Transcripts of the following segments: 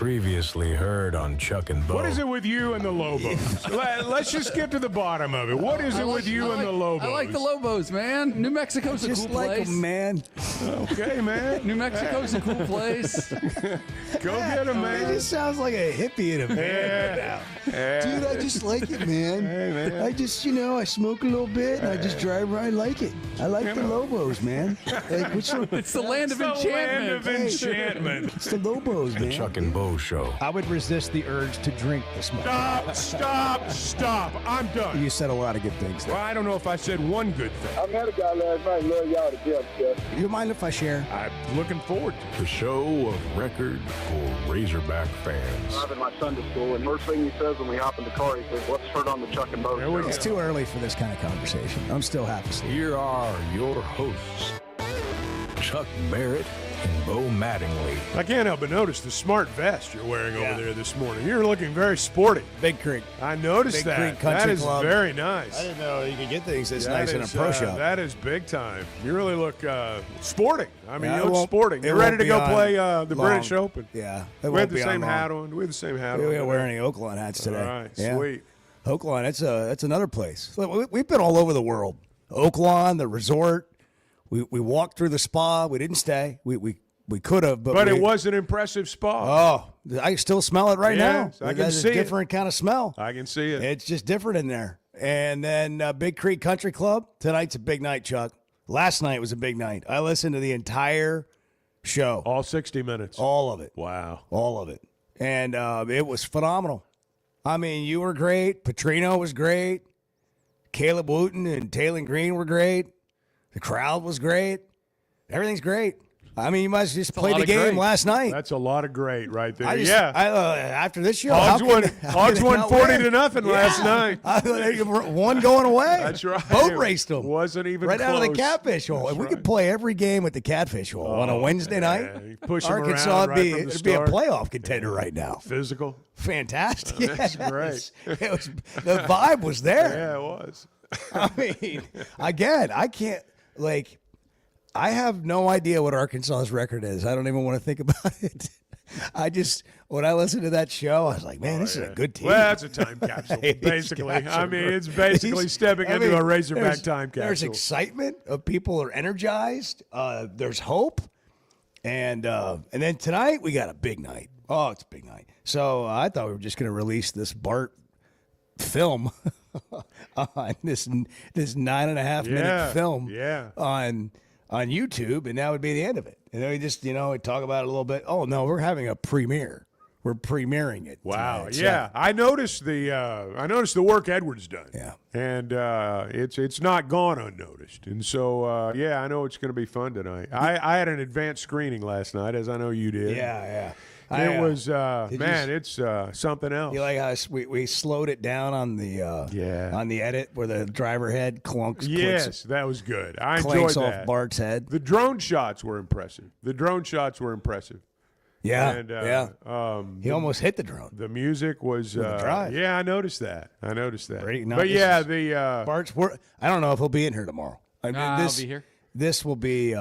Previously heard on Chuck and Bo. What is it with you and the Lobos? Let's just get to the bottom of it. What is it with you and the Lobos? I like the Lobos, man. New Mexico's a Just cool like place. them, man. Okay, man. New Mexico's a cool place. Go get him, It man. just sounds like a hippie in a man. Dude, I just like it, man. Hey, man. I just, I smoke a little bit and I just drive around. I like it. I like the Lobos, man. Like, which one? It's the land of It's the land enchantment. of enchantment. It's the Lobos, The man. Chuck and Bo Show. I would resist the urge to drink this morning. Stop. I'm done. You said a lot of good things there. Well, I don't know if I said one good thing. I met a guy last night. Love y'all to death, Jeff. You mind if I share? I'm looking forward to it. The show of record for Razorback fans. I'm in my Sunday school, and first thing he says when we hop in the car, he says, "What's heard on the Chuck and Bo There we show?" go. It's too early for this kind of conversation. I'm still half asleep. Here are your hosts, Chuck Barrett and Bo Mattingly. I can't help but notice the smart vest you're wearing over there this morning. You're looking very sporty. Big Creek. I noticed Big that. Creek Country That is Club. very nice. I didn't know you could get things this That nice in a is, pro shop. That is big time. You really look sporting. I mean, Yeah, you it look won't- sporting. it You're ready won't to be go on play the long. British Open. Yeah. We had the same hat on. We had the same hat on. We were wearing the Oaklawn hats today. All right, Yeah. sweet. Oaklawn, that's another place. Look, we've been all over the world. Oaklawn, the resort. We walked through the spa. We didn't stay. We could have, But it was an impressive spa. Oh, I still smell it right Yes, now. I can That's see a it. different kind of smell. I can see it. It's just different in there. And then Big Creek Country Club. Tonight's a big night, Chuck. Last night was a big night. I listened to the entire show, All 60 minutes. all of it. Wow. All of it. And it was phenomenal. I mean, you were great. Petrino was great. Caleb Wooten and Taylor Green were great. The crowd was great. Everything's great. I mean, you must just play lot the of game great. last night. That's a lot of great right there. I after this show, Hogs how won, can- how Hogs can they won not 40 win? to nothing last night. One going away. That's right. Boat raced them. Wasn't even right out of the close. catfish hole. That's If we right. could play every game with the catfish hole on a Wednesday yeah, night, you push 'em Arkansas around would right be from the it'd be a start. playoff contender right now. Physical. Fantastic. That's Yes. great. It was the vibe was there. Yeah, it was. I mean, again, I can't I have no idea what Arkansas's record is. I don't even want to think about it. When I listened to that show, I was like, man, this is a good team. Well, that's a time capsule, These basically. guys I are mean, great. it's basically stepping into a Razorback there's- time There's capsule. excitement of people are energized. There's hope, and then tonight we got a big night. Oh, it's a big night. So I thought we were just going to release this Bart film on this 9.5 minute film on YouTube, and that would be the end of it. And then we just we talk about it a little bit. Oh no, we're having a premiere. We're premiering it. Wow. tonight. Yeah, I noticed the work Edward's done. Yeah. And it's not gone unnoticed. And so I know it's going to be fun tonight. I had an advanced screening last night, as I know you did. Yeah. It was did you it's something else. You like how we slowed it down on the on the edit where the driver head clunks. Yes, that was good. I enjoyed clanks that. off Bart's head. The drone shots were impressive. Yeah, And he almost hit the drone. the music was drive. yeah, I noticed that. Great. No, But this yeah, is- the Bart's. I don't know if he'll be in here tomorrow. I mean, I'll this be here. This will be.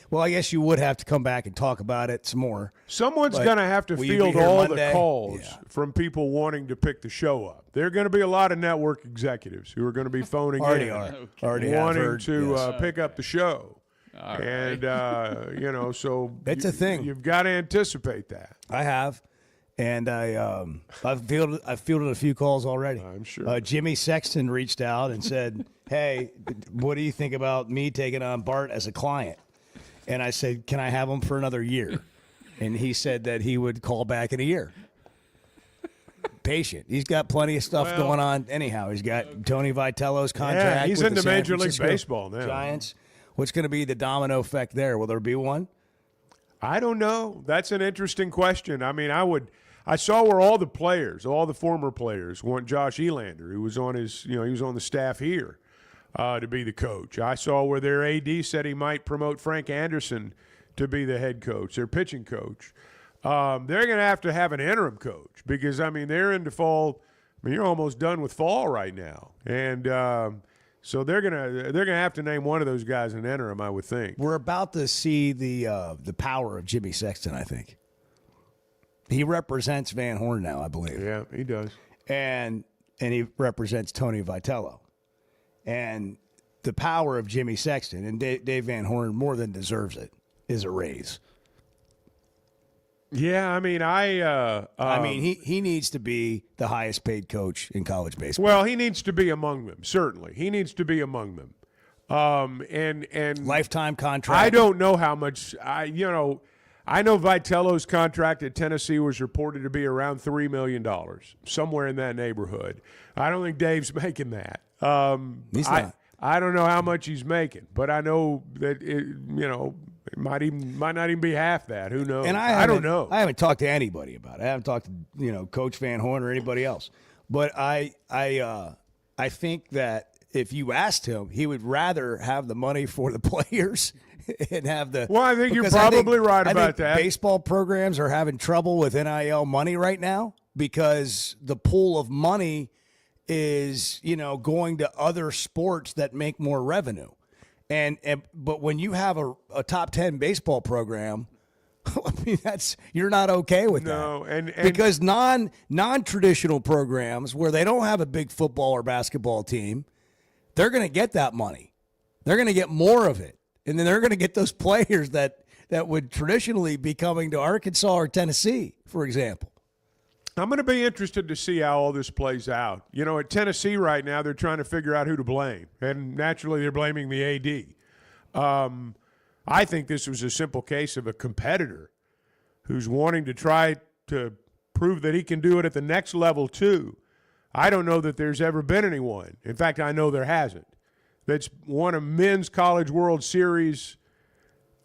Well, I guess you would have to come back and talk about it some more. someone's But going to have to will you be field here all Monday? the calls Yeah. from people wanting to pick the show up. There are going to be a lot of network executives who are going to be phoning Already in, are. Already have wanting heard, to yes. pick up the show. All And so It's a thing. You've got to anticipate that. I have, and I've fielded a few calls already. I'm sure. Jimmy Sexton reached out and said, "Hey, what do you think about me taking on Bart as a client?" And I said, "Can I have him for another year?" And he said that he would call back in a year. Patient. He's got plenty of stuff Well- going on. Anyhow, he's got Tony Vitello's contract. he's with into the San Major League Francisco Baseball now. Giants. What's going to be the domino effect there? Will there be one? I don't know. That's an interesting question. I mean, I saw where all the former players want Josh Elander, who was on he was on the staff here, to be the coach. I saw where their AD said he might promote Frank Anderson to be the head coach, their pitching coach. They're going to have an interim coach because, I mean, they're into fall. I mean, you're almost done with fall right now. And so they're gonna have to name one of those guys an interim, I would think. We're about to see the power of Jimmy Sexton, I think. He represents Van Horn now, I believe. Yeah, he does. And he represents Tony Vitello. And the power of Jimmy Sexton, and Dave Van Horn more than deserves it, is a raise. Yeah, I mean, he needs to be the highest paid coach in college baseball. Well, he needs to be among them, certainly. He needs to be among them. And lifetime contract. I don't know how much I know Vitello's contract at Tennessee was reported to be around $3 million, somewhere in that neighborhood. I don't think Dave's making that. He's not. I don't know how much he's making, but I know that it might not even be half that. Who knows? And I don't know. I haven't talked to anybody about it. I haven't talked to Coach Van Horn or anybody else. But I think that if you asked him, he would rather have the money for the players and have the. Well, I think you're probably right about that. Baseball programs are having trouble with NIL money right now because the pool of money is going to other sports that make more revenue. But when you have a top 10 baseball program, I mean you're not okay with that. No, and because non-traditional programs where they don't have a big football or basketball team, they're going to get that money. They're going to get more of it. And then they're going to get those players that would traditionally be coming to Arkansas or Tennessee, for example. I'm going to be interested to see how all this plays out. At Tennessee right now, they're trying to figure out who to blame, and naturally they're blaming the AD. I think this was a simple case of a competitor who's wanting to try to prove that he can do it at the next level too. I don't know that there's ever been anyone. In fact, I know there hasn't. That's won a men's College World Series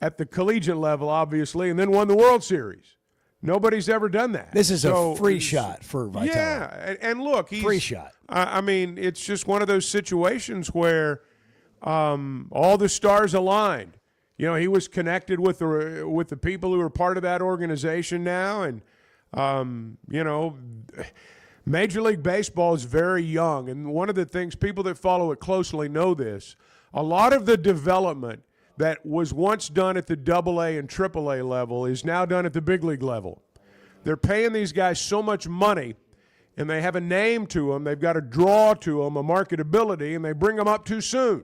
at the collegiate level, obviously, and then won the World Series. Nobody's ever done that. This is a free shot for Vitello. Yeah, and look, he's free shot. I mean, it's just one of those situations where all the stars aligned. He was connected with the people who are part of that organization now, and Major League Baseball is very young, and one of the things people that follow it closely know this. A lot of the development that was once done at the AA and AAA level is now done at the big league level. They're paying these guys so much money, and they have a name to them. They've got a draw to them, a marketability, and they bring them up too soon.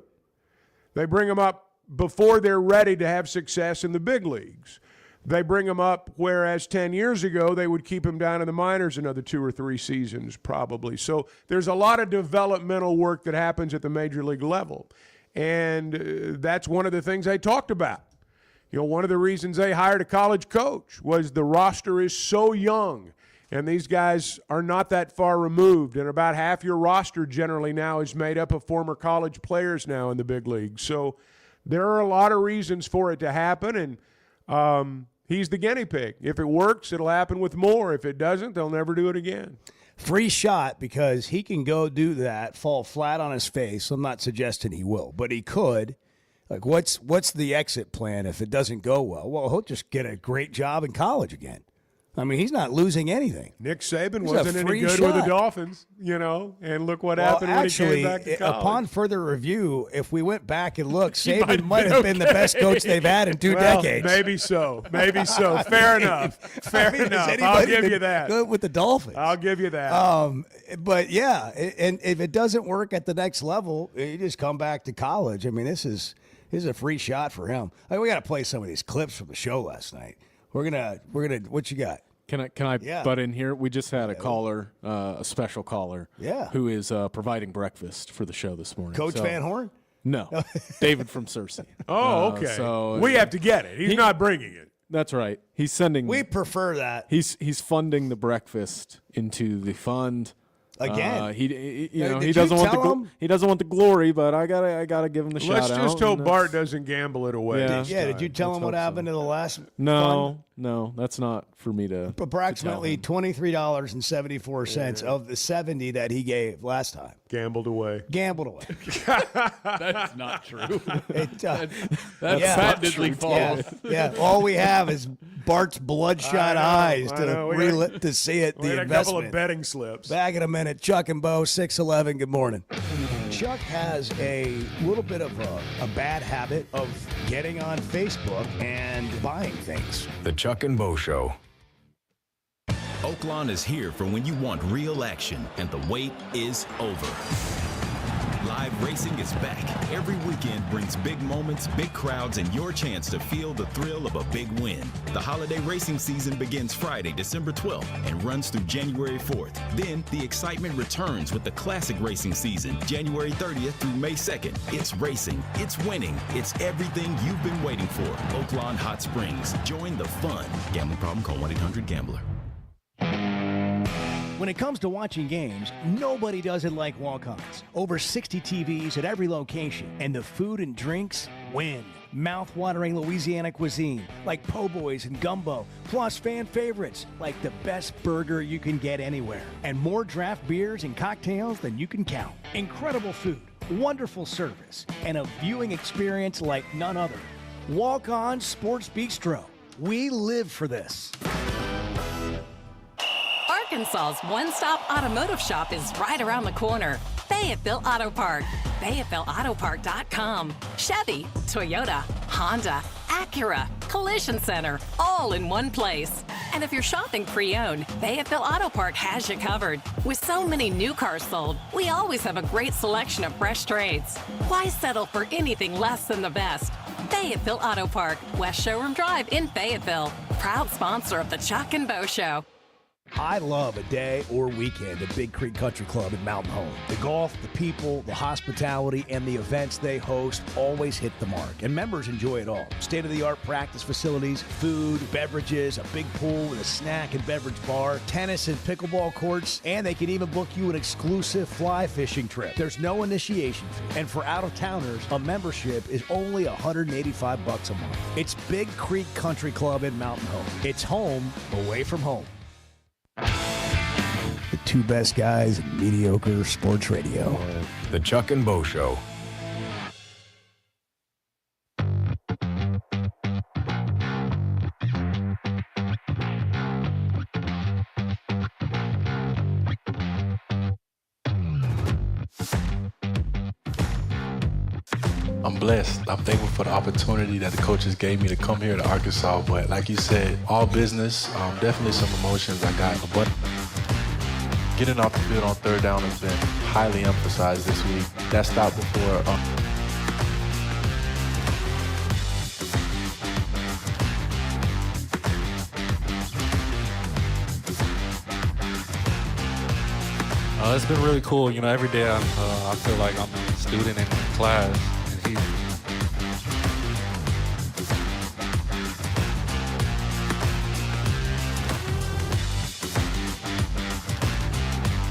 They bring them up before they're ready to have success in the big leagues. They bring them up, whereas 10 years ago they would keep them down in the minors another 2 or 3 seasons probably. So there's a lot of developmental work that happens at the major league level. And that's one of the things they talked about. One of the reasons they hired a college coach was the roster is so young, and these guys are not that far removed. And about half your roster generally now is made up of former college players now in the big leagues. So there are a lot of reasons for it to happen, and he's the guinea pig. If it works, it'll happen with more. If it doesn't, they'll never do it again. Free shot because he can go do that, fall flat on his face. I'm not suggesting he will, but he could. Like, what's the exit plan if it doesn't go well? Well, he'll just get a great job in college again. I mean, he's not losing anything. Nick Saban wasn't any good with the Dolphins, and look what happened when he came back to college. Upon further review, if we went back and looked, Saban might have been the best coach they've had in 2 decades. Maybe so. Fair enough. Fair enough. I'll give you that. Good with the Dolphins. I'll give you that. But yeah, and if it doesn't work at the next level, you just come back to college. I mean, this is a free shot for him. We got to play some of these clips from the show last night. We're gonna. What you got? Can I butt in here? We just had a caller, a special caller, who is providing breakfast for the show this morning. Coach Van Horn? No, David from Searcy. Oh, okay. So we have to get it. He's not bringing it. That's right. He's sending. We prefer that. He's funding the breakfast into the fund. Again, he doesn't want the glory, but I gotta give him the shout out. Let's just hope Bart doesn't gamble it away. Did you tell him what happened to the last? No, that's not for me to. Approximately $23.74 of the $70 that he gave last time. Gambled away. That's not true. That's patently false. Yeah. All we have is Bart's bloodshot eyes to see it. We had a couple of betting slips. Back in a minute. Chuck and Bo, 611. Good morning. Chuck has a little bit of a bad habit of getting on Facebook and buying things. The Chuck and Bo Show. Oaklawn is here for when you want real action, and the wait is over. Live racing is back. Every weekend brings big moments, big crowds, and your chance to feel the thrill of a big win. The holiday racing season begins Friday, December 12th, and runs through January 4th. Then the excitement returns with the classic racing season, January 30th through May 2nd. It's racing, it's winning, it's everything you've been waiting for. Oaklawn Hot Springs. Join the fun. Gambling problem? Call 1-800-GAMBLER. When it comes to watching games, nobody does it like Walk-Ons. Over 60 TVs at every location, and the food and drinks win. Mouth-watering Louisiana cuisine like po' boys and gumbo, plus fan favorites like the best burger you can get anywhere, and more draft beers and cocktails than you can count. Incredible food, wonderful service, and a viewing experience like none other. Walk-On Sports Bistro. We live for this. Arkansas's one-stop automotive shop is right around the corner. Fayetteville Auto Park. FayettevilleAutoPark.com. Chevy, Toyota, Honda, Acura, Collision Center, all in one place. And if you're shopping pre-owned, Fayetteville Auto Park has you covered. With so many new cars sold, we always have a great selection of fresh trades. Why settle for anything less than the best? Fayetteville Auto Park, West Showroom Drive in Fayetteville. Proud sponsor of the Chuck and Bo Show. I love a day or weekend at Big Creek Country Club in Mountain Home. The golf, the people, the hospitality, and the events they host always hit the mark, and members enjoy it all. State-of-the-art practice facilities, food, beverages, a big pool with a snack and beverage bar, tennis and pickleball courts, and they can even book you an exclusive fly fishing trip. There's no initiation fee, and for out-of-towners, a membership is only $185 a month. It's Big Creek Country Club in Mountain Home. It's home away from home. The two best guys in mediocre sports radio. The Chuck and Bo Show. I'm blessed. I'm thankful for the opportunity that the coaches gave me to come here to Arkansas. But like you said, all business, definitely some emotions. I got a butt. Getting off the field on third down has been highly emphasized this week. That stopped before. It's been really cool. You know, every day I feel like I'm a student in class.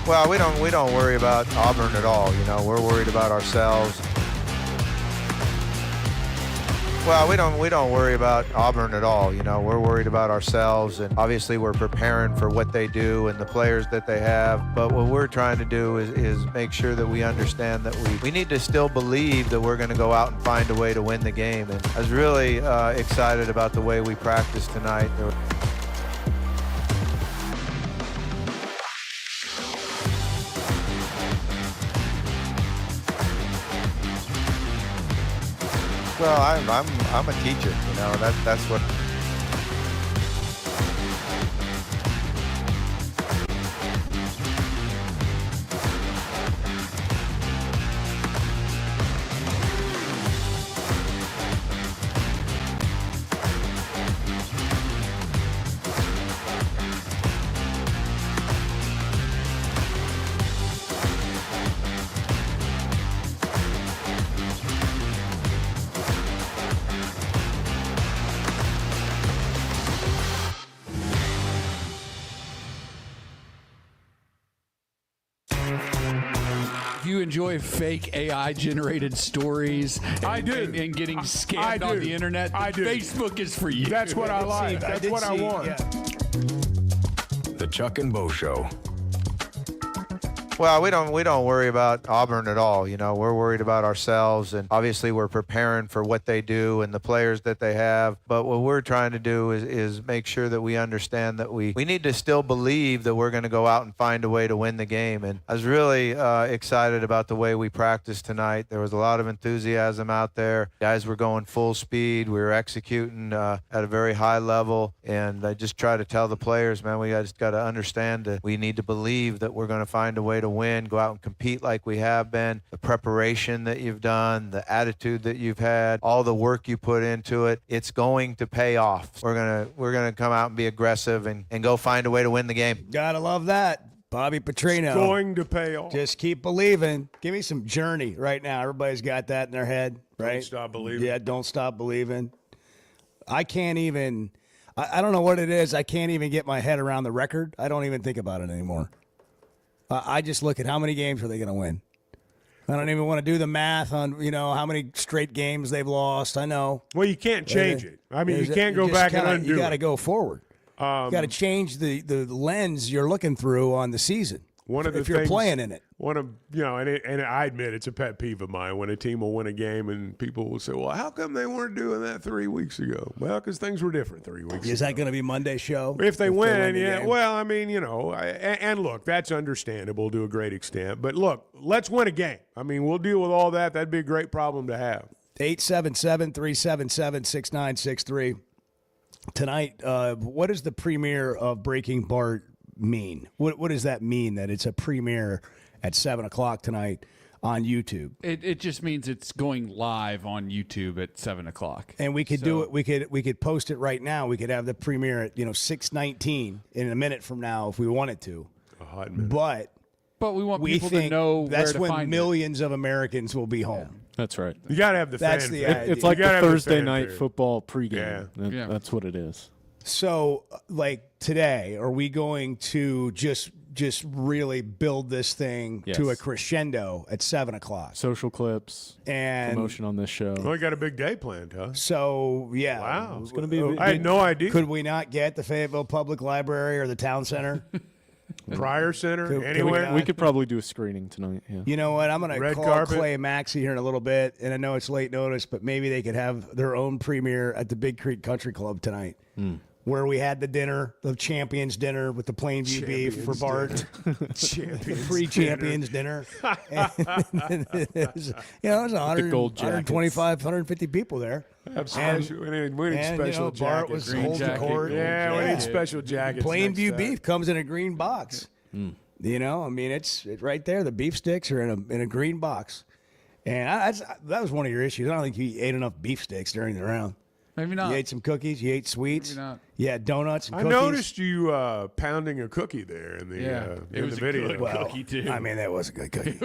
Well, we don't worry about Auburn at all. You know, we're worried about ourselves. Well, we don't worry about Auburn at all. You know, we're worried about ourselves, and obviously we're preparing for what they do and the players that they have. But what we're trying to do is make sure that we understand that we need to still believe that we're going to go out and find a way to win the game. And I was really excited about the way we practiced tonight. Well, I'm a teacher, you know, that's what. You enjoy fake AI generated stories. I do. And getting scammed on the internet. I do. Facebook is for you. That's what I like. That's what I want. The Chuck and Bo Show. Well, we don't worry about Auburn at all. You know, we're worried about ourselves, and obviously we're preparing for what they do and the players that they have. But what we're trying to do is make sure that we understand that we need to still believe that we're going to go out and find a way to win the game. And I was really excited about the way we practiced tonight. There was a lot of enthusiasm out there. Guys were going full speed. We were executing at a very high level. And I just try to tell the players, man, we just got to understand that we need to believe that we're going to find a way to win, go out and compete like we have been. The preparation that you've done, the attitude that you've had, all the work you put into it, it's going to pay off. We're gonna come out and be aggressive and go find a way to win the game. Gotta love that. Bobby Petrino. It's going to pay off. Just keep believing. Give me some Journey right now. Everybody's got that in their head, right? Don't stop believing. Yeah, don't stop believing. I can't even – I don't know what it is. I can't even get my head around the record. I don't even think about it anymore. I just look at how many games are they going to win. I don't even want to do the math on, how many straight games they've lost. I know. Well, you can't change it. I mean, you can't go back and undo it. You got to go forward. You got to change the lens you're looking through on the season. If you're playing in it. And I admit it's a pet peeve of mine when a team will win a game and people will say, well, how come they weren't doing that 3 weeks ago? Well, because things were different 3 weeks ago. Is that going to be Monday's show? If they win, yeah. Well, I mean, and look, that's understandable to a great extent. But look, let's win a game. I mean, we'll deal with all that. That'd be a great problem to have. 877-377-6963. Tonight, what does the premiere of Breaking Bart mean? What does that mean, that it's a premiere at 7 o'clock tonight on YouTube? It just means it's going live on YouTube at 7 o'clock. And we could do it. We could post it right now. We could have the premiere at 6:19 in a minute from now if we wanted to. A hot minute. But we want people to know that's where to when find millions of Americans will be home. Yeah. That's right. You got to have the That's fan. the idea. It's like the Thursday night fanfare. football pregame. Yeah. That's what it is. So, like today, are we going to just really build this thing to a crescendo at 7 o'clock? Social clips and promotion on this show. Well, we got a big day planned, huh? So, yeah. Wow. It's going to be. I had no idea. Could we not get the Fayetteville Public Library or the Town Center? Pryor Center, anywhere? We could probably do a screening tonight. Yeah. You know what? I'm going to call carpet. Clay Maxey here in a little bit, and I know it's late notice, but maybe they could have their own premiere at the Big Creek Country Club tonight, where we had the dinner, the Champions Dinner with the Plainview beef for Bart, pre-Champions dinner. And it was 125, 150 people there. We need special jackets. Bart was holding the court. Yeah, we need special jackets. Plainview beef comes in a green box. I mean, it's right there. The beef sticks are in a green box. And that was one of your issues. I don't think you ate enough beef sticks during the round. Maybe not. You ate some cookies. You ate sweets. Maybe not. You had donuts and cookies. I noticed you pounding a cookie there in the video. It was a good cookie, too. I mean, that was a good cookie.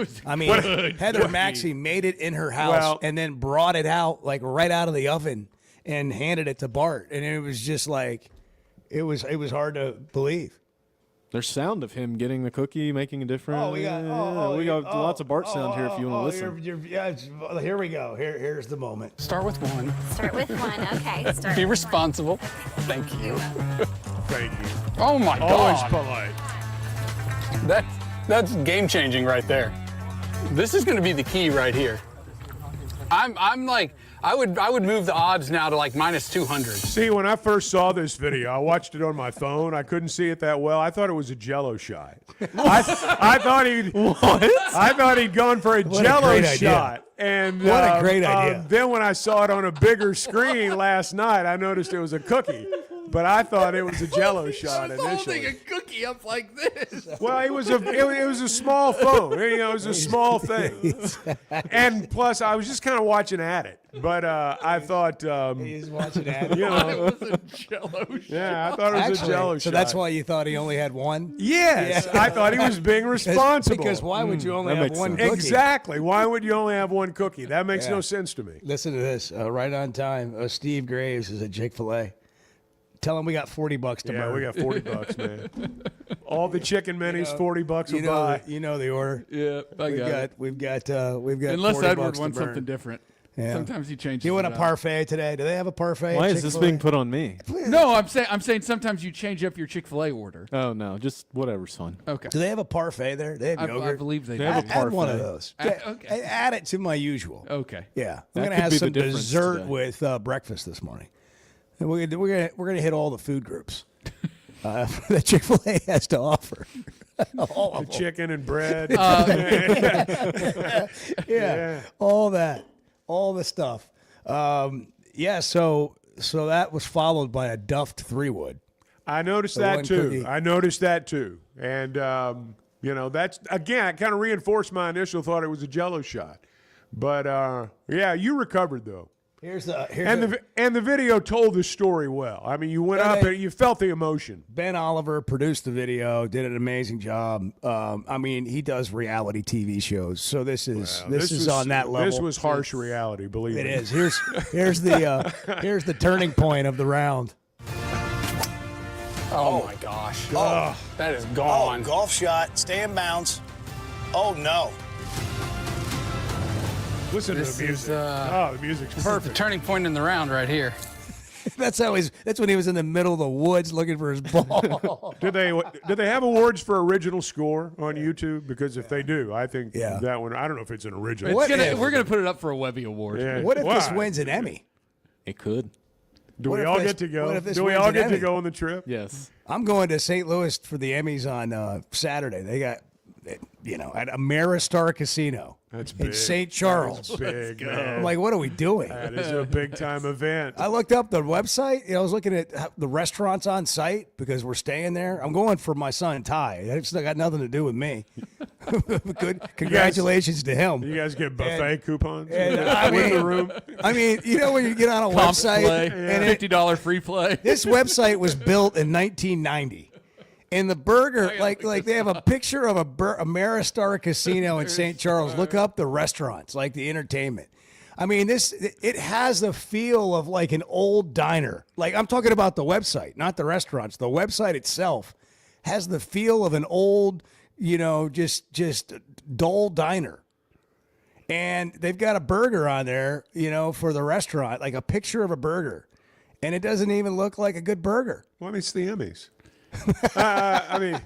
Heather Maxey made it in her house and then brought it out, like, right out of the oven and handed it to Bart. And it was just like, it was hard to believe. There's sound of him getting the cookie, making a difference. We got lots of Bart sound here if you want to listen. Here we go. Here's the moment. Start with one. Start with one. Okay. Be responsible. Thank you. Thank you. Oh my Always God. polite. That's game changing right there. This is going to be the key right here. I'm like, I would move the odds now to like minus 200. See, when I first saw this video, I watched it on my phone. I couldn't see it that well. I thought it was a Jello shot. I thought he'd gone for a Jello shot. And what a great idea! Then when I saw it on a bigger screen last night, I noticed it was a cookie. But I thought it was a Jello shot initially. Holding a cookie up like this. Well, it was a small phone. It was a small thing. And plus, I was just kind of watching at it. But I thought he's watching at it. It was a Jello shot. Yeah, I thought it was a Jello shot. So that's why you thought he only had one? Yes, I thought he was being responsible. Because why would you only have one cookie? Exactly. Why would you only have one cookie? That makes no sense to me. Listen to this. Right on time. Steve Graves is at Chick-fil-A. Tell him we got $40 to burn. Yeah, we got $40, man. All the chicken minis, $40 a buy. You know the order. Yeah, We've got Unless $40 Edward wants to burn. something different. Yeah. Sometimes he changes. You want a it up. parfait today? Do they have a parfait? Why at is this Chick-fil-A? being put on me? No, I'm saying sometimes you change up your Chick-fil-A order. Oh no, just whatever's fun. Okay. Do they have a parfait there? They have I yogurt. believe they They do. have a Add one of parfait. those. Okay. Add it to my usual. Okay. Yeah, That I'm gonna could have be the some difference dessert today. with breakfast this morning. And we're gonna hit all the food groups that Chick-fil-A has to offer. All The of them. chicken and bread. Yeah, all that, all the stuff. Yeah, so that was followed by a Duffed 3-wood. I noticed The that one too. cookie. I noticed that too. And, that's, again, kind of reinforced my initial thought it was a Jell-O shot. But, yeah, you recovered, though. Here's the And the video told the story well. I mean, you went Yeah, up and you felt the emotion. Ben Oliver produced the video, did an amazing job. I mean, he does reality TV shows, so this is was on that level. This was harsh reality, believe It me. is. Here's the turning point of the round. Oh my gosh. Oh. That is gone. Golf shot, stay in bounds. Oh no. Listen This to the music. is, The music's This is perfect. the turning point in the round right here. That's when he was in the middle of the woods looking for his ball. Do they have awards for original score on YouTube? Because if they do, I think Yeah. that one. I don't know if it's an original. What if- We're gonna put it up for a Webby Award. Yeah. What if this Why? wins an Emmy? It could. Do what we if all this- get to go? what if this Do we wins all an get to Emmy? go on the trip? Yes. I'm going to St. Louis for the Emmys on Saturday. They got, at Ameristar Casino. That's in big. St. Charles. That's big. I'm like, what are we doing? That is a big time event. I looked up the website. I was looking at the restaurants on site because we're staying there. I'm going for my son Ty. It's got nothing to do with me. Good. Congratulations to him. You guys get buffet coupons and, with the room. I mean, when you get on a Comps website play, and $50 free play. this website was built in 1990. And the burger, like they have a picture of a Ameristar Casino in St. Charles. Look up the restaurants, like the entertainment. I mean, it has the feel of like an old diner. Like I'm talking about the website, not the restaurants. The website itself has the feel of an old, just dull diner. And they've got a burger on there, for the restaurant, like a picture of a burger. And it doesn't even look like a good burger. Well, I mean, it's the Emmys. I mean,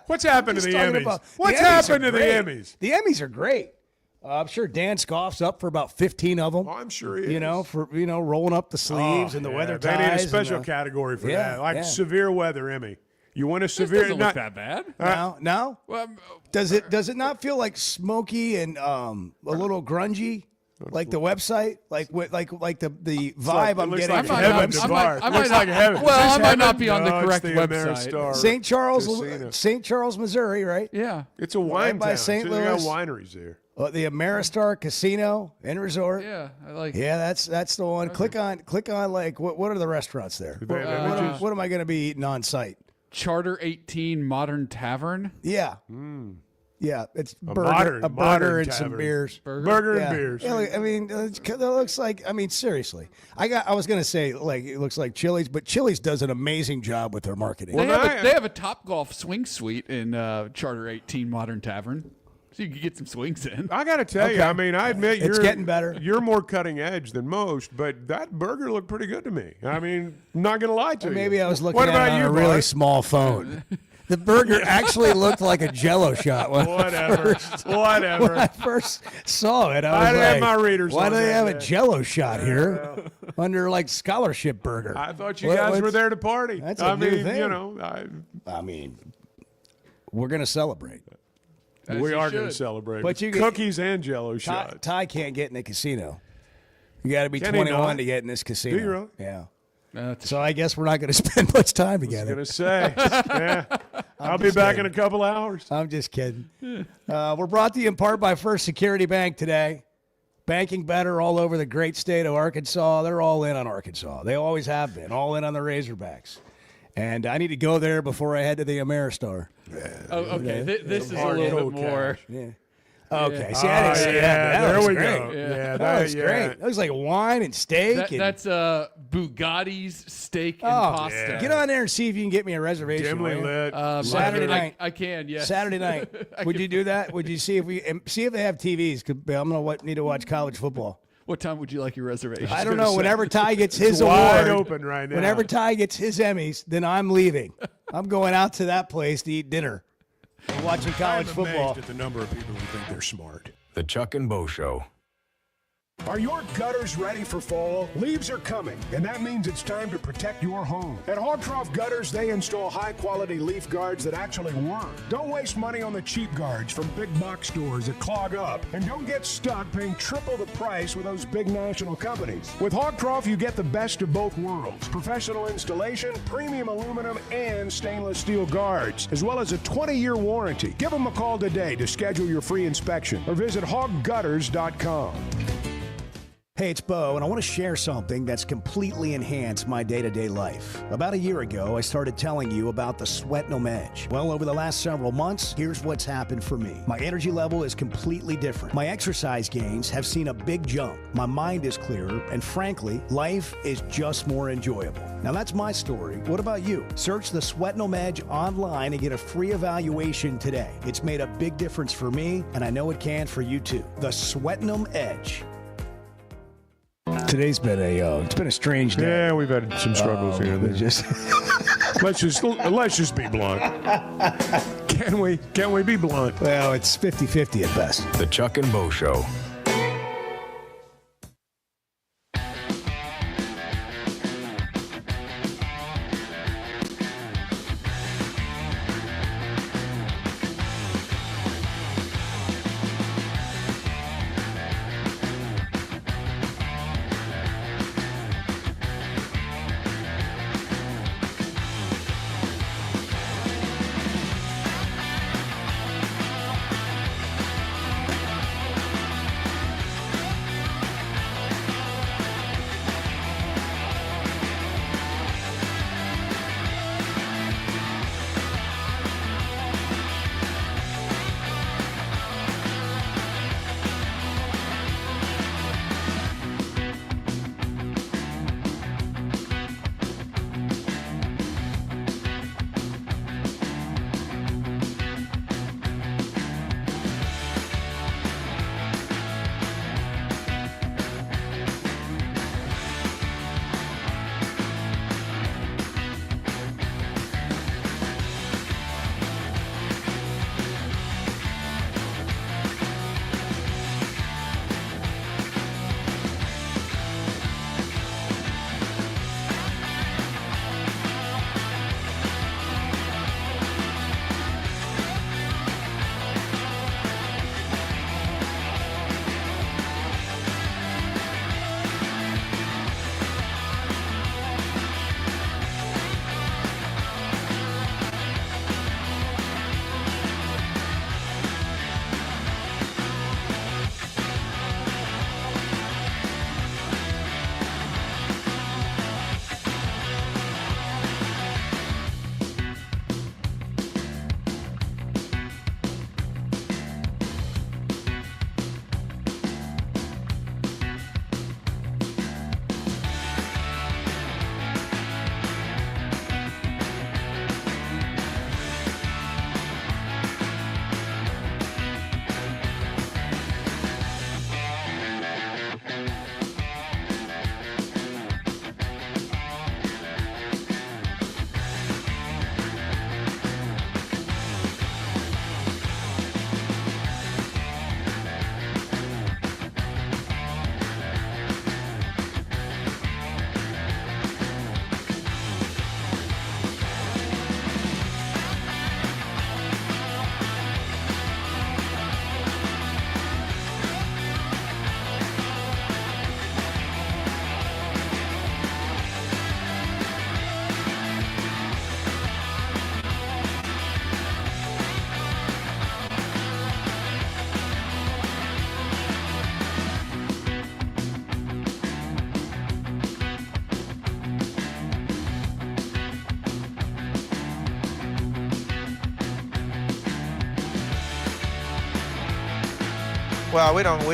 what's happened to the Talking Emmys? about- What's the Emmys happened are to the great. Emmys? The Emmys are great. I'm sure Dan Scoff's up for about 15 of them. Oh, I'm sure he is. For rolling up the sleeves and the weather They ties. need a and special the- category for Yeah, that, like yeah. severe weather Emmy. You want a This severe? doesn't look that bad. No. Well, Does it not feel like smoky and a little grungy? Like the website, like the vibe I'm looks getting. like from heaven the to website. Bart. I might Looks not- like heaven. well, Is I this might not heaven? be on the No, it's correct the website. Ameristar St. Charles, Casino. St. Charles, Missouri, right? yeah. It's a wine by town. St. So they got Louis. wineries there. The Ameristar Casino and Resort. Yeah. I like. Yeah, that's the one. Click on like what are the restaurants there? They have images. What am I going to be eating on site? Charter 18 Modern Tavern. Yeah. Yeah, it's modern burger and some tavern. beers. Burger Yeah. and beers. Yeah, I mean, it looks like. I mean, seriously. I was gonna say like it looks like Chili's, but Chili's does an amazing job with their marketing. They have a Top Golf swing suite in Charter 18 Modern Tavern, so you can get some swings in. I got to tell you, Okay. I mean, I admit It's getting better. You're more cutting edge than most, but that burger looked pretty good to me. I mean, I'm not gonna lie to you. Maybe I was looking What at about it on you, a really Bart? small phone. The burger actually looked like a Jell-O shot. Whatever. When Whatever. I first saw it, I I was didn't like, have my readers why on do they that have a day. Jell-O shot here under like scholarship burger? I thought you What- guys were what's- there to party. That's I a new mean, thing. you know, I mean, we're gonna celebrate. As we you are going to should. celebrate. But you get- cookies and Jell-O shots. Ty can't get in the casino. You got to be Can he 21 not? to get in this casino. Do you really? Yeah. That's So I guess we're not going to spend much time I was together. going to say, yeah. I'll be just back kidding. in a couple hours. I'm just kidding. We're brought to you in part by First Security Bank today. Banking better all over the great state of Arkansas. They're all in on Arkansas. They always have been. All in on the Razorbacks. And I need to go there before I head to the Ameristar. Oh, okay. This is a Hard little cold bit more. cash. Yeah. Okay. See, I didn't see that. yeah, That there was we great. go. Yeah. Yeah, That was great. That was like wine and steak. and, That's Bugatti's steak and oh, pasta. get on there and see if you can get me a reservation. Dimly will you? lit. Saturday night. I can, yes. Saturday night. Would you do that? Would you see if they have TVs? 'Cause I'm gonna need to watch college football. What time would you like your reservation? I don't know. Whenever Ty gets his It's wide award, open right now. Whenever Ty gets his Emmys, then I'm leaving. I'm going out to that place to eat dinner. We're watching college I'm football. amazed at the number of people who think they're smart. The Chuck and Bo Show. Are your gutters ready for fall? Leaves are coming, and that means it's time to protect your home. At Hogtroff Gutters, they install high-quality leaf guards that actually work. Don't waste money on the cheap guards from big box stores that clog up, and don't get stuck paying triple the price with those big national companies. With Hogtroff, you get the best of both worlds: professional installation, premium aluminum, and stainless steel guards, as well as a 20-year warranty. Give them a call today to schedule your free inspection, or visit hoggutters.com. Hey, it's Bo, and I want to share something that's completely enhanced my day-to-day life. About a year ago, I started telling you about the Sweatnum Edge. Well, over the last several months, here's what's happened for me. My energy level is completely different. My exercise gains have seen a big jump. My mind is clearer, and frankly, life is just more enjoyable. Now, that's my story. What about you? Search the Sweatnum Edge online and get a free evaluation today. It's made a big difference for me, and I know it can for you too. The Sweatnum Edge. Today's been it's been a strange day. Yeah, we've had some struggles here. Let's just be blunt. Can we be blunt? Well, it's 50-50 at best. The Chuck and Bo Show. Well, we don't.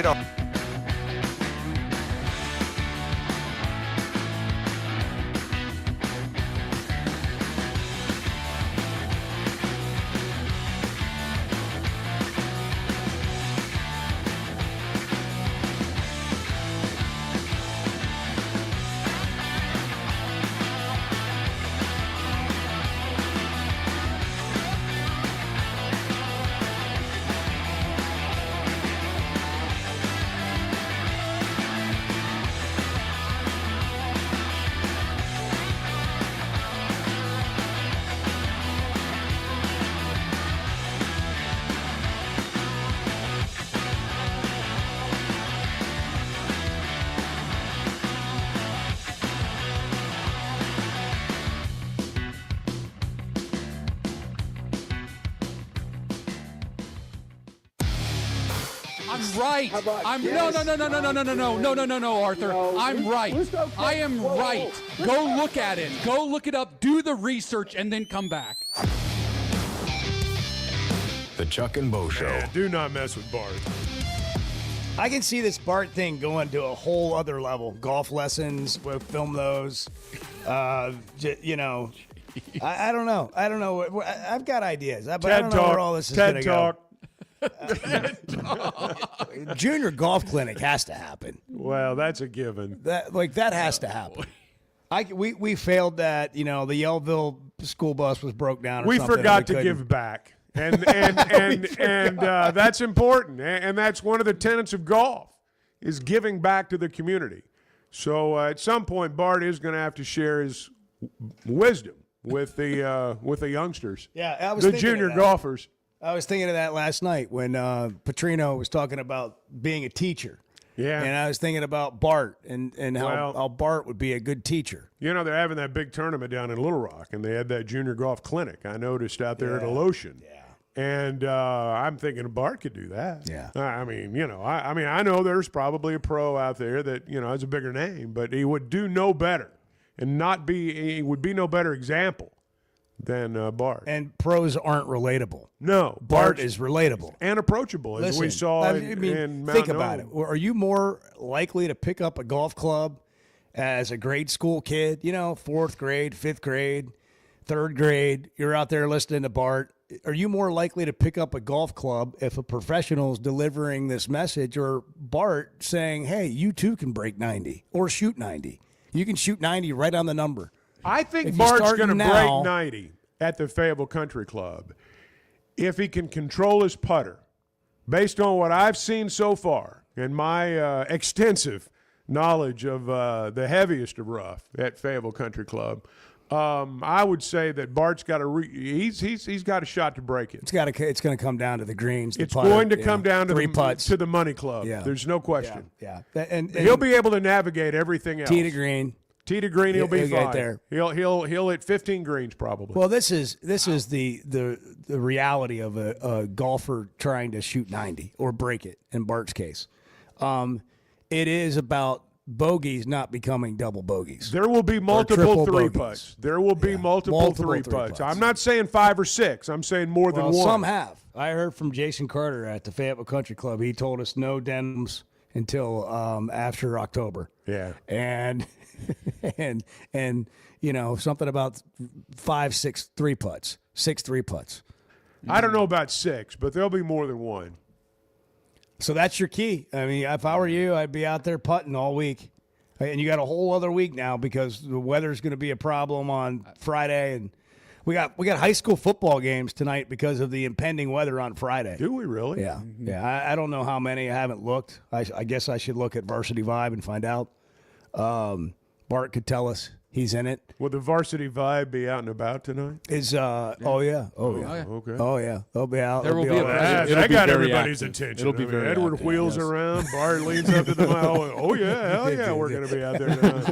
I'm right. No, Arthur. I'm right. I am right. Go look at it. Go look it up. Do the research and then come back. The Chuck and Bo Show. Yeah, do not mess with Bart. I can see this Bart thing going to a whole other level. Golf lessons, we'll film those. I don't know. I've got ideas, but I don't know where all this is going to go. Junior golf clinic has to happen. Well, that's a given. That has to happen. We failed that. The Yellville school bus was broke down. We forgot to give back. And that's important, and that's one of the tenets of golf is giving back to the community. So at some point, Bart is going to have to share his wisdom with the youngsters. Yeah, I was the thinking junior of that. golfers. I was thinking of that last night when Petrino was talking about being a teacher. Yeah, and I was thinking about Bart and how Bart would be a good teacher. They're having that big tournament down in Little Rock, and they had that junior golf clinic. I noticed out there at Alotian. Yeah. And I'm thinking Bart could do that. Yeah. I know there's probably a pro out there that, has a bigger name, but he would do no better he would be no better example than Bart. And pros aren't relatable. No. Bart is relatable. And approachable, as we saw in Mount think about it. Are you more likely to pick up a golf club as a grade school kid, 4th grade, 5th grade, 3rd grade, you're out there listening to Bart? Are you more likely to pick up a golf club if a professional is delivering this message, or Bart saying, hey, you too can break 90 or shoot 90? You can shoot 90 right on the number. I think Bart's going to break 90 at the Fayetteville Country Club if he can control his putter. Based on what I've seen so far and my extensive knowledge of the heaviest of rough at Fayetteville Country Club, I would say that Bart's got he's got a shot to break it. It's going to come down to the greens. It's going to come down to putts. To the money club. Yeah. There's no question. Yeah. And he'll be able to navigate everything else. Tee to green. Tee to green, he'll be fine. Get there. He'll hit 15 greens probably. Well, this is the reality of a golfer trying to shoot 90 or break it. In Bart's case, it is about bogeys not becoming double bogeys. There will be multiple three putts. There will be multiple three putts. I'm not saying 5 or 6. I'm saying more than one. Some have. I heard from Jason Carter at the Fayetteville Country Club. He told us no denims until after October. Yeah. And something about 5, 6 3 putts. 6 3 putts. I don't know about 6, but there'll be more than one. So that's your key. I mean, if I were you, I'd be out there putting all week. And you got a whole other week now because the weather's going to be a problem on Friday. And we got high school football games tonight because of the impending weather on Friday. Do we really? Yeah. Mm-hmm. Yeah. I don't know how many. I haven't looked. I guess I should look at Varsity Vibe and find out. Bart could tell us. He's in it. Will the Varsity Vibe be out and about tonight? Oh yeah. Okay. Oh yeah. They'll be out. There will be a presence. That got everybody's attention. It'll be very Edward active, wheels yes. around. Bart leans up to the mic. Oh yeah, hell yeah, we're going to be out there tonight.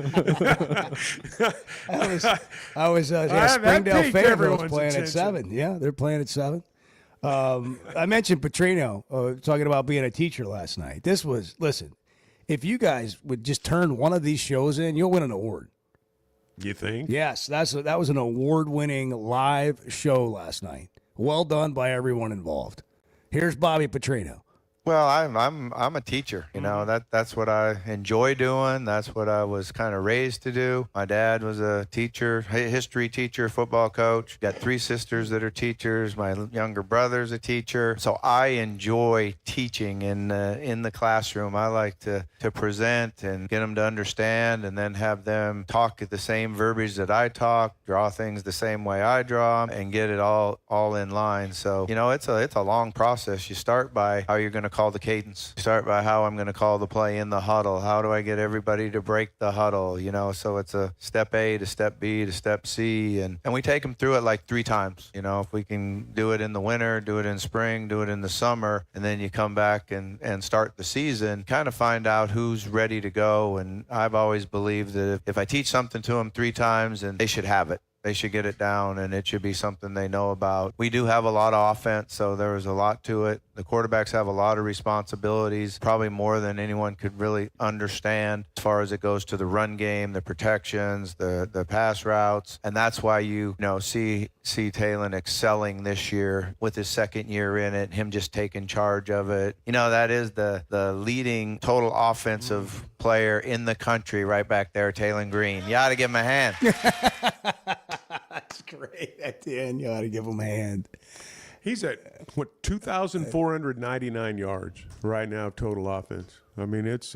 I was Springdale Fayetteville's playing at 7. Yeah, they're playing at 7. I mentioned Petrino talking about being a teacher last night. Listen, if you guys would just turn one of these shows in, you'll win an award. You think? Yes, that was an award-winning live show last night. Well done by everyone involved. Here's Bobby Petrino. Well, I'm a teacher. That's what I enjoy doing. That's what I was kind of raised to do. My dad was a teacher, history teacher, football coach. Got 3 sisters that are teachers. My younger brother's a teacher. So I enjoy teaching in the classroom. I like to present and get them to understand, and then have them talk at the same verbiage that I talk, draw things the same way I draw, and get it all in line. So it's a long process. You start by how you're going to call the cadence. Start by how I'm going to call the play in the huddle. How do I get everybody to break the huddle? So it's a step A to step B to step C, and we take them through it like 3 times. If we can do it in the winter, do it in spring, do it in the summer, and then you come back and start the season, kind of find out who's ready to go. And I've always believed that if I teach something to them 3 times, and they should have it. They should get it down, and it should be something they know about. We do have a lot of offense, so there was a lot to it. The quarterbacks have a lot of responsibilities, probably more than anyone could really understand as far as it goes to the run game, the protections, the pass routes. And that's why you see Talon excelling this year with his second year in it, him just taking charge of it. That is the leading total offensive player in the country right back there, Talon Green. You ought to give him a hand. That's great. At the end, you ought to give him a hand. He's at, 2,499 yards right now, total offense. I mean, it's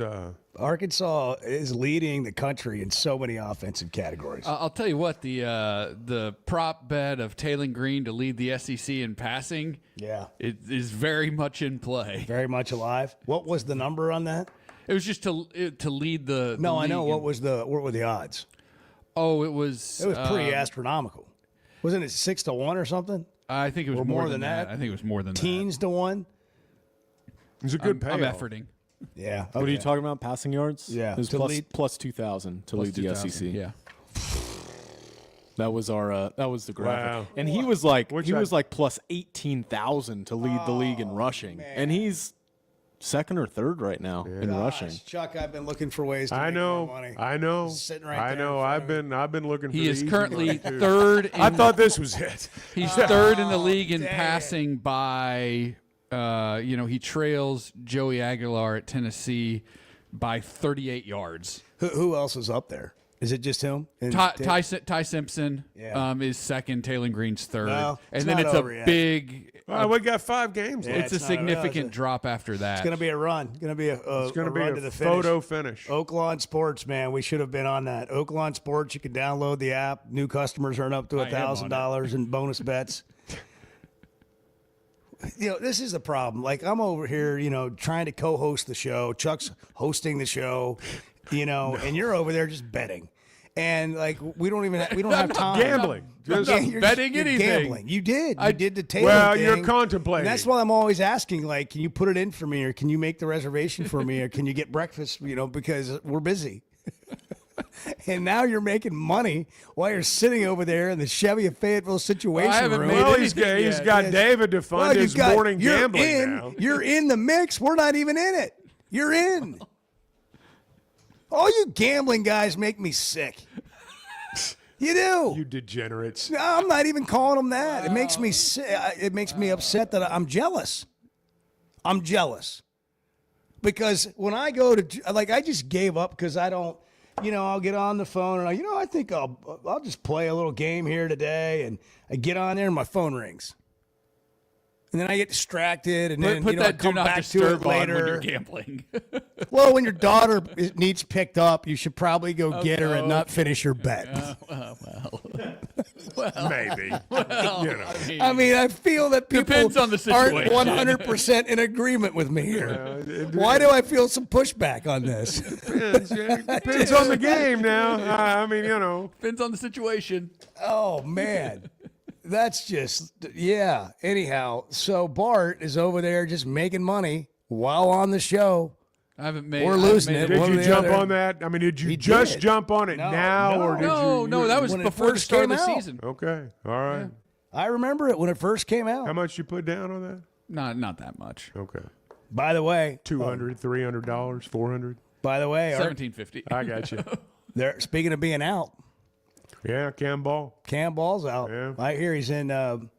Arkansas is leading the country in so many offensive categories. I'll tell you what, the prop bet of Talon Green to lead the SEC in passing, it is very much in play. Very much alive. What was the number on that? It was just to lead the. No, the I know. league. What were the odds? Oh, it was pretty astronomical. Wasn't it 6-1 or something? I think it was more than that. I think it was more than teens to 1. It's a good payoff. I'm efforting. Yeah. What are you talking about? Passing yards? Yeah. It was plus 2,000 to lead the SEC. Yeah. That was the graphic. Wow. And he was like plus 18,000 to lead the league in rushing. Man. And he's second or third right now in rushing. Chuck, I've been looking for ways to make more money. I know. Sitting right I there know. I've been looking for He is the easy currently money, too. third. I thought this was it. He's third in the league in passing by, he trails Joey Aguilar at Tennessee by 38 yards. Who else is up there? Is it just him? Ty Simpson is second. Talon Green's third. Well, and then it's a big. We got 5 games. It's a significant drop after that. It's going to be a run. It's going to be a run to the finish. Photo finish. Oaklawn Sports, man. We should have been on that. Oaklawn Sports, you can download the app. New customers earn up to $1,000 in bonus bets. This is the problem. Like, I'm over here, trying to co-host the show. Chuck's hosting the show, and you're over there just betting. And we don't have time. Gambling. Just betting anything. Gambling. You did the Taylor Well, thing. you're contemplating. And that's why I'm always asking, can you put it in for me, or can you make the reservation for me, or can you get breakfast? Because we're busy. And now you're making money while you're sitting over there in the Chevy of Fayetteville situation room. Well, he's got David to fund his morning gambling now. You're in the mix. We're not even in it. You're in. All you gambling guys make me sick. You do. You degenerates. No, I'm not even calling them that. It makes me sick. It makes me upset that I'm jealous. I'm jealous. Because when I go to, I just gave up because I don't, I'll get on the phone and I think I'll just play a little game here today, and I get on there and my phone rings. And then I get distracted, and then I come back to it later. When you're gambling. Well, when your daughter needs picked up, you should probably go get her and not finish your bet. Maybe. I mean, I feel that people depends on the aren't situation. 100% in agreement with me here. Why do I feel some pushback on this? Depends on the game now. Depends on the situation. Oh, man. That's just, Anyhow, so Bart is over there just making money while on the show. I haven't made. We're losing it. Did you jump on that? I mean, did you just jump on it now, or did you? No, that was before the start of the season. Okay, all right. Yeah. I remember it when it first came out. How much you put down on that? Not that much. Okay. By the way, $200, $300, $400. By the way, $1,750. I got you. Speaking of being out. Yeah, Cam Ball's out. Yeah. I hear he's in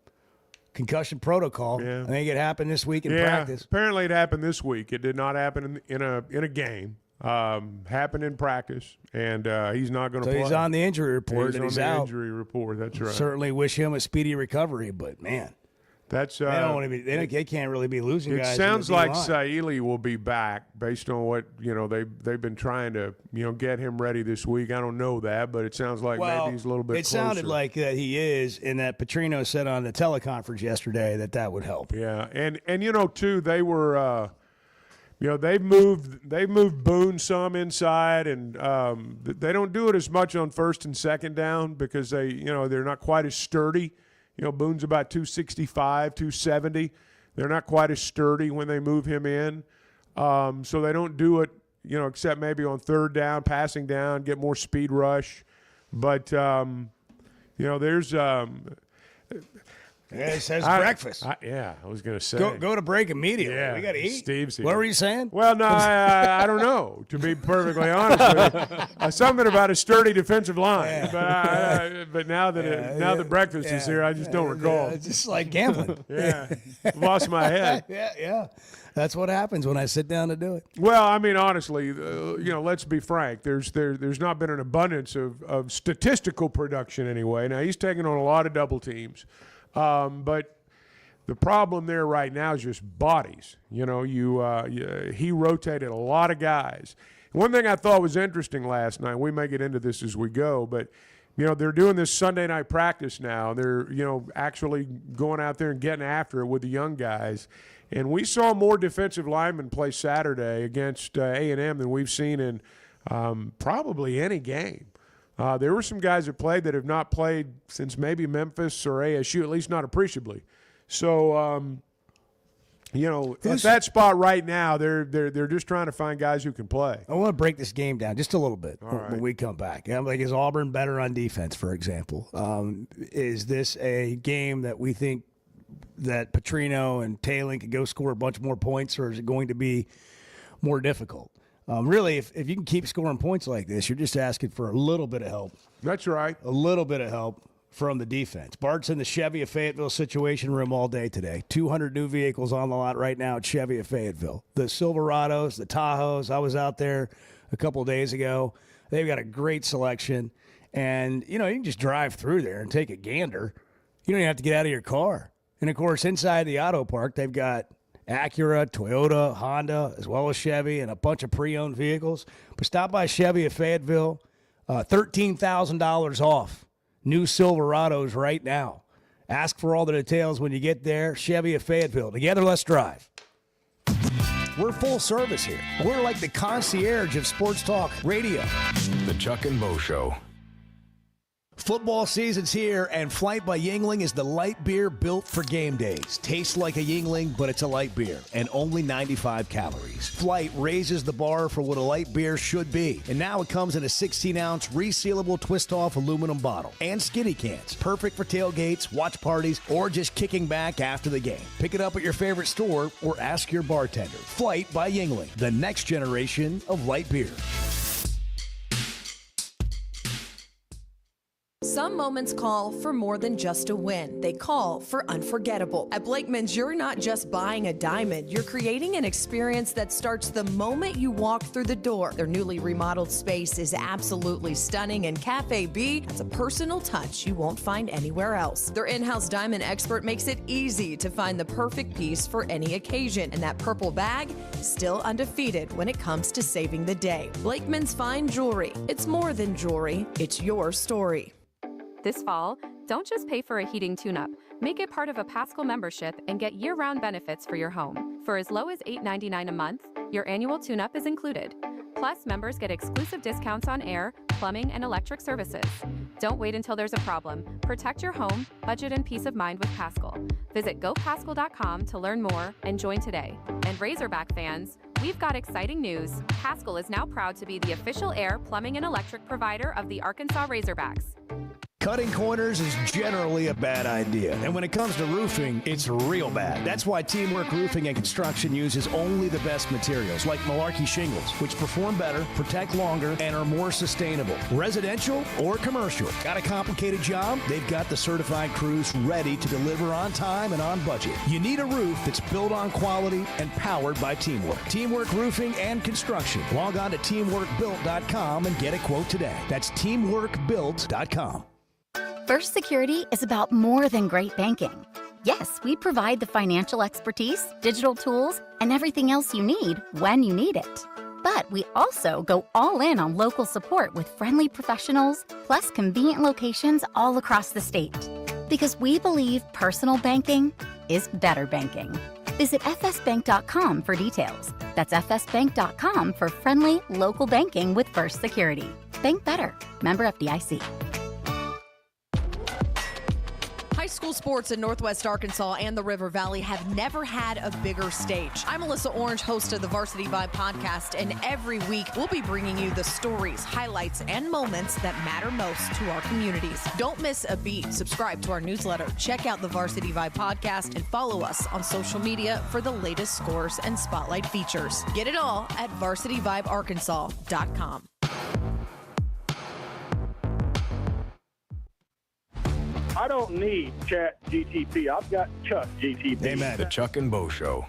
concussion protocol. Yeah. I think it happened this week in practice. Apparently it happened this week. It did not happen in a game. Happened in practice, and he's not going to play. So he's on the injury report, and he's out. Injury report. That's right. Certainly wish him a speedy recovery, but man. That's they don't want to be. They can't really be losing guys. It sounds like Saili will be back based on what they've been trying to get him ready this week. I don't know that, but it sounds like maybe he's a little bit. It sounded like that he is, and that Petrino said on the teleconference yesterday that would help. Yeah, and too they were. They've moved Boone some inside, and they don't do it as much on first and second down because they're not quite as sturdy. Boone's about 265, 270. They're not quite as sturdy when they move him in. So they don't do it, except maybe on third down, passing down, get more speed rush. But, there's Yeah, it says breakfast. I was going to say. Go to break immediately. Yeah, We got to eat. Steve's here. What were you saying? Well, no, I don't know, to be perfectly honest with you. Something about a sturdy defensive line. But now that the breakfast is here, I just don't recall. It's just like gambling. Lost my head. Yeah. That's what happens when I sit down to do it. Well, I mean, honestly, let's be frank. There's not been an abundance of statistical production anyway. Now, he's taking on a lot of double teams. But the problem there right now is just bodies. He rotated a lot of guys. One thing I thought was interesting last night, we may get into this as we go, but they're doing this Sunday night practice now. They're actually going out there and getting after it with the young guys. And we saw more defensive linemen play Saturday against A&M than we've seen in probably any game. There were some guys that played that have not played since maybe Memphis or ASU, at least not appreciably. So, at that spot right now, they're just trying to find guys who can play. I want to break this game down just a little bit when we come back. Is Auburn better on defense, for example? Is this a game that we think that Petrino and Taylor could go score a bunch more points, or is it going to be more difficult? Really, if you can keep scoring points like this, you're just asking for a little bit of help. That's right. A little bit of help from the defense. Bart's in the Chevy of Fayetteville Situation Room all day today. 200 new vehicles on the lot right now at Chevy of Fayetteville. The Silverados, the Tahoes. I was out there a couple of days ago. They've got a great selection. And, you can just drive through there and take a gander. You don't even have to get out of your car. And, of course, inside the auto park, they've got Acura, Toyota, Honda, as well as Chevy, and a bunch of pre-owned vehicles. But stop by Chevy of Fayetteville, $13,000 off new Silverados right now. Ask for all the details when you get there. Chevy of Fayetteville. Together, let's drive. We're full service here. We're like the concierge of sports talk radio. The Chuck and Bo Show. Football season's here, and Flight by Yuengling is the light beer built for game days. Tastes like a Yuengling, but it's a light beer, and only 95 calories. Flight raises the bar for what a light beer should be, and now it comes in a 16-ounce resealable twist-off aluminum bottle and skinny cans. Perfect for tailgates, watch parties, or just kicking back after the game. Pick it up at your favorite store or ask your bartender. Flight by Yuengling, the next generation of light beer. Some moments call for more than just a win. They call for unforgettable. At Blakeman's, you're not just buying a diamond. You're creating an experience that starts the moment you walk through the door. Their newly remodeled space is absolutely stunning, and Cafe B has a personal touch you won't find anywhere else. Their in-house diamond expert makes it easy to find the perfect piece for any occasion, and that purple bag is still undefeated when it comes to saving the day. Blakeman's Fine Jewelry. It's more than jewelry. It's your story. This fall, don't just pay for a heating tune-up. Make it part of a Paschal membership and get year-round benefits for your home. For as low as $8.99 a month, your annual tune-up is included. Plus, members get exclusive discounts on air, plumbing, and electric services. Don't wait until there's a problem. Protect your home, budget, and peace of mind with Paschal. Visit gopaschal.com to learn more and join today. And Razorback fans, we've got exciting news. Paschal is now proud to be the official air, plumbing, and electric provider of the Arkansas Razorbacks. Cutting corners is generally a bad idea. And when it comes to roofing, it's real bad. That's why Teamwork Roofing and Construction uses only the best materials, like Malarkey shingles, which perform better, protect longer, and are more sustainable. Residential or commercial. Got a complicated job? They've got the certified crews ready to deliver on time and on budget. You need a roof that's built on quality and powered by Teamwork. Teamwork Roofing and Construction. Log on to teamworkbuilt.com and get a quote today. That's teamworkbuilt.com. First Security is about more than great banking. Yes, we provide the financial expertise, digital tools, and everything else you need when you need it. But we also go all in on local support with friendly professionals, plus convenient locations all across the state. Because we believe personal banking is better banking. Visit fsbank.com for details. That's fsbank.com for friendly, local banking with First Security. Bank better. Member FDIC. High school sports in Northwest Arkansas and the River Valley have never had a bigger stage. I'm Melissa Orange, host of the Varsity Vibe podcast, and every week we'll be bringing you the stories, highlights, and moments that matter most to our communities. Don't miss a beat. Subscribe to our newsletter, check out the Varsity Vibe podcast, and follow us on social media for the latest scores and spotlight features. Get it all at varsityvibearkansas.com. I don't need Chat GTP. I've got Chuck GTP. Amen. The Chuck and Bo Show.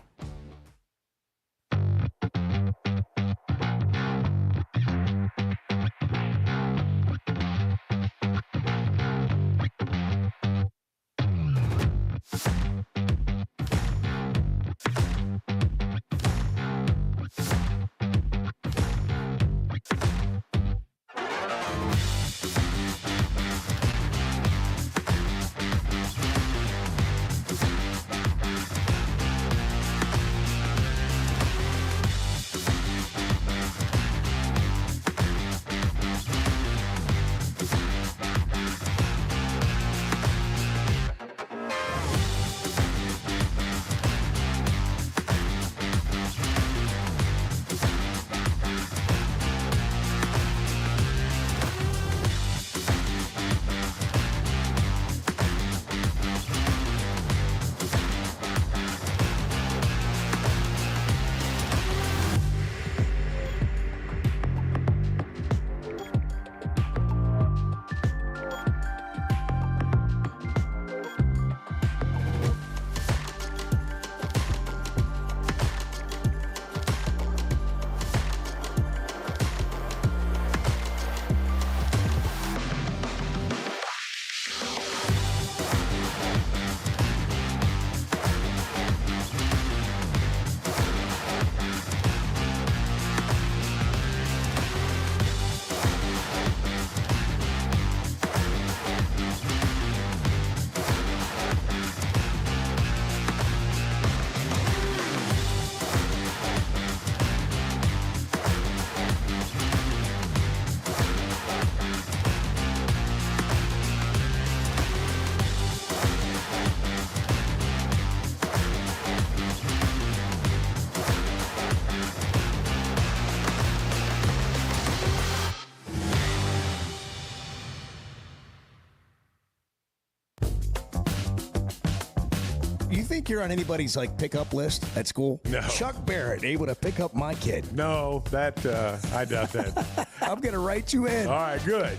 You think you're on anybody's pickup list at school? No. Chuck Barrett able to pick up my kid. No, that I doubt that. I'm going to write you in. All right, good.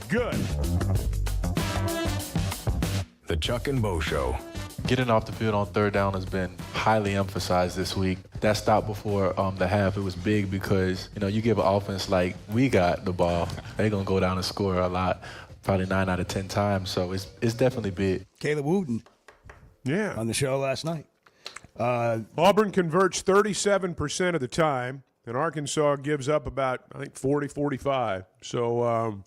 The Chuck and Bo Show. Getting off the field on third down has been highly emphasized this week. That stop before the half, it was big because, you give an offense like we got the ball, they're going to go down and score a lot, probably 9 out of 10 times. So it's definitely big. Caleb Wooten. Yeah. On the show last night. Auburn converts 37% of the time, and Arkansas gives up about, 40, 45. So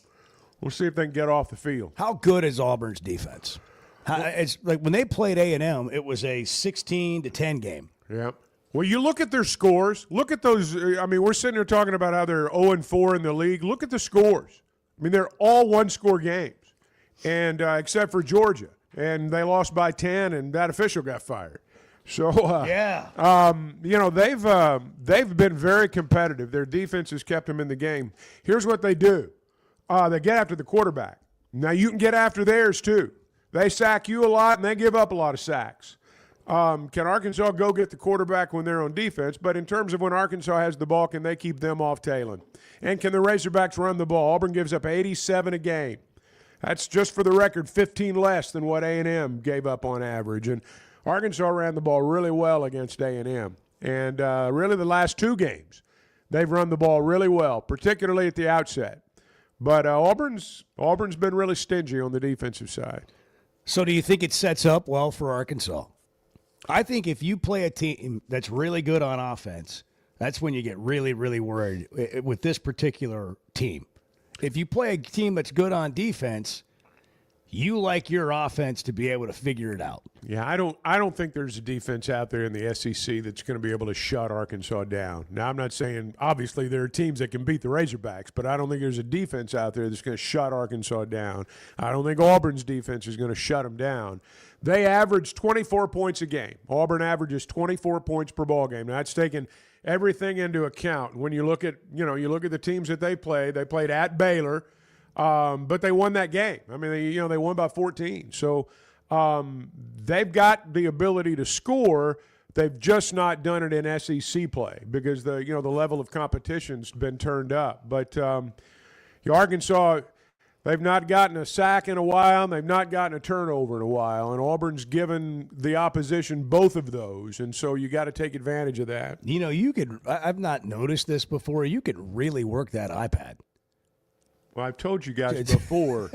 we'll see if they can get off the field. How good is Auburn's defense? It's like when they played A&M, it was a 16-10 game. Yeah. Well, you look at their scores. Look at those. We're sitting here talking about how they're 0-4 in the league. Look at the scores. They're all one-score games, and except for Georgia. And they lost by 10, and that official got fired. So, they've been very competitive. Their defense has kept them in the game. Here's what they do. They get after the quarterback. Now, you can get after theirs, too. They sack you a lot, and they give up a lot of sacks. Can Arkansas go get the quarterback when they're on defense? But in terms of when Arkansas has the ball, can they keep them off tailing? And can the Razorbacks run the ball? Auburn gives up 87 a game. That's just for the record 15 less than what A&M gave up on average. And Arkansas ran the ball really well against A&M. And really the last two games, they've run the ball really well, particularly at the outset. But Auburn's been really stingy on the defensive side. So do you think it sets up well for Arkansas? I think if you play a team that's really good on offense, that's when you get really, really worried with this particular team. If you play a team that's good on defense, you like your offense to be able to figure it out. Yeah, I don't think there's a defense out there in the SEC that's going to be able to shut Arkansas down. Now, I'm not saying obviously there are teams that can beat the Razorbacks, but I don't think there's a defense out there that's going to shut Arkansas down. I don't think Auburn's defense is going to shut them down. They average 24 points a game. Auburn averages 24 points per ball game. Now, that's taking everything into account. When you look at the teams that they played at Baylor, but they won that game. I mean, they won by 14. So they've got the ability to score. They've just not done it in SEC play because the level of competition's been turned up. But Arkansas, they've not gotten a sack in a while, and they've not gotten a turnover in a while, and Auburn's given the opposition both of those, and so you got to take advantage of that. I've not noticed this before, you could really work that iPad. Well, I've told you guys before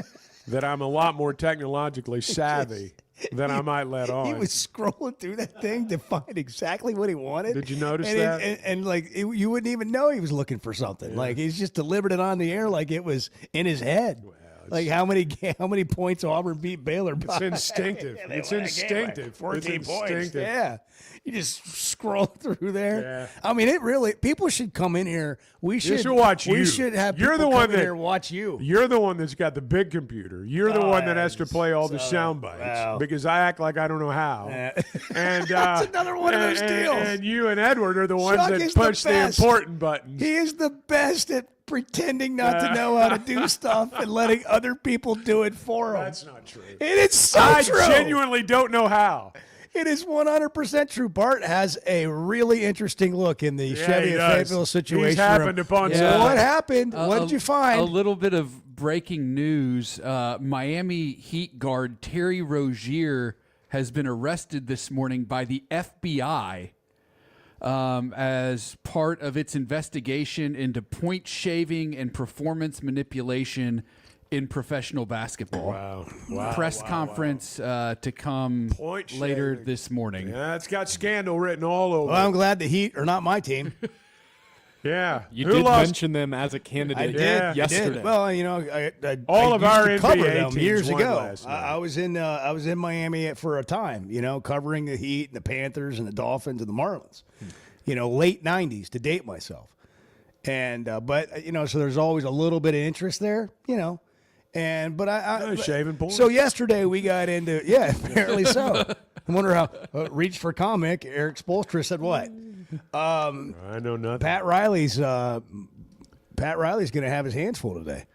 that I'm a lot more technologically savvy than I might let on. He was scrolling through that thing to find exactly what he wanted. Did you notice that? You wouldn't even know he was looking for something. Yeah. Like he's just delivered it on the air like it was in his head. Well, like how many points Auburn beat Baylor by? It's instinctive. It's instinctive. 14 points. Yeah. You just scroll through there. Yeah. I mean, people should come in here. We should watch you. We should have people come in here watch you. You're the one that's got the big computer. You're the one that has to play all the sound bites because I act like I don't know how. And that's another one of those deals. And you and Edward are the ones that push the important buttons. He is the best at pretending not to know how to do stuff and letting other people do it for him. That's not true. It is so true. I genuinely don't know how. It is 100% true. Bart has a really interesting look in the Chevy of Fayetteville situation. He's happened upon something. What happened? What did you find? A little bit of breaking news. Miami Heat guard Terry Rozier has been arrested this morning by the FBI as part of its investigation into point shaving and performance manipulation in professional basketball. Wow. Press conference to come later this morning. Yeah, it's got scandal written all over. Well, I'm glad the Heat are not my team. Yeah. You did mention them as a candidate yesterday. I did. Well, I all of our NBA them teams years won ago. last night. I was in Miami for a time, covering the Heat and the Panthers and the Dolphins and the Marlins. Late 90s to date myself. And but so there's always a little bit of interest there, but I shaving points. So yesterday we got into apparently so. I wonder how reached for comic. Eric Spoelstra said what? I know nothing. Pat Riley's going to have his hands full today.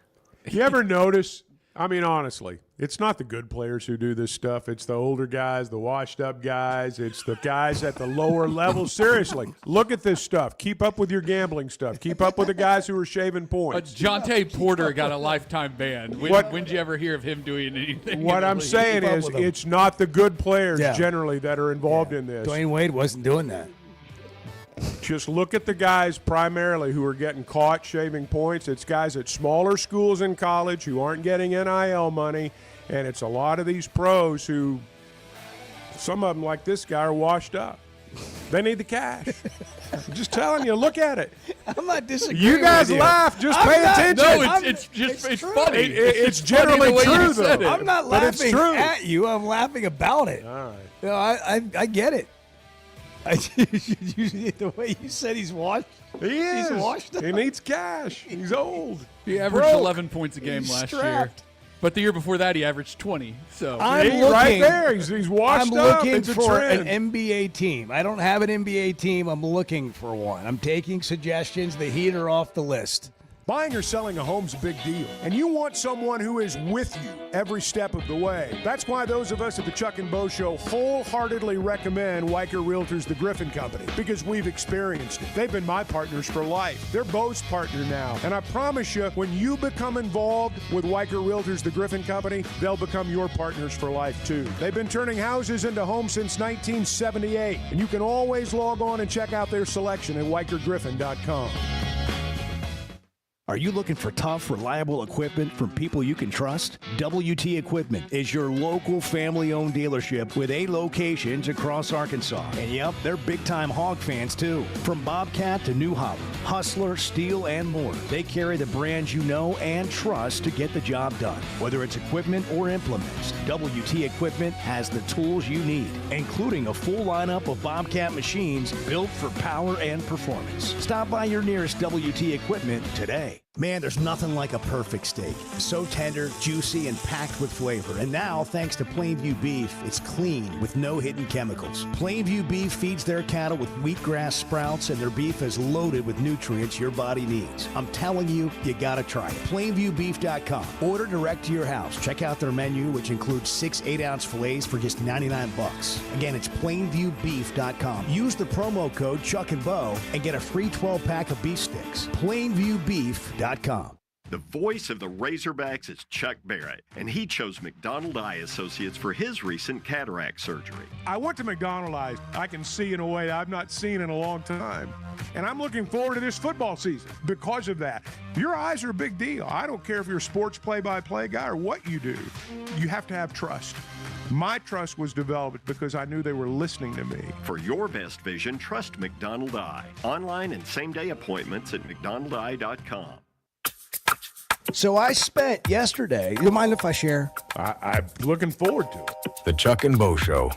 You ever notice? I mean, honestly, it's not the good players who do this stuff. It's the older guys, the washed-up guys. It's the guys at the lower level. Seriously, look at this stuff. Keep up with your gambling stuff. Keep up with the guys who are shaving points. Jonte Porter got a lifetime ban. When did you ever hear of him doing anything? What I'm saying is it's not the good players generally that are involved in this. Dwayne Wade wasn't doing that. Just look at the guys primarily who are getting caught shaving points. It's guys at smaller schools in college who aren't getting NIL money, and it's a lot of these pros who, some of them like this guy, are washed up. They need the cash. I'm just telling you, look at it. I'm not disagreeing. You guys with laugh. Just pay attention. No, it's funny. It's generally true, though. I'm not laughing at you. I'm laughing about it. All right. I get it. The way you said he's washed. He is. He's washed up. He needs cash. He's old. He averaged 11 points a game last year. But the year before that, he averaged 20. So right there. He's washed up. I'm looking it's for an NBA team. I don't have an NBA team. I'm looking for one. I'm taking suggestions. The Heat are off the list. Buying or selling a home's a big deal, and you want someone who is with you every step of the way. That's why those of us at the Chuck and Bo Show wholeheartedly recommend Weicker Realtors, the Griffin Company, because we've experienced it. They've been my partners for life. They're Bo's partner now, and I promise you, when you become involved with Weicker Realtors, the Griffin Company, they'll become your partners for life, too. They've been turning houses into homes since 1978, and you can always log on and check out their selection at WeicherGriffin.com. Are you looking for tough, reliable equipment from people you can trust? WT Equipment is your local family-owned dealership with 8 locations across Arkansas. And yep, they're big-time Hog fans too. From Bobcat to New Holland, Hustler, Steel, and more. They carry the brands you know and trust to get the job done. Whether it's equipment or implements, WT Equipment has the tools you need, including a full lineup of Bobcat machines built for power and performance. Stop by your nearest WT Equipment today. Man, there's nothing like a perfect steak. So tender, juicy, and packed with flavor. And now, thanks to Plainview Beef, it's clean with no hidden chemicals. Plainview Beef feeds their cattle with wheatgrass sprouts, and their beef is loaded with nutrients your body needs. I'm telling you, you gotta try it. PlainviewBeef.com. Order direct to your house. Check out their menu, which includes 6 8-ounce fillets for just $99. Again, it's PlainviewBeef.com. Use the promo code Chuck and Bo and get a free 12-pack of beef sticks. PlainviewBeef.com. The voice of the Razorbacks is Chuck Barrett, and he chose McDonald Eye Associates for his recent cataract surgery. I went to McDonald Eye. I can see in a way I've not seen in a long time. And I'm looking forward to this football season because of that. Your eyes are a big deal. I don't care if you're a sports play-by-play guy or what you do. You have to have trust. My trust was developed because I knew they were listening to me. For your best vision, trust McDonald Eye. Online and same-day appointments at McDonaldEye.com. So I spent yesterday. You mind if I share? I'm looking forward to it. The Chuck and Bo Show.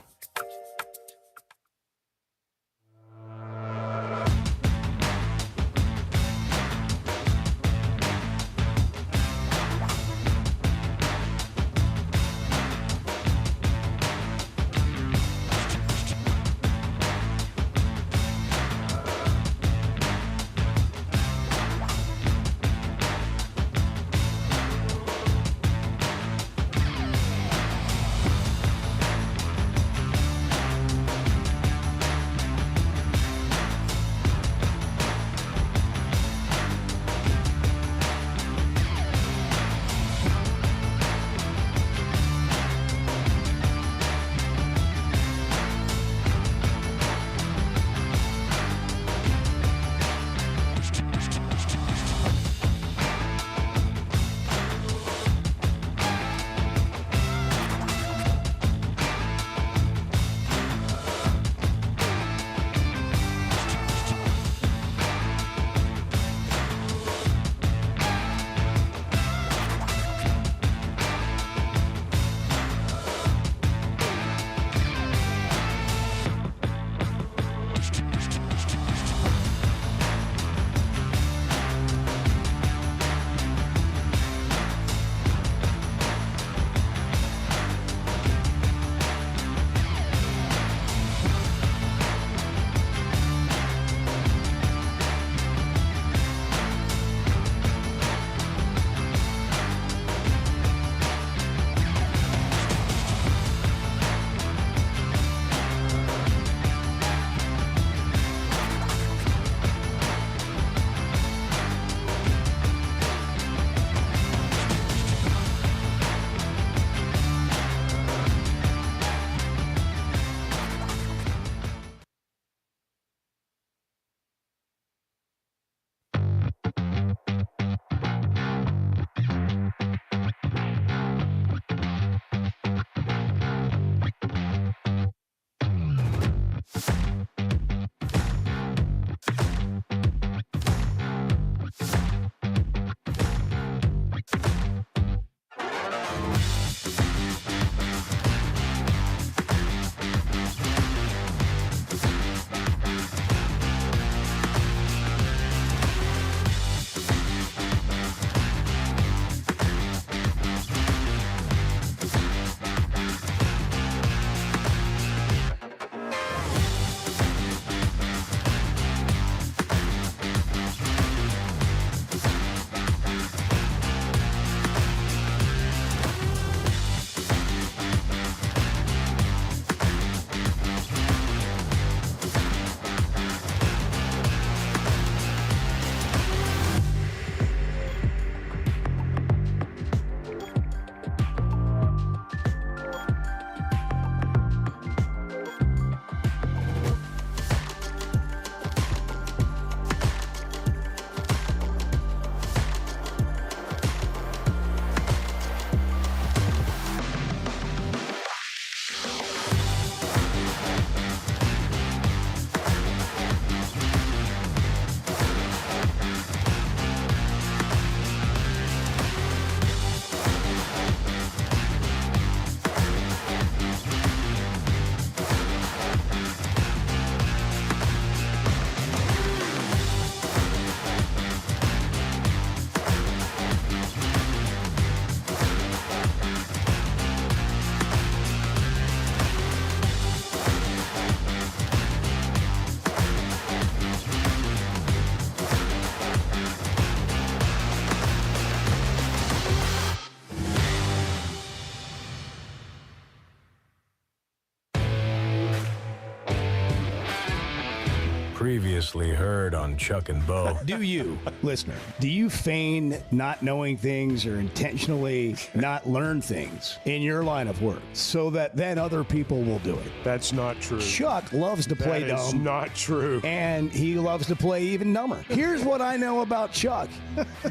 Previously heard on Chuck and Bo. Do you, listener, do you feign not knowing things or intentionally not learn things in your line of work so that then other people will do it? That's not true. Chuck loves to play That is dumb. not true. And he loves to play even dumber. Here's what I know about Chuck.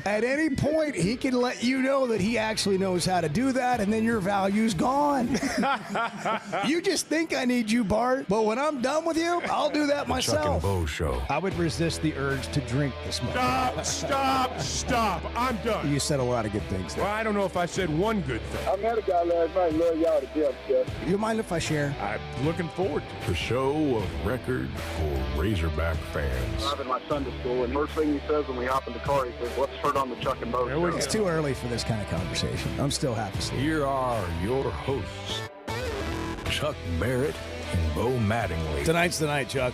At any point, he can let you know that he actually knows how to do that, and then your value's gone. You just think I need you, Bart, but when I'm done with you, I'll do that myself. Chuck and Bo Show. I would resist the urge to drink this morning. Stop. I'm done. You said a lot of good things there. Well, I don't know if I said one good thing. I met a guy last night. Love y'all to death, Jeff. You mind if I share? I'm looking forward to The show of record for Razorback fans. I'm in my Sunday school, and first thing he says when we hop in the car, he says, "What's heard on the Chuck and Bo Show?" It's too early for this kind of conversation. I'm still half asleep. Here are your hosts, Chuck Barrett and Bo Mattingly. Tonight's the night, Chuck.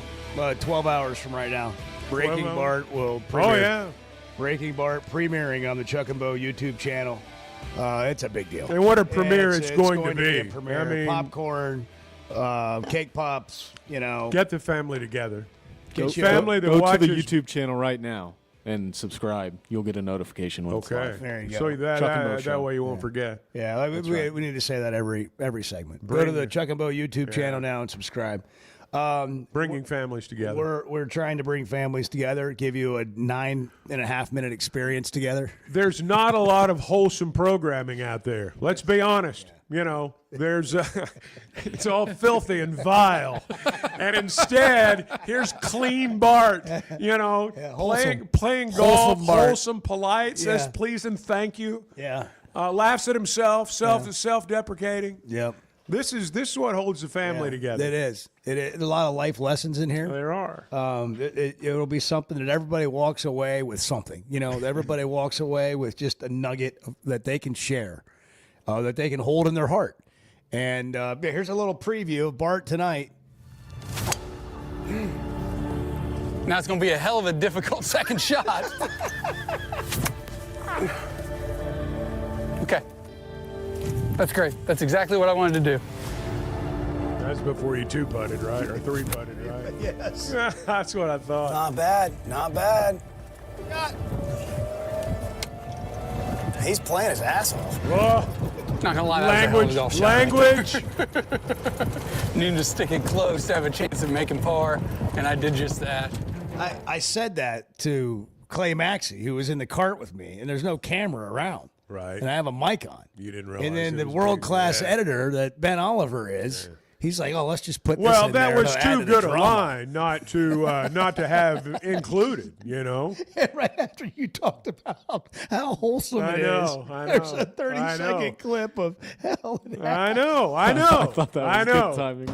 12 hours from right now. Breaking 12 Bart will premiere. Oh, yeah. Breaking Bart premiering on the Chuck and Bo YouTube channel. It's a big deal. And what a premiere it's going to be. A premiere. I mean, popcorn, cake pops, Get the family together. Get The your- family that Go watches. to the YouTube channel right now and subscribe. You'll get a notification when it's Okay. live. There you go. So Chuck and Bo that Show. way you won't forget. Yeah, we need to say that every segment. Go Bring to the it. Chuck and Bo YouTube channel now and subscribe. Bringing families together. We're trying to bring families together, give you a 9.5 minute experience together. There's not a lot of wholesome programming out there. Let's be honest. There's it's all filthy and vile, and instead here's clean Bart. Playing golf, Wholesome Bart. wholesome, polite, says Yeah. please and thank you. Yeah. Laughs at himself, self-deprecating. Yep. This is what holds the family together. It is. It is. A lot of life lessons in here. There are. It'll be something that everybody walks away with something. Everybody walks away with just a nugget that they can share, that they can hold in their heart. And here's a little preview of Bart tonight. Now it's going to be a hell of a difficult second shot. Okay. That's great. That's exactly what I wanted to do. That's before you 2-putted, right? Or 3-putted, right? Yes. That's what I thought. Not bad. Not bad. He's playing his ass off. Whoa. Not gonna lie, that was a hell of a golf shot. Language. Needed to stick it close to have a chance of making par, and I did just that. I said that to Clay Maxey, who was in the cart with me, and there's no camera around. Right. And I have a mic on. You didn't realize. And then it the was world-class big. editor that Ben Oliver is, he's like, "Oh, let's just put this Well, in that there was to add too to the good a drama." line not to have included. Right after you talked about how wholesome I it know, is, I there's know, a 30-second clip of hell. I know. I thought that was good timing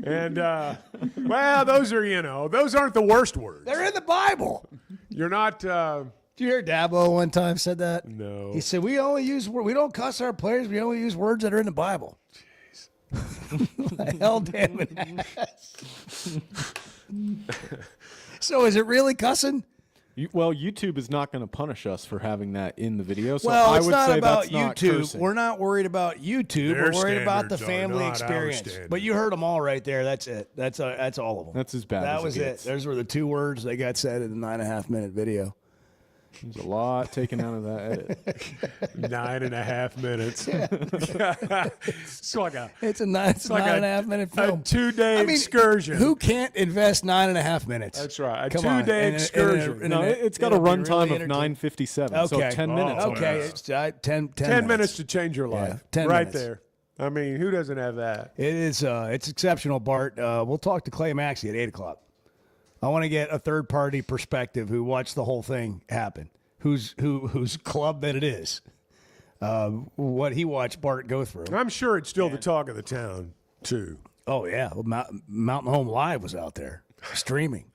there. And well, those aren't the worst words. They're in the Bible. You're not. Did you hear Dabo one time said that? No. He said we don't cuss our players. We only use words that are in the Bible. Jeez. Hell damn it. So is it really cussing? YouTube is not going to punish us for having that in the video. So Well, I it's would not say about that's not YouTube. cursing. We're not worried about YouTube. Their We're worried about the standards are family not our experience. standards. But you heard them all right there. That's it. That's all of them. That's as bad That as was it it. gets. Those were the 2 words that got said in the 9.5-minute video. There's a lot taken out of that edit. 9.5 minutes. It's like a. It's a 9.5-minute film. A 2-day excursion. Who can't invest 9.5 minutes? That's right. A Come on. 2-day excursion. No, it's got a runtime of 9:57, so 10 minutes. Okay, it's 10 10 minutes to change your life. Yeah, 10 right minutes. there. I mean, who doesn't have that? It is. It's exceptional, Bart. We'll talk to Clay Maxey at 8:00. I want to get a third-party perspective who watched the whole thing happen, whose club that it is, what he watched Bart go through. I'm sure it's still the talk of the town, too. Oh, yeah. Well, Mountain Home Live was out there streaming.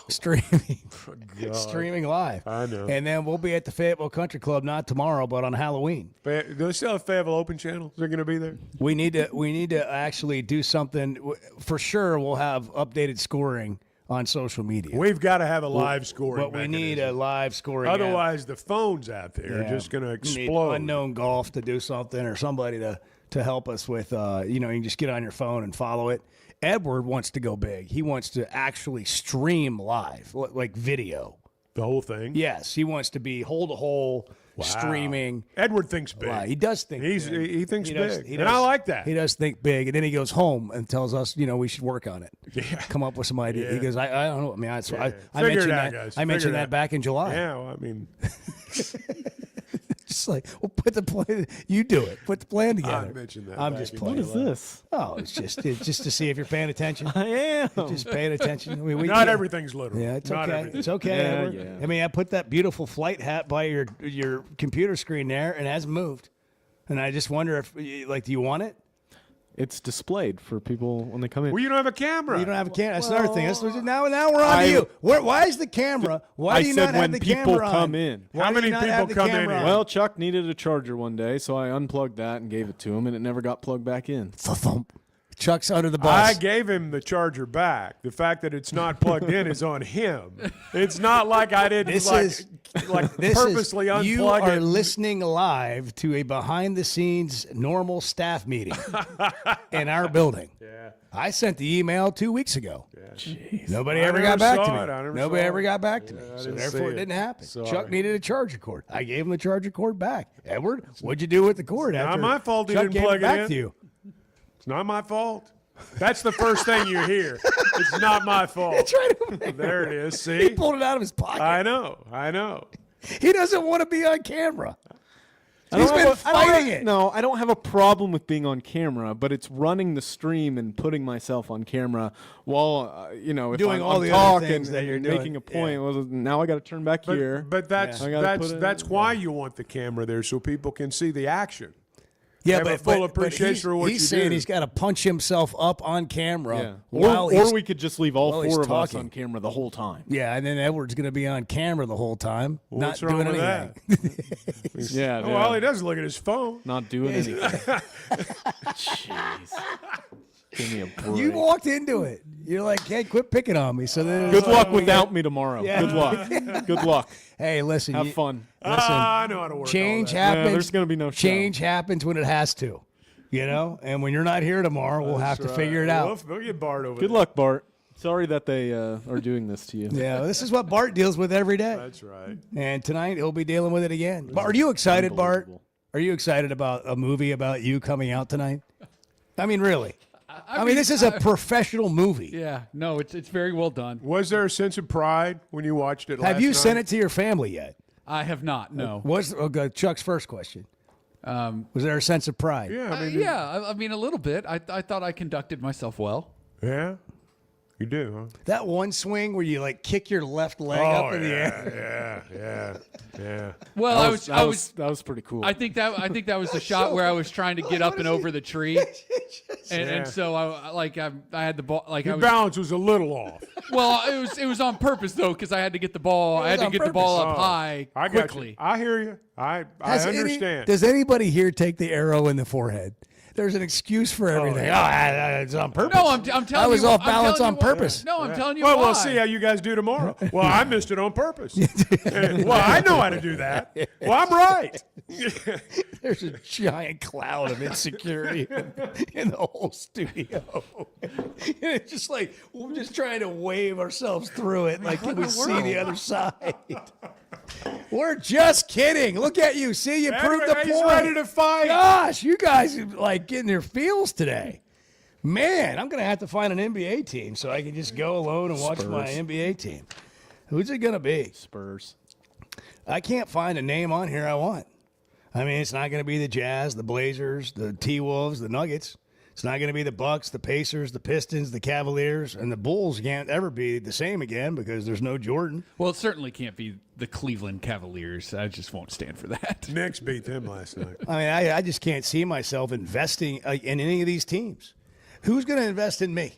Streaming live. I know. And then we'll be at the Fayetteville Country Club, not tomorrow, but on Halloween. Do they still have Fayetteville Open Channel? Is they going to be there? We need to actually do something. For sure, we'll have updated scoring on social media. We've got to have a live scoring But we need a live scoring. Otherwise, the phones out there are just going to We need explode. Unknown Golf to do something, or somebody to to help us with, you can just get on your phone and follow it. Edward wants to go big. He wants to actually stream live, like video. The whole thing? Yes, he wants to be hole to hole streaming. Edward thinks big. He does think big. He thinks big. He and I like that. He does think big, and then he goes home and tells us, we should work on it. Yeah. Come up with some idea. Yeah. He goes, I don't know. I mean, I Figure mentioned it out, that. guys. I mentioned Figure it that out. back in July. Yeah, well, I mean, Just like, well, put the plan. You do it. Put the plan together. I mentioned that I'm back just in playing. What is this? Oh, it's just to see if you're paying attention. I am. Just paying attention. I mean, not everything's literal. Yeah, it's Not okay. everything. It's okay. Yeah, Edward. yeah. I mean, I put that beautiful flight hat by your computer screen there, and it hasn't moved. And I just wonder if, do you want it? It's displayed for people when they come in. Well, you don't have a camera. You don't have a camera. That's another thing. Now we're on to you. Why is the camera? Why I do you said not have when the people camera come on? in. Why How do you many not people have the come in camera here? on? Well, Chuck needed a charger one day, so I unplugged that and gave it to him, and it never got plugged back in. Chuck's under the I bus. gave him the charger back. The fact that it's not plugged in is on him. It's not like I didn't purposely unplug you are it. listening live to a behind-the-scenes normal staff meeting in our building. Yeah. I sent the email 2 weeks ago. Jeez. Nobody I ever never got back saw to me. it. I never Nobody saw ever it. got back to me. Yeah, I So didn't therefore, see it it. didn't happen. Sorry. Chuck needed a charger cord. I gave him the charger cord back. Edward, what'd you do with the cord? Not after my fault he Chuck didn't gave plug it back in. to you? It's not my fault. That's the first thing you hear. It's not my fault. It's right over there. There it is. He See? pulled it out of his pocket. I know. He doesn't want to be on camera. I He's don't been have a- I don't fighting have- it. No, I don't have a problem with being on camera, but it's running the stream and putting myself on camera while, if Doing I'm, all I'm the other talking things that and you're making doing. a point. Well, now I got to turn back here. But that's I gotta put it- that's why you want the camera there so people can see the action. Yeah, Have a but full but appreciation he's, for what he's you saying do. he's got to punch himself up on camera Yeah. while he's, Or we could just leave all while he's four of us talking. on camera the whole time. Yeah, and then Edward's going to be on camera the whole time, Well, not what's wrong doing with anything. Yeah. Oh, well, he doesn't look at his phone. Not doing anything. Jeez. Give me a break. You walked into it. You're like, hey, quit picking on me. So then Good luck without me tomorrow. Yeah. Good luck. Good luck. Hey, listen. Have fun. Listen, I know how to work change all that. happens. Yeah, there's gonna be no show. change happens when it has to, And when you're not here tomorrow, we'll have to That's figure it right. out. We'll get Bart over Good there. luck, Bart. Sorry that they are doing this to you. Yeah, this is what Bart deals with every day. That's right. And tonight he'll be dealing with it again. Bart, are you excited, Bart? Unbelievable. Are you excited about a movie about you coming out tonight? I mean, really? I mean, this is a professional movie. Yeah, no, it's very well done. Was there a sense of pride when you watched it last Have you night? sent it to your family yet? I have not. No. Okay, Chuck's first question. Was there a sense of pride? Yeah, I mean, I mean a little bit. I thought I conducted myself well. Yeah? You do, huh? That one swing where you like kick your left leg up in the air. Yeah. Well, that was pretty cool. I think that was the shot where I was trying to get up and over the tree, and so I had the ball Your balance was a little off. Well, it was on purpose though because I had to get the ball. I had to get the ball up high I got quickly. you. I hear you. I understand. Does anybody here take the arrow in the forehead? There's an excuse for everything. It's on purpose. No, I'm telling you. I was off I'm balance telling on you why. purpose. No, I'm telling you Well, why. we'll see how you guys do tomorrow. Well, I missed it on purpose. Well, I know how to do that. Well, I'm right. There's a giant cloud of insecurity in the whole studio. It's just like we're just trying to wave ourselves through it, like can we see the other side? We're just kidding. Look at you. See, you proved the He's point. ready to fight. Gosh, you guys are like getting their feels today. Man, I'm going to have to find an NBA team so I can just go alone and watch my NBA team. Who's it going to be? Spurs. I can't find a name on here I want. I mean, it's not going to be the Jazz, the Blazers, the T-Wolves, the Nuggets. It's not going to be the Bucks, the Pacers, the Pistons, the Cavaliers, and the Bulls can't ever be the same again because there's no Jordan. Well, it certainly can't be the Cleveland Cavaliers. I just won't stand for that. Knicks beat them last night. I mean, I just can't see myself investing in any of these teams. Who's going to invest in me?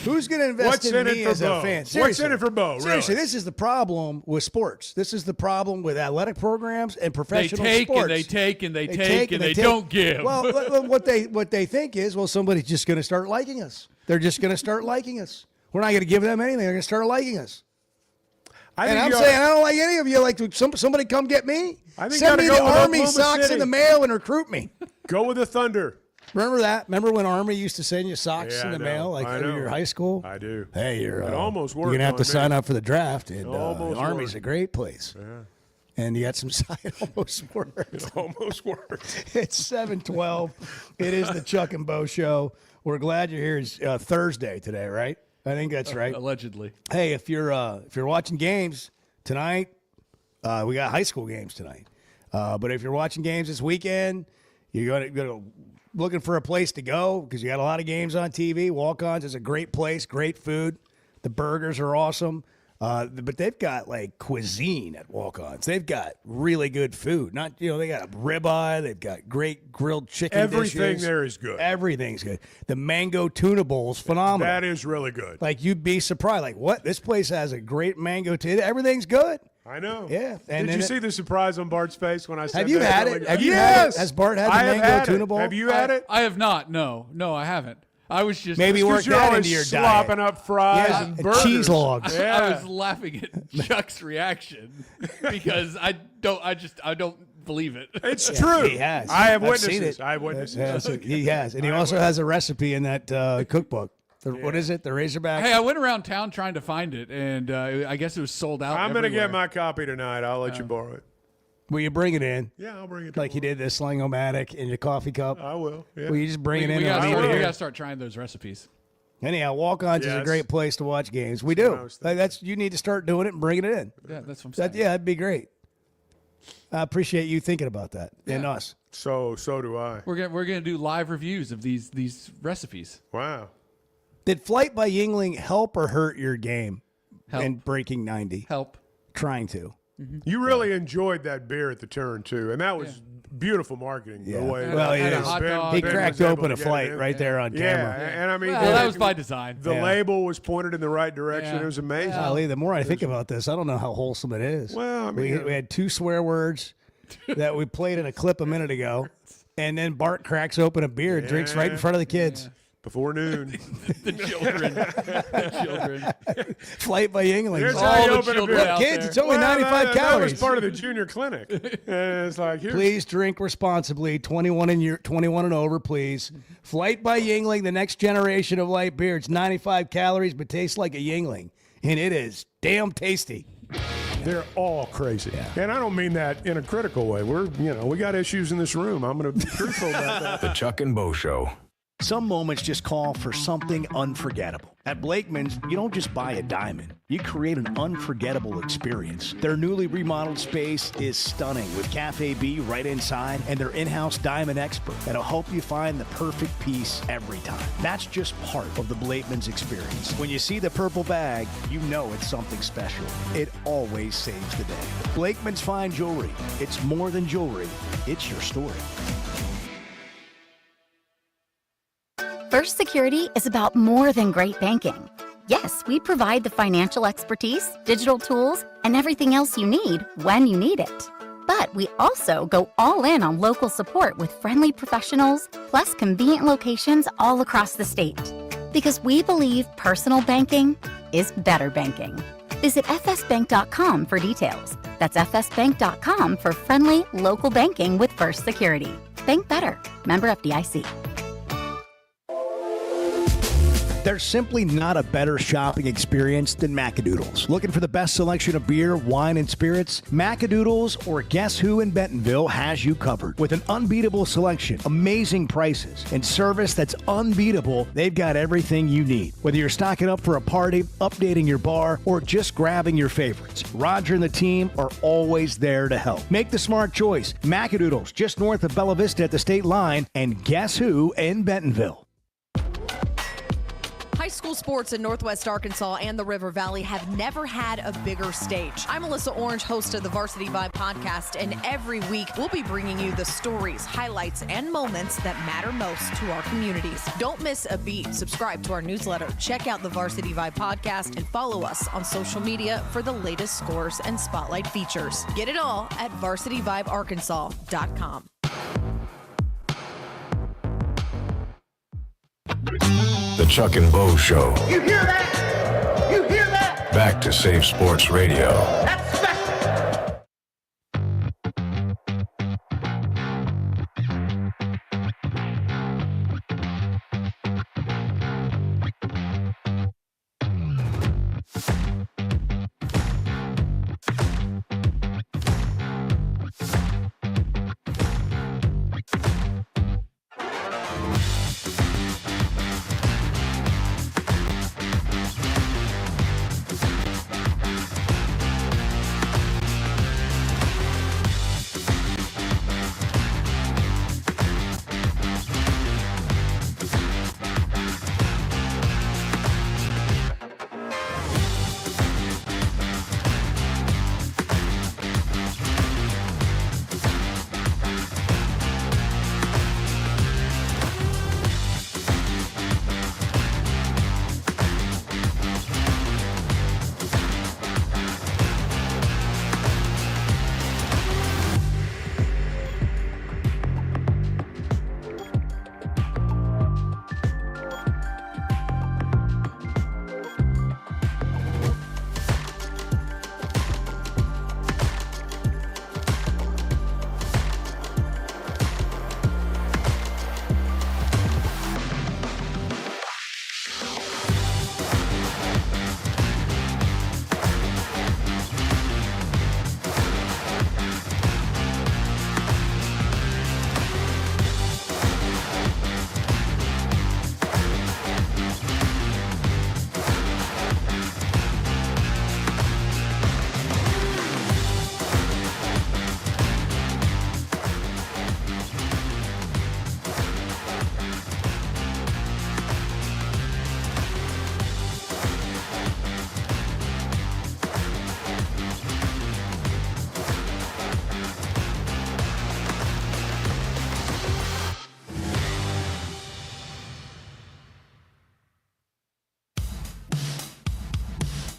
Who's going to invest What's in in it me for as Bo? a fan? What's Seriously. in it for Bo, really? Seriously, this is the problem with sports. This is the problem with athletic programs and They professional take sports. and they take and they take and they don't give. Well, what they think is, well, somebody's just going to start liking us. They're just going to start liking us. We're not going to give them anything. They're going to start liking us. And I'm saying I don't like any of you. Like, somebody come get me? I think Send me gotta the go with Army Oklahoma socks City. in the mail and recruit me. Go with the Thunder. Remember that? Remember when Army used to send you socks Yeah, in the I know. mail, like I in know. your high school? I do. Hey, you're It almost worked You're gonna have to on sign me. up for the draft. And almost Army's worked. a great place. Yeah. And you got some side almost worked. It almost worked. It's 7:12. It is the Chuck and Bo Show. We're glad you're here. It's Thursday today, right? I think that's right. Allegedly. Hey, if you're watching games tonight, we got high school games tonight. But if you're watching games this weekend, you're going to looking for a place to go because you got a lot of games on TV. Walk-Ons is a great place, great food. The burgers are awesome. But they've got like cuisine at Walk-Ons. They've got really good food. They got a ribeye. They've got great grilled chicken. Everything dishes. there is good. Everything's good. The mango tuna bowl is phenomenal. That is really good. Like you'd be surprised. Like what? This place has a great mango tuna. Everything's good. I know. Yeah. Did you see the surprise on Bart's face when I said Have you that had earlier? it? Have you had it? Has Bart had the I have mango had tuna it. bowl? Have you had it? I have not. No, I haven't. I was just Maybe Because work you're that always into your slopping diet. up fries Yeah, and and burgers. cheese logs. Yeah. I was laughing at Chuck's reaction because I don't believe it. It's true. He has. I have I've seen witnesses. it. I have witnesses. Yes, he has, and he also has a recipe in that cookbook. What is it? The Razorback. Hey, I went around town trying to find it, and I guess it was sold out. I'm going to get everywhere. my copy tonight. I'll let you borrow it. Will you bring it in? Yeah, I'll bring it. Like you did the Sling-O-Matic in your coffee cup. I will. Yeah. Will you just bring it in? We and leave it got here? to start trying those recipes. Anyhow, Walk-Ons is a Yes. great place to watch games. We what I do. was thinking. That's you need to start doing it and bringing it in. Yeah, that's what I'm saying. That'd be great. I appreciate you thinking about that and us. So do I. We're gonna do live reviews of these recipes. Wow. Did Flight by Yingling help or hurt your game Help. in breaking 90? Help. Trying to. You really enjoyed that beer at the turn too, and that was beautiful marketing. Yeah. The way Well, Had a is. hot Ben- dog. He Ben cracked was able open to a get flight it in. right there on Yeah, camera. and I mean, Well, that was by design. The Yeah. label was pointed in the right direction. Yeah. It was amazing. Golly, the more I think about this, I don't know how wholesome it is. Well, I mean, we had 2 swear words that we played in a clip a minute ago, and then Bart cracks open a beer and drinks right in front of the kids. Before noon. The children. The children. Flight by Yingling. Here's All how you the open a children beer. out Kids, there. it's only 95 that calories. was part of the junior clinic. And it's like, here's Please drink responsibly. 21 and over, please. Flight by Yingling, the next generation of light beer. It's 95 calories, but tastes like a Yingling, and it is damn tasty. They're all crazy. And I don't mean that in a critical way. We got issues in this room. I'm going to be truthful about that. The Chuck and Bo Show. Some moments just call for something unforgettable. At Blakeman's, you don't just buy a diamond. You create an unforgettable experience. Their newly remodeled space is stunning with Cafe B right inside and their in-house diamond expert that'll help you find the perfect piece every time. That's just part of the Blakeman's experience. When you see the purple bag, you know it's something special. It always saves the day. Blakeman's Fine Jewelry. It's more than jewelry. It's your story. First Security is about more than great banking. Yes, we provide the financial expertise, digital tools, and everything else you need when you need it. But we also go all in on local support with friendly professionals, plus convenient locations all across the state. Because we believe personal banking is better banking. Visit fsbank.com for details. That's fsbank.com for friendly, local banking with First Security. Bank better. Member FDIC. There's simply not a better shopping experience than Macadoodles. Looking for the best selection of beer, wine, and spirits? Macadoodles or Guess Who in Bentonville has you covered. With an unbeatable selection, amazing prices, and service that's unbeatable, they've got everything you need. Whether you're stocking up for a party, updating your bar, or just grabbing your favorites, Roger and the team are always there to help. Make the smart choice. Macadoodles, just north of Bella Vista at the state line, and Guess Who in Bentonville. High school sports in Northwest Arkansas and the River Valley have never had a bigger stage. I'm Melissa Orange, host of the Varsity Vibe podcast, and every week we'll be bringing you the stories, highlights, and moments that matter most to our communities. Don't miss a beat. Subscribe to our newsletter, check out the Varsity Vibe podcast, and follow us on social media for the latest scores and spotlight features. Get it all at varsityvibearkansas.com. The Chuck and Bo Show. You hear that? You hear that? back to Save Sports Radio.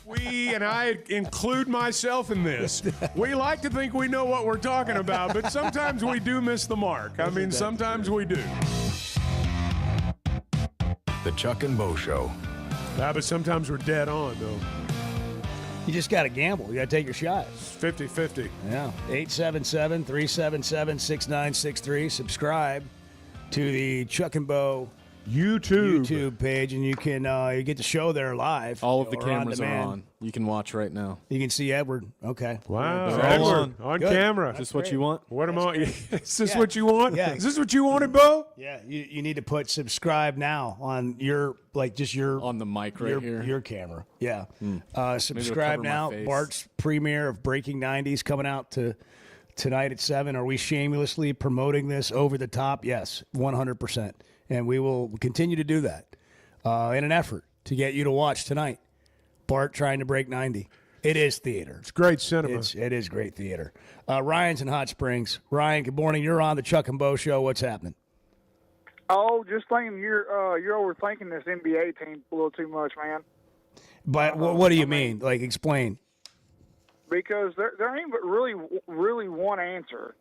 We, and I include myself in this, we like to think we know what we're talking about, but sometimes we do miss the mark. I mean, sometimes we do. The Chuck and Bo Show. Yeah, but sometimes we're dead on, though. You just got to gamble. You got to take your shots. 50-50. Yeah. 877-377-6963. Subscribe to the Chuck and Bo YouTube page, and you can you get the show there live. All of the or cameras on are demand. on. You can watch right now. You can see Edward. Okay. Wow. They're all Edward, on Good. camera. Is this what you want? What am I? Is this Yeah. what you want? Yeah. Is this what you wanted, Bo? Yeah, you need to put subscribe now on your on the mic right here. Your camera. Yeah. Maybe Subscribe it'll cover my now. face. Bart's premiere of Breaking 90s coming out tonight at 7. Are we shamelessly promoting this over the top? Yes, 100%. And we will continue to do that in an effort to get you to watch tonight. Bart trying to break 90. It is theater. It's great cinema. It is great theater. Ryan's in Hot Springs. Ryan, good morning. You're on the Chuck and Bo Show. What's happening? Oh, just thinking you're overthinking this NBA team a little too much, man. But what do you mean? Like, explain. Because there ain't but really one answer,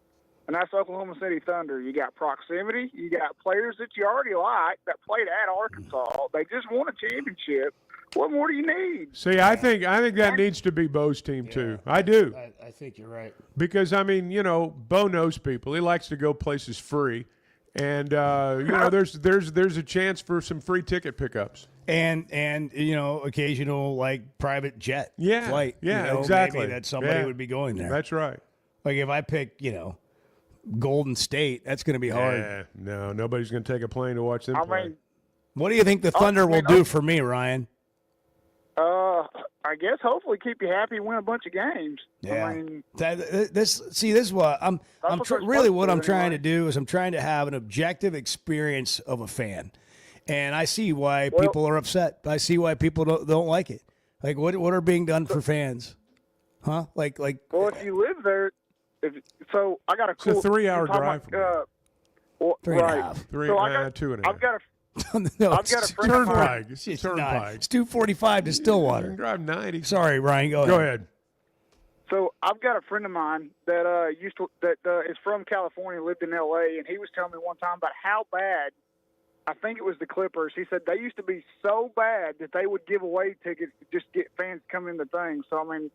and that's Oklahoma City Thunder. You got proximity. You got players that you already like that played at Arkansas. They just won a championship. What more do you need? See, I think that needs to be Bo's team too. I do. I think you're right. Because I mean, Bo knows people. He likes to go places free, and there's a chance for some free ticket pickups. And occasional like private jet flight. Yeah, exactly. Maybe that somebody would be going there. That's right. Like if I pick, Golden State, that's going to be hard. Yeah, no, nobody's going to take a plane to watch them play. What do you think the Thunder will do for me, Ryan? I guess hopefully keep you happy, win a bunch of games. Yeah. I mean, this is what I'm trying to do is I'm trying to have an objective experience of a fan, and I see why people are upset. I see why people don't like it. Like what are being done for fans, huh? Like. Well, if you live there, so I got a cool. It's a 3-hour drive. Three and a half. So I got 2.5. I've got a. No, I've got a friend of mine. It's Turnpike. It's 2:45 to Stillwater. Drive 90. Sorry, Ryan. Go ahead. So I've got a friend of mine that is from California, lived in L.A., and he was telling me one time about how bad I think it was the Clippers. He said they used to be so bad that they would give away tickets to just get fans to come in the thing. So, I mean,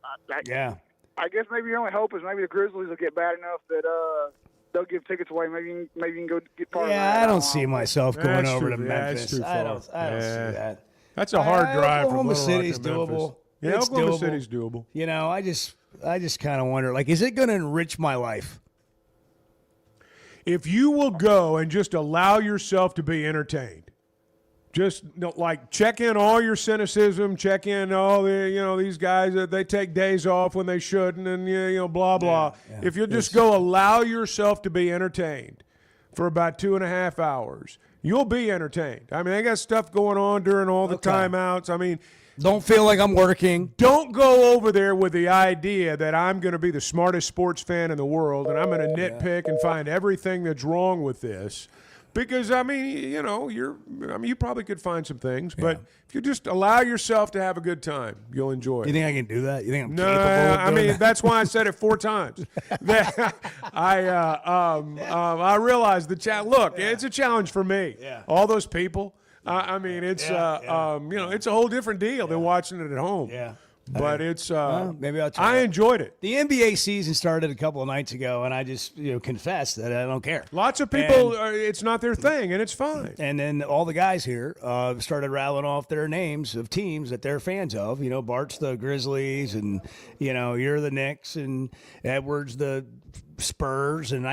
I guess maybe your only hope is maybe the Grizzlies will get bad enough that they'll give tickets away. Maybe you can go get part of that. I don't see myself going over to Yeah, Memphis. it's too I far. don't see that. That's a hard drive from Oklahoma Little Rock City's to Memphis. doable. Yeah, It's Oklahoma doable. City's doable. You know, I just kind of wonder, like, is it going to enrich my life? If you will go and just allow yourself to be entertained, just like check in all your cynicism, check in all the these guys that they take days off when they shouldn't, and blah blah. If you'll just go allow yourself to be entertained for about 2.5 hours, you'll be entertained. I mean, they got stuff going on during all the timeouts. I mean, don't feel like I'm working. Don't go over there with the idea that I'm going to be the smartest sports fan in the world and I'm going to nitpick and find everything that's wrong with this. Because, I mean, you probably could find some things, but if you just allow yourself to have a good time, you'll enjoy it. You think I can do that? You think I'm No, capable of I doing mean, that? that's why I said it 4 times. I realize the challenge. Look, it's a challenge for me. Yeah. All those people. I mean, it's it's a whole different deal than watching it at home. Yeah. But it's maybe I'll try I it. enjoyed it. The NBA season started a couple of nights ago, and I just confessed that I don't care. Lots of people, it's not their thing, and it's fine. And then all the guys here started rattling off their names of teams that they're fans of. Bart's the Grizzlies, and you're the Knicks, and Edwards the Spurs, and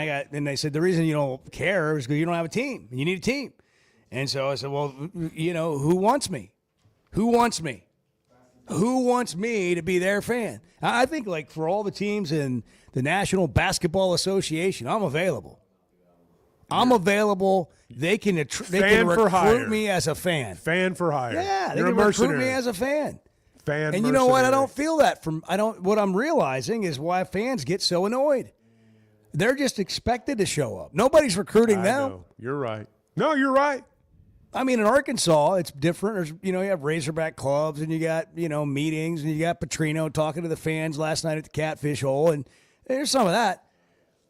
they said the reason you don't care is because you don't have a team. You need a team. And so I said, well, who wants me? Who wants me? Who wants me to be their fan? I think, like, for all the teams in the National Basketball Association, I'm available. I'm available. They can recruit me as a fan. Fan for hire. Yeah, they You're can a recruit mercenary. me as a fan. Fan And you know what? I mercenary. don't feel that what I'm realizing is why fans get so annoyed. They're just expected to show up. Nobody's recruiting I them. know. You're right. No, you're right. I mean, in Arkansas, it's different. There's, you have Razorback clubs, and you got, meetings, and you got Petrino talking to the fans last night at the Catfish Hole, and there's some of that.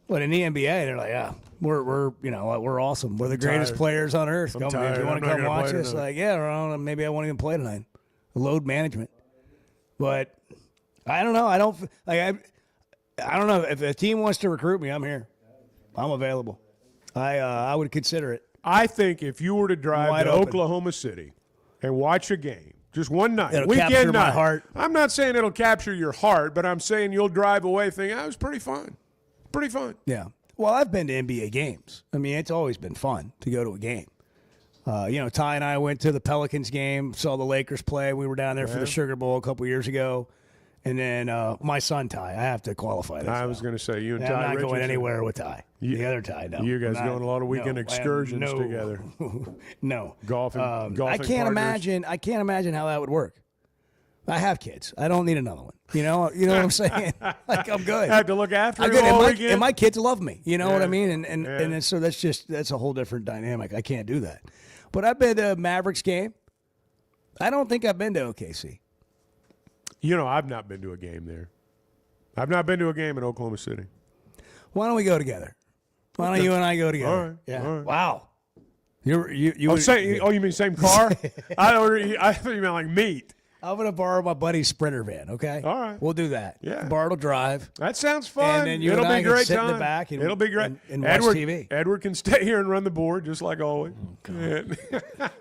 But in the NBA, they're like, we're awesome. We're the greatest players on earth. I'm Come tired. if you want I'm to not come gonna watch play us, tonight. like, I don't know, maybe I won't even play tonight. Load management. But I don't know. I don't know if a team wants to recruit me. I'm here. I'm available. I would consider it. I think if you were to drive Wide to open. Oklahoma City and watch a game, just one night, It'll weekend capture night. my heart. I'm not saying it'll capture your heart, but I'm saying you'll drive away thinking, it was pretty fun. Pretty fun. Yeah. Well, I've been to NBA games. I mean, it's always been fun to go to a game. Ty and I went to the Pelicans game, saw the Lakers play. We were down there for Yeah. the Sugar Bowl a couple years ago. And then my son, Ty, I have to qualify this. I was going to say, you and Ty I'm not going Richardson. anywhere with Ty. The other Ty, no. You guys I'm not- going a lot of weekend no, excursions no. together. No. Golfing I partners. can't imagine how that would work. I have kids. I don't need another one. You know what I'm saying? Like, I'm good. Have to look after I'm him good. all And weekend? my kids love me. You know what I Yeah. mean? And so that's a whole different dynamic. I can't do that. But I've been to a Mavericks game. I don't think I've been to OKC. I've not been to a game there. I've not been to a game in Oklahoma City. Why don't we go together? Why don't Okay. you and I go together? All right. Yeah. All right. Wow. You you mean same car? I thought you meant like meet. I'm going to borrow my buddy's Sprinter van, okay? All right. We'll do that. Yeah. Bart will drive. That sounds fun. And then you It'll and I be can great sit in time. the back and- It'll be great. and watch Edward, TV. Edward can stay here and run the board just like always.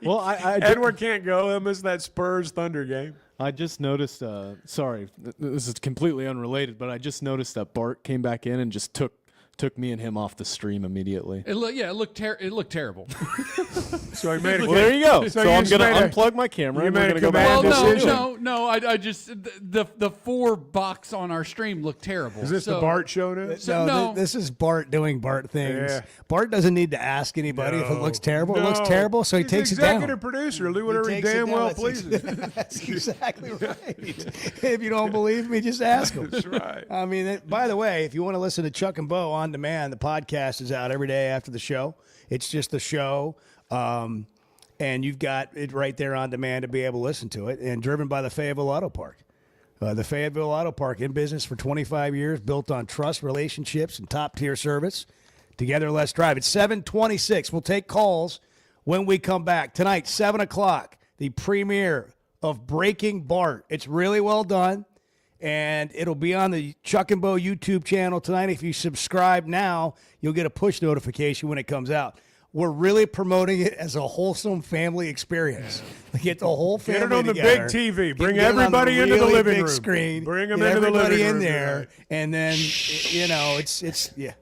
Well, I Edward can't go. He'll miss that Spurs Thunder game. I just noticed. Sorry, this is completely unrelated, but I just noticed that Bart came back in and just took me and him off the stream immediately. It looked terrible. So he made Well, there you go. So I'm just gonna made a- unplug my camera. you and we're made gonna a go back. command Well, decision. no. I just the 4 box on our stream looked terrible. Is this the So- Bart show now? So, no. This is Bart doing Bart things. Yeah. Bart doesn't need to ask anybody if it looks terrible. It looks No. terrible, so he He's takes it executive down. producer. He'll do whatever he takes it damn down. well That's pleases. That's exactly right. If you don't believe me, just ask him. That's right. I mean, by the way, if you want to listen to Chuck and Bo on demand, the podcast is out every day after the show. It's just the show. And you've got it right there on demand to be able to listen to it. And driven by the Fayetteville Auto Park. The Fayetteville Auto Park, in business for 25 years, built on trust, relationships, and top-tier service. Together, let's drive. It's 7:26. We'll take calls when we come back. Tonight, 7 o'clock, the premiere of Breaking Bart. It's really well done, and it'll be on the Chuck and Bo YouTube channel tonight. If you subscribe now, you'll get a push notification when it comes out. We're really promoting it as a wholesome family experience. Get the whole family together. Get it on together. the big TV. Bring Get it on everybody into the really living big room. Screen. Bring them Get into the living everybody room in there, tonight. and then it's you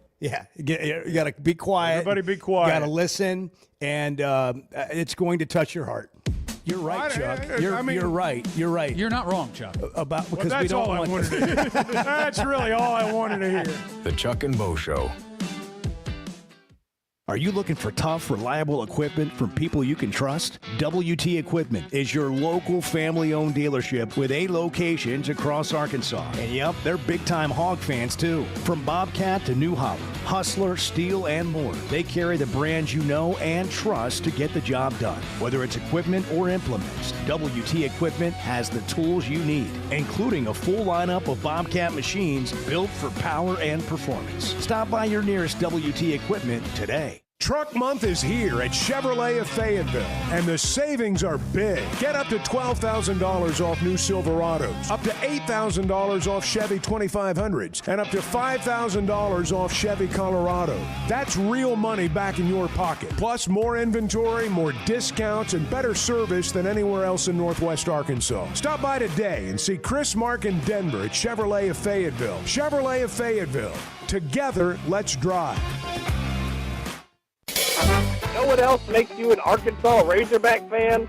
got to be quiet. Everybody be quiet. You got to listen, and it's going to touch your heart. You're right, Chuck. You're right. You're right. You're not wrong, Chuck. Because we that's don't all I want wanted to hear. That's really all I wanted to hear. The Chuck and Bo Show. Are you looking for tough, reliable equipment from people you can trust? WT Equipment is your local family-owned dealership with 8 locations across Arkansas. And yep, they're big-time hog fans too. From Bobcat to New Holland, Hustler, Steel, and more. They carry the brands you know and trust to get the job done. Whether it's equipment or implements, WT Equipment has the tools you need, including a full lineup of Bobcat machines built for power and performance. Stop by your nearest WT Equipment today. Truck Month is here at Chevrolet of Fayetteville, and the savings are big. Get up to $12,000 off new Silverados, up to $8,000 off Chevy 2500s, and up to $5,000 off Chevy Colorado. That's real money back in your pocket. Plus more inventory, more discounts, and better service than anywhere else in Northwest Arkansas. Stop by today and see Chris, Mark, and Denver at Chevrolet of Fayetteville. Chevrolet of Fayetteville. Together, let's drive. Know what else makes you an Arkansas Razorback fan?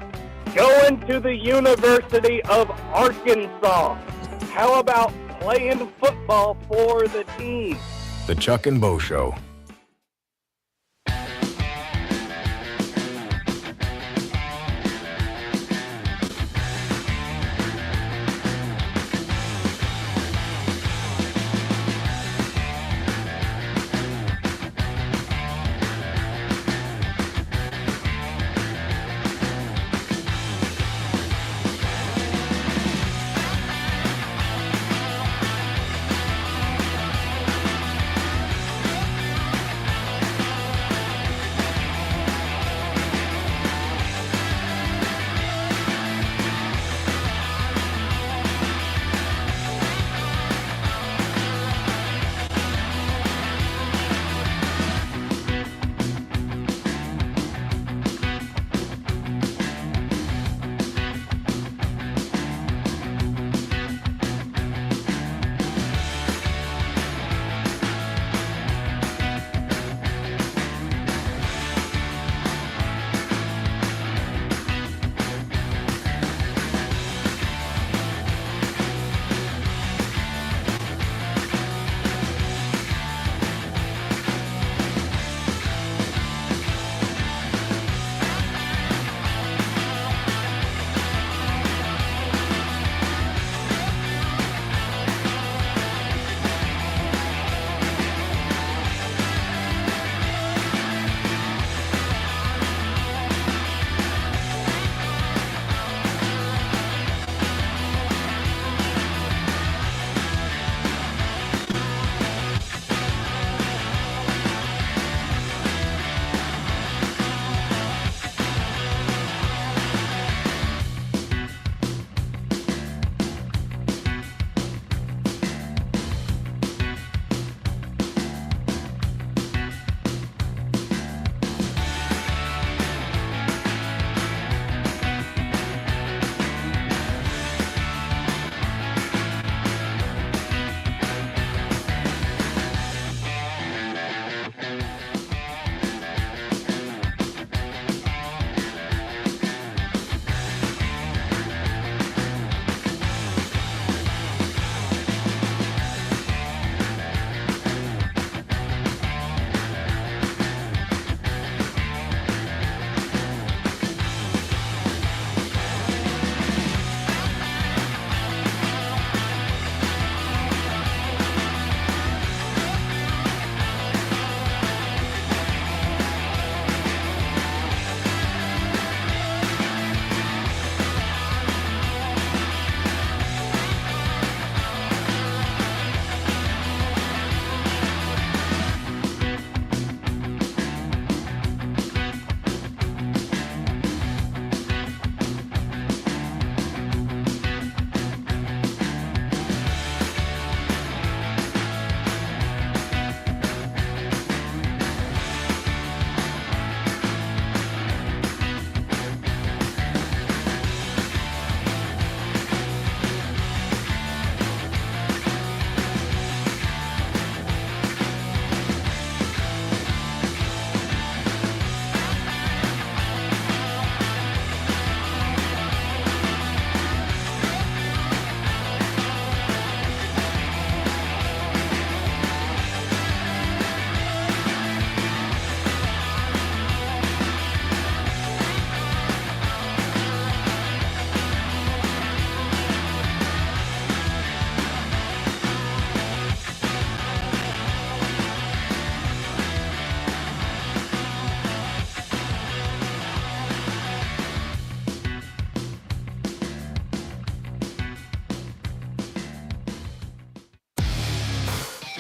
Going to the University of Arkansas. How about playing football for the team? The Chuck and Bo Show.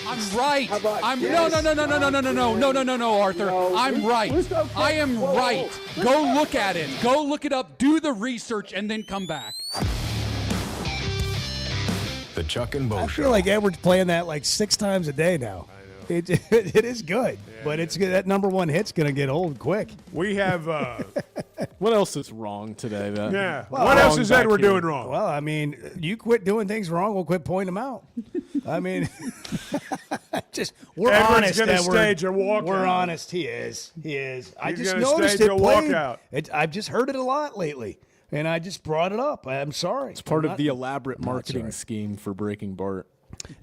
I'm right. No, Arthur. I'm right. I am right. Go look at it. Go look it up. Do the research and then come back. The Chuck and Bo I Show. feel like Edward's playing that like 6 times a day now. It is good, but it's good. That number one hit's going to get old quick. We have. What else is wrong today? Then? Yeah. What else is Edward doing wrong? Well, I mean, you quit doing things wrong, we'll quit pointing them out. I mean, we're Edward's honest. gonna Edward. stage a walkout. We're honest. He is. I He's just gonna noticed stage it a played. walkout. I've just heard it a lot lately, and I just brought it up. I'm sorry. It's part of the elaborate marketing scheme for Breaking Bart.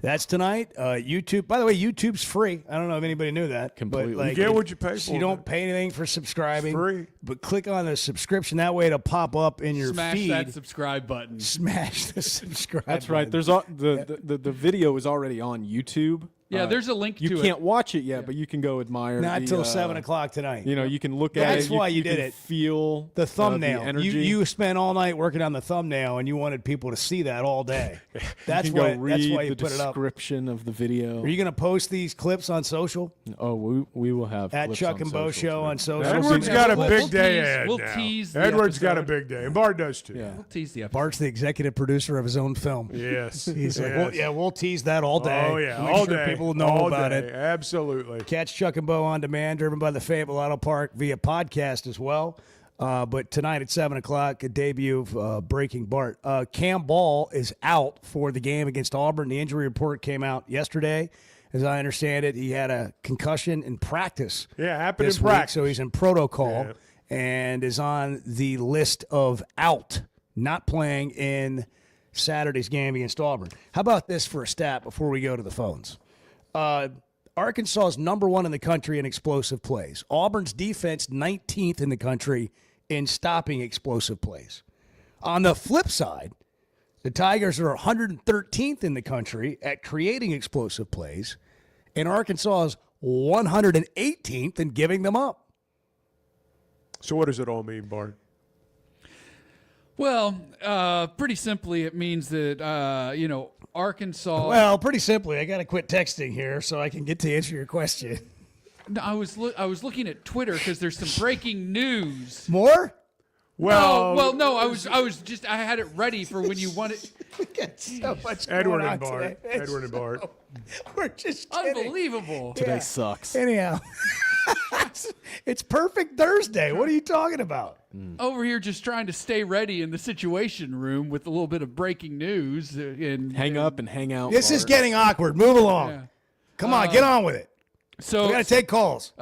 That's tonight. YouTube. By the way, YouTube's free. I don't know if anybody knew that. Completely. But, like, You get what you pay for, You don't man. pay anything for subscribing. It's free. But click on the subscription. That way it'll pop up in your Smash feed. that subscribe button. Smash the subscribe. That's right. button. There's the video is already on YouTube. Yeah, there's a link you to it. You can't watch it yet, but you can go admire. Not the, till 7 o'clock tonight. You know, you can look at it. That's why you did can it. Feel the thumbnail. the energy. You spent all night working on the thumbnail, and you wanted people to see that all day. That's you can why. go read That's why you the put it up. description of the video. Are you going to post these clips on social? Oh, we will have At clips Chuck on and Bo social, Show too. on social. Edward's got a big day ahead We'll now. tease the Edward's got a episode. big day, and Bart does too. Yeah. We'll tease the episode. Bart's the executive producer of his own film. Yes. He's like, Yes. well, we'll tease that all day. Oh yeah, Make all sure day. people know all about day. it. Absolutely. Catch Chuck and Bo on demand, driven by the Fayetteville Auto Park via podcast as well. But tonight at 7 o'clock, a debut of Breaking Bart. Cam Ball is out for the game against Auburn. The injury report came out yesterday. As I understand it, he had a concussion in practice. Yeah, happened this in week, practice. so he's in protocol Yeah. and is on the list of out, not playing in Saturday's game against Auburn. How about this for a stat before we go to the phones? Arkansas is number 1 in the country in explosive plays. Auburn's defense 19th in the country in stopping explosive plays. On the flip side, the Tigers are 113th in the country at creating explosive plays, and Arkansas is 118th in giving them up. So what does it all mean, Bart? Well, pretty simply, it means that Arkansas. Well, pretty simply, I got to quit texting here so I can get to answer your question. No, I was looking at Twitter because there's some breaking news. More? No. I had it ready for when you wanted. We got so much Edward going and on Bart. today. Edward and Bart. We're just kidding. Unbelievable. Today sucks. Anyhow, it's perfect Thursday. What are you talking about? Over here, just trying to stay ready in the Situation Room with a little bit of breaking news. Hang up and hang out. This is Bart. getting awkward. Move along. Yeah. Come on, get on with it. So We got to take calls.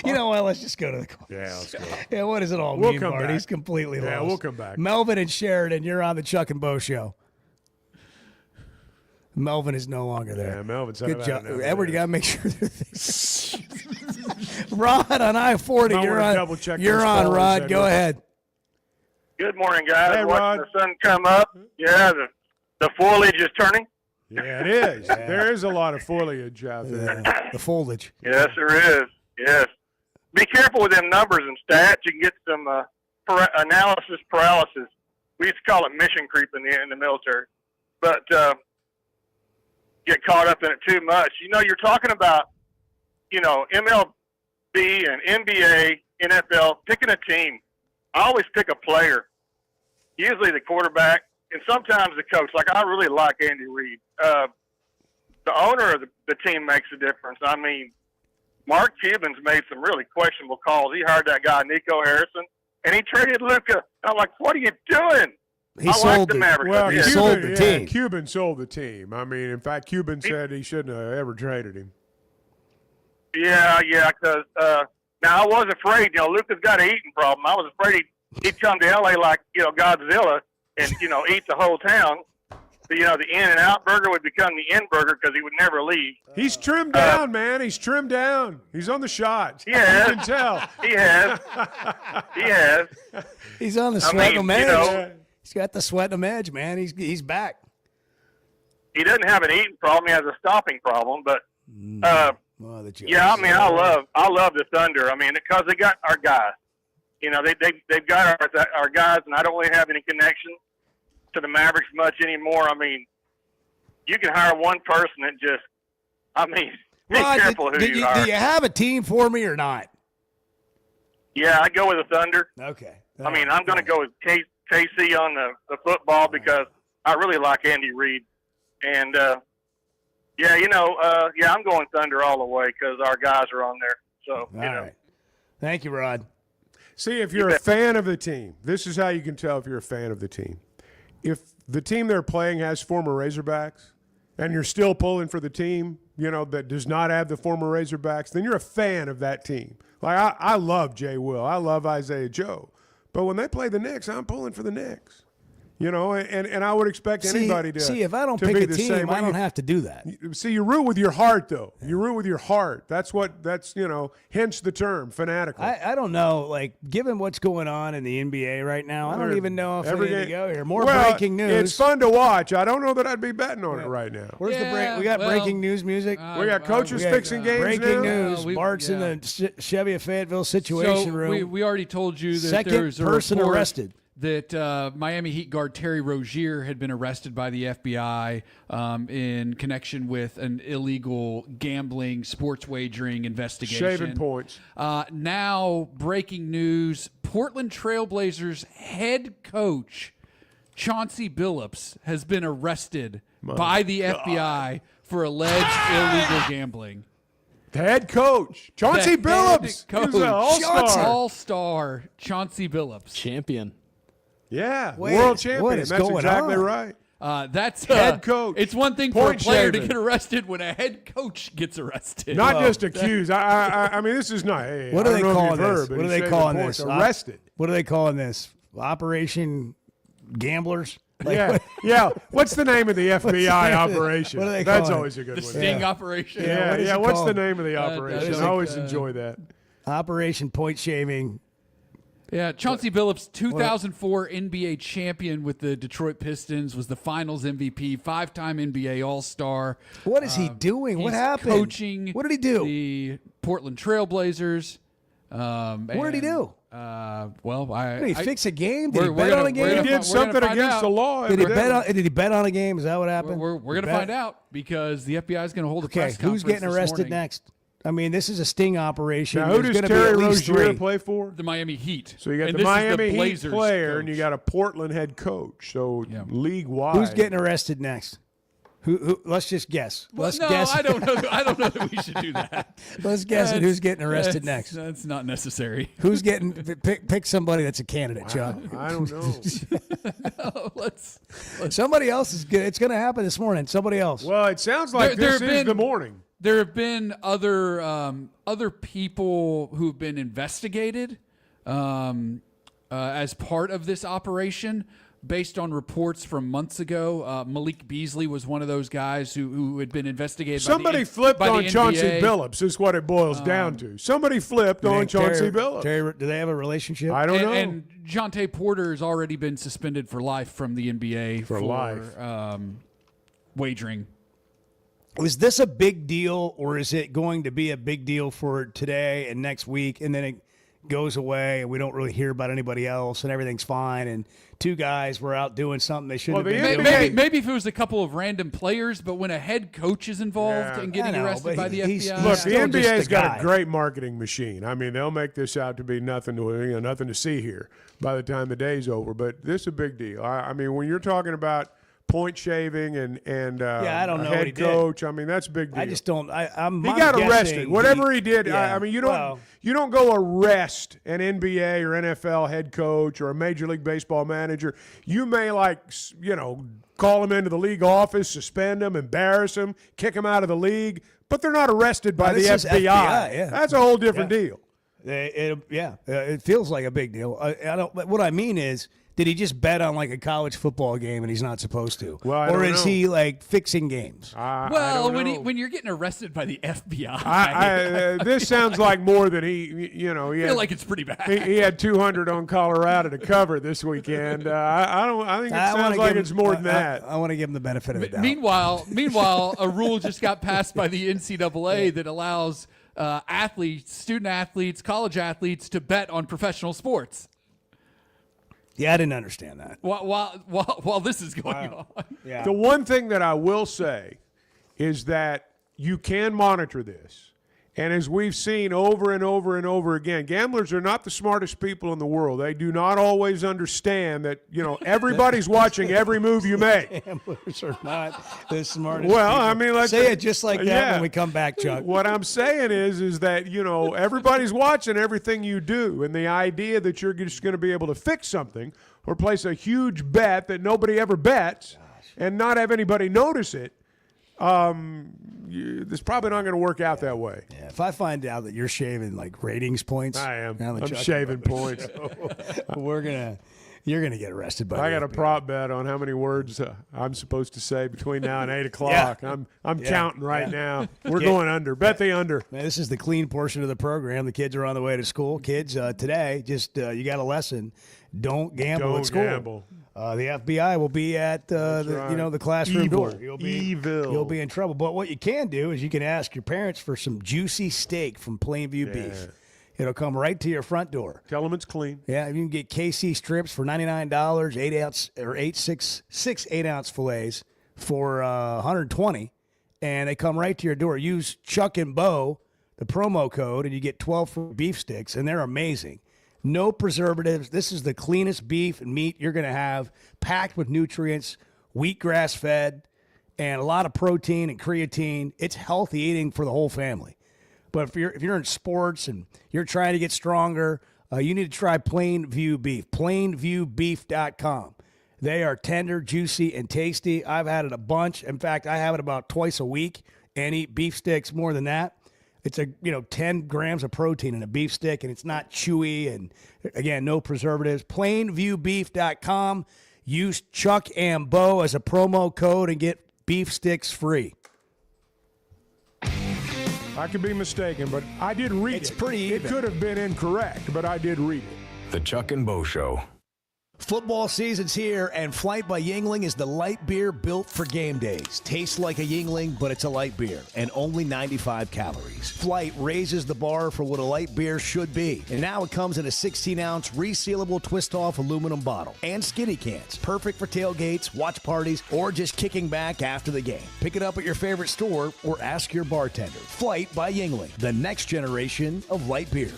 You know what? Let's just go to the call. Yeah, let's go. Yeah, what does it all We'll mean, come Bart? back. He's completely Yeah, lost. we'll come back. Melvin and Sheridan, you're on the Chuck and Bo Show. Melvin is no longer there. Yeah, Melvin's Good out job. of Edward, you there. got to make sure Rod on I-40, Might you're wanna on. double-check You're those on, followers, Rod. Go Edward. ahead. Good morning, guys. Hey, Watching Rod. the sun come up. Yeah, the foliage is turning. Yeah, it is. There is a lot of foliage out there. The foliage. Yes, there is. Yes. Be careful with them numbers and stats. You can get some analysis paralysis. We used to call it mission creep in the military. But get caught up in it too much. You know, you're talking about, MLB and NBA, NFL, picking a team. I always pick a player, usually the quarterback, and sometimes the coach. Like, I really like Andy Reid. The owner of the team makes a difference. I mean, Mark Cuban's made some really questionable calls. He hired that guy, Nico Harrison, and he traded Luka. I'm like, what are you doing? He I sold like the Mavericks. Well, He Yeah. sold the team. Cuban sold the team. I mean, in fact, Cuban said he shouldn't have ever traded him. Yeah, because now I was afraid, Luka's got an eating problem. I was afraid he'd come to L.A. like, Godzilla and, eat the whole town. The In-N-Out burger would become the In burger because he would never leave. He's trimmed down, man. He's trimmed down. He's on the shots. Yeah. You can tell. He has. He has. He's on the I sweat mean, edge. you know- He's got the sweat edge, man. He's back. He doesn't have an eating problem. He has a stopping problem. But, Oh, the Jets. yeah, I mean, I love the Thunder. I mean, because they got our guys. They've got our guys, and I don't really have any connection to the Mavericks much anymore. I mean, you can hire one person that just, I mean, be Rod, careful who you hire. do you have a team for me or not? Yeah, I go with the Thunder. Okay. I mean, I'm going to go with KC on the football because I really like Andy Reid. And, I'm going Thunder all the way because our guys are on there. So, All right. Thank you, Rod. See, if you're a fan of the team, this is how you can tell if you're a fan of the team. If the team they're playing has former Razorbacks and you're still pulling for the team, that does not have the former Razorbacks, then you're a fan of that team. Like, I love Jay Will. I love Isaiah Joe. But when they play the Knicks, I'm pulling for the Knicks. And I would expect anybody to see if I don't to pick be a the team, same. I don't have to do that. See, you root with your heart, though. You root with your heart. That's hence the term fanatical. I don't know, like, given what's going on in the NBA right now, I don't even know if I need to go here. More breaking news. It's fun to watch. I don't know that I'd be betting on it right now. Where's the break? We got breaking news music. We got coaches fixing games breaking now. news. Bart's in the Chevy of Fayetteville situation room. We already told you that Second there's a person report arrested. That Miami Heat guard Terry Rozier had been arrested by the FBI in connection with an illegal gambling, sports wagering investigation. Shaving points. Now, breaking news, Portland Trailblazers head coach Chauncey Billups has been arrested by the FBI for alleged illegal gambling. The head coach, Chauncey Billups. Coach, He's an all-star. All-star Chauncey Billups. Champion. Yeah, Wait, world champion. what is That's going exactly on? right. That's head coach. It's one thing for a Point player to shaving. get arrested when a head coach gets arrested. Not just accused. I mean, this is not. Hey, What I are they don't know if calling you've this? heard, but What are he's they shaving calling points. this? Arrested. What are they calling this? Operation Gamblers? Yeah. What's the name of the FBI name of it? operation? What do they That's call it? always a good The one. Sting operation. Yeah. it What's the called? name of the operation? I always enjoy that. Operation Point Shaving. Yeah, Chauncey Billups, 2004 NBA champion with the Detroit Pistons, was the Finals MVP, 5-time NBA All-Star. What is he doing? What He's happened? Coaching. What did he do? The Portland Trailblazers. What did he do? Did he fix a game? Did he bet on a game? He did something against the law. Did he bet on a game? Is that what happened? We're going to find out because the FBI is going to hold a press conference who's getting this arrested morning. next? I mean, this is a sting operation. Now, who There's does gonna be Terry at least Rozier three. play for? The Miami Heat. So you got And the this is Miami Heat Blazers player, coach. and you got a Portland head coach. So league-wide. Who's getting arrested next? Who? Let's just guess. Let's guess. I don't know. I don't know that we should do that. Let's guess it. Who's getting arrested next? That's not necessary. Who's getting pick somebody that's a candidate, Chuck? I don't know. Let's somebody else is good. It's going to happen this morning. Somebody else. Well, it sounds like this is the morning. There have been other people who've been investigated as part of this operation. Based on reports from months ago, Malik Beasley was one of those guys who had been investigated. Somebody flipped on Chauncey Billups is what it boils down to. Somebody flipped on Chauncey Billups. Do they have a relationship? I don't know. And Jonte Porter has already been suspended for life from the NBA for life. Wagering. Was this a big deal, or is it going to be a big deal for today and next week, and then it goes away and we don't really hear about anybody else and everything's fine and two guys were out doing something they shouldn't have been doing? Maybe if it was a couple of random players, but when a head coach is involved and getting arrested by the FBI. Look, the NBA's got a great marketing machine. I mean, they'll make this out to be nothing to see here by the time the day's over. But this is a big deal. I mean, when you're talking about point shaving and I don't know what he head did. coach, I mean, that's a big deal. I just don't. He got arrested. Whatever he did, yeah, I mean, you don't go arrest an NBA or NFL head coach or a Major League Baseball manager. You may call him into the league office, suspend him, embarrass him, kick him out of the league, but they're not arrested by the this is FBI. yeah. That's a whole different deal. It feels like a big deal. What I mean is, did he just bet on like a college football game and he's not supposed to? Well, or is he like fixing games? Well, when you're getting arrested by the FBI, this sounds like more than he feel like it's pretty bad. He had 200 on Colorado to cover this weekend. I think it sounds like it's more than that. I want to give him the benefit of the doubt. Meanwhile, a rule just got passed by the NCAA that allows student athletes, college athletes to bet on professional sports. Yeah, I didn't understand that. While this is going on. Yeah. The one thing that I will say is that you can monitor this. And as we've seen over and over and over again, gamblers are not the smartest people in the world. They do not always understand that, everybody's watching every move you make. Gamblers are not the smartest Well, people. I mean, let's say it just like that when we come back, Chuck. What I'm saying is that, everybody's watching everything you do. And the idea that you're just going to be able to fix something or place a huge bet that nobody ever bets and not have anybody notice it, this probably not going to work out that way. Yeah, if I find out that you're shaving like ratings points, I am. on the I'm Chuck shaving points. You're gonna get arrested. I got a prop bet on how many words I'm supposed to say between now and 8 o'clock. Yeah. I'm counting right now. We're Yeah. going under. Bet the under. Man, this is the clean portion of the program. The kids are on the way to school. Kids, today, just you got a lesson. Don't gamble Don't at school. gamble. The FBI will be at the classroom Evil. door. Evil. You'll be in trouble. But what you can do is you can ask your parents for some juicy steak from Plainview Beef. It'll come right to your front door. Tell them it's clean. Yeah, you can get KC strips for $99, 8-ounce or 6 8-ounce fillets for $120, and they come right to your door. Use Chuck and Bo, the promo code, and you get 12 free beef sticks, and they're amazing. No preservatives. This is the cleanest beef and meat you're going to have, packed with nutrients, wheatgrass fed, and a lot of protein and creatine. It's healthy eating for the whole family. But if you're in sports and you're trying to get stronger, you need to try Plainview Beef. Plainviewbeef.com. They are tender, juicy, and tasty. I've had it a bunch. In fact, I have it about twice a week and eat beef sticks more than that. It's 10 grams of protein in a beef stick, and it's not chewy. And again, no preservatives. Plainviewbeef.com. Use Chuck and Bo as a promo code and get beef sticks free. I could be mistaken, but I did read it. It's pretty even. It could have been incorrect, but I did read it. The Chuck and Bo Show. Football season's here, and Flight by Yuengling is the light beer built for game days. Tastes like a Yuengling, but it's a light beer, and only 95 calories. Flight raises the bar for what a light beer should be, and now it comes in a 16-ounce resealable twist-off aluminum bottle and skinny cans. Perfect for tailgates, watch parties, or just kicking back after the game. Pick it up at your favorite store or ask your bartender. Flight by Yuengling, the next generation of light beer.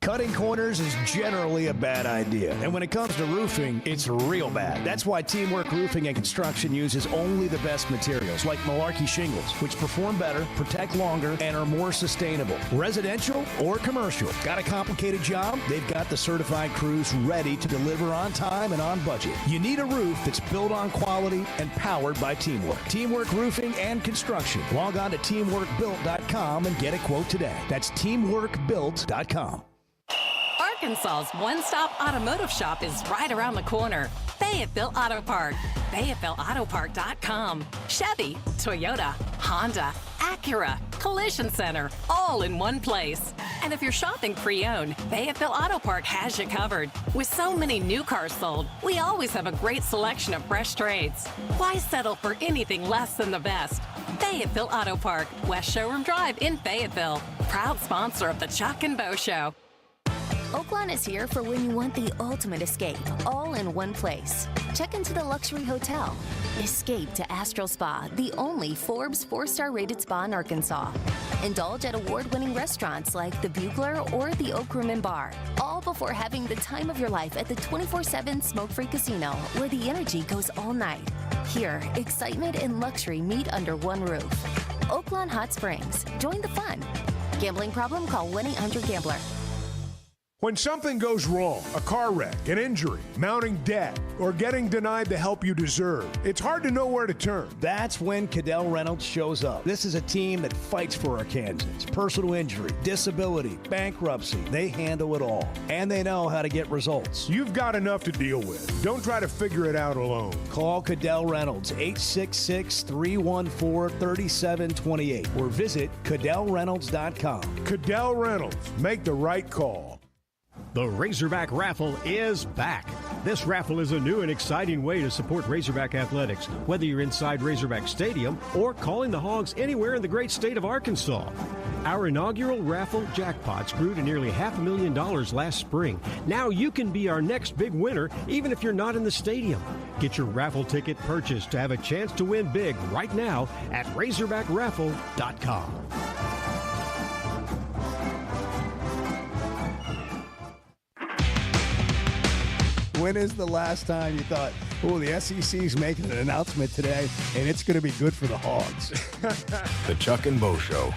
Cutting corners is generally a bad idea. And when it comes to roofing, it's real bad. That's why Teamwork Roofing and Construction uses only the best materials, like Malarkey shingles, which perform better, protect longer, and are more sustainable. Residential or commercial. Got a complicated job? They've got the certified crews ready to deliver on time and on budget. You need a roof that's built on quality and powered by Teamwork. Teamwork Roofing and Construction. Log on to teamworkbuilt.com and get a quote today. That's teamworkbuilt.com. Arkansas's one-stop automotive shop is right around the corner. Fayetteville Auto Park. FayettevilleAutoPark.com. Chevy, Toyota, Honda, Acura, Collision Center, all in one place. And if you're shopping pre-owned, Fayetteville Auto Park has you covered. With so many new cars sold, we always have a great selection of fresh trades. Why settle for anything less than the best? Fayetteville Auto Park, West Showroom Drive in Fayetteville. Proud sponsor of the Chuck and Bo Show. Oaklawn is here for when you want the ultimate escape, all in one place. Check into the luxury hotel. Escape to Astral Spa, the only Forbes 4-star rated spa in Arkansas. Indulge at award-winning restaurants like the Bugler or the Oak Room and Bar, all before having the time of your life at the 24/7 smoke-free casino, where the energy goes all night. Here, excitement and luxury meet under one roof. Oaklawn Hot Springs. Join the fun. Gambling problem? Call 1-800-GAMBLER. When something goes wrong, a car wreck, an injury, mounting debt, or getting denied the help you deserve, it's hard to know where to turn. That's when Cadell Reynolds shows up. This is a team that fights for Arkansans. Personal injury, disability, bankruptcy, they handle it all. And they know how to get results. You've got enough to deal with. Don't try to figure it out alone. Call Cadell Reynolds, 866-314-3728, or visit CadellReynolds.com. Cadell Reynolds, make the right call. The Razorback Raffle is back. This raffle is a new and exciting way to support Razorback athletics, whether you're inside Razorback Stadium or calling the Hogs anywhere in the great state of Arkansas. Our inaugural raffle jackpots grew to nearly $500,000 last spring. Now you can be our next big winner, even if you're not in the stadium. Get your raffle ticket purchased to have a chance to win big right now at RazorbackRaffle.com. When is the last time you thought, oh, the SEC's making an announcement today, and it's going to be good for the Hogs? The Chuck and Bo Show.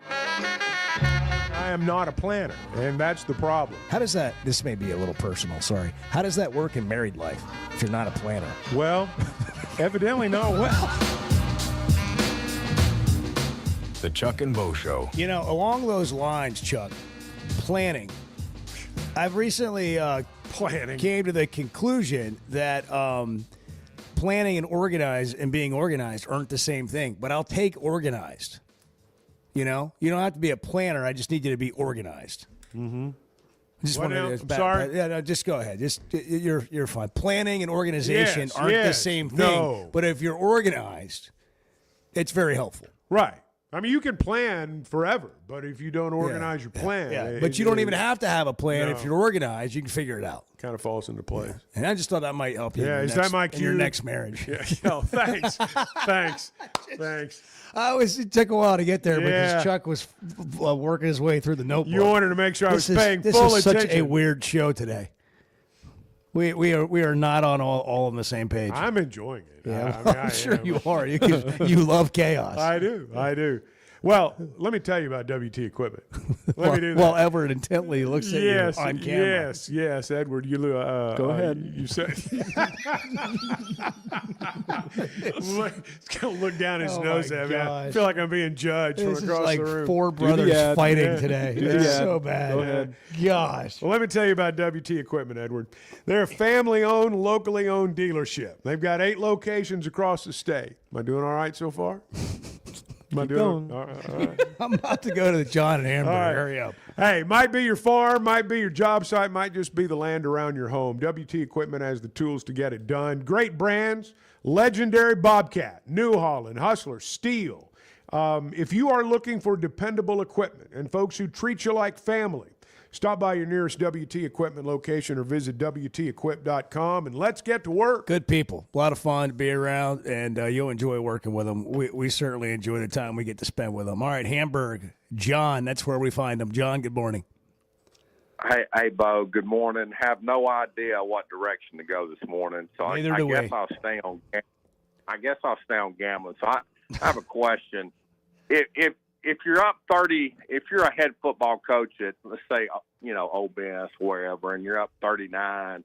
I am not a planner, and that's the problem. How does that, this may be a little personal, sorry. How does that work in married life if you're not a planner? Well, evidently not well. The Chuck and Bo Show. You know, along those lines, Chuck, planning. I've recently came to the conclusion that planning and being organized aren't the same thing, but I'll take organized. You know, you don't have to be a planner. I just need you to be organized. Mm-hmm. Just What wanted now? to- I'm sorry? Yeah, no, just go ahead. You're fine. Planning and organization Yes, aren't the yes, same thing. no. But if you're organized, it's very helpful. Right. I mean, you can plan forever, but if you don't organize your plan. Yeah, but you don't even have to have a plan. No. If you're organized, you can figure it out. Kind of falls into place. And I just thought that might help you. Yeah, in is your that my in your cue? next marriage? Yeah. Oh, thanks. Thanks. It took a while to get there Yeah. because Chuck was working his way through the notebook. You wanted to make sure I was paying this full is attention. such a weird show today. We are not on all on the same page. I'm enjoying it. Yeah, I I'm sure am. you are. You love chaos. I do. Well, let me tell you about WT Equipment. Let me do that. While Everett intently looks at Yes, you on camera. yes, Edward. You Go ahead. You said. He's gonna look down his Oh, nose my at me. I gosh. feel like I'm being judged This from is across like the room. four brothers ad. fighting Yeah. today. Do It's the ad. so bad. Go ahead. Gosh. Well, let me tell you about WT Equipment, Edward. They're a family-owned, locally owned dealership. They've got 8 locations across the state. Am I doing all right so far? Am I doing going. all right? I'm about to go to the John and Amber. All right. Hurry up. Hey, might be your farm, might be your job site, might just be the land around your home. WT Equipment has the tools to get it done. Great brands, legendary Bobcat, New Holland, Hustler, Steel. If you are looking for dependable equipment and folks who treat you like family, stop by your nearest WT Equipment location or visit WTEquip.com and let's get to work. Good people. A lot of fun to be around, and you'll enjoy working with them. We certainly enjoy the time we get to spend with them. All right, Hamburg. John, that's where we find them. John, good morning. Hey, Bo. Good morning. Have no idea what direction to go this morning, so I guess I'll stay on. I guess I'll stay on gambling. So I have a question. If you're up 30, if you're a head football coach at, let's say, Ole Miss, wherever, and you're up 39,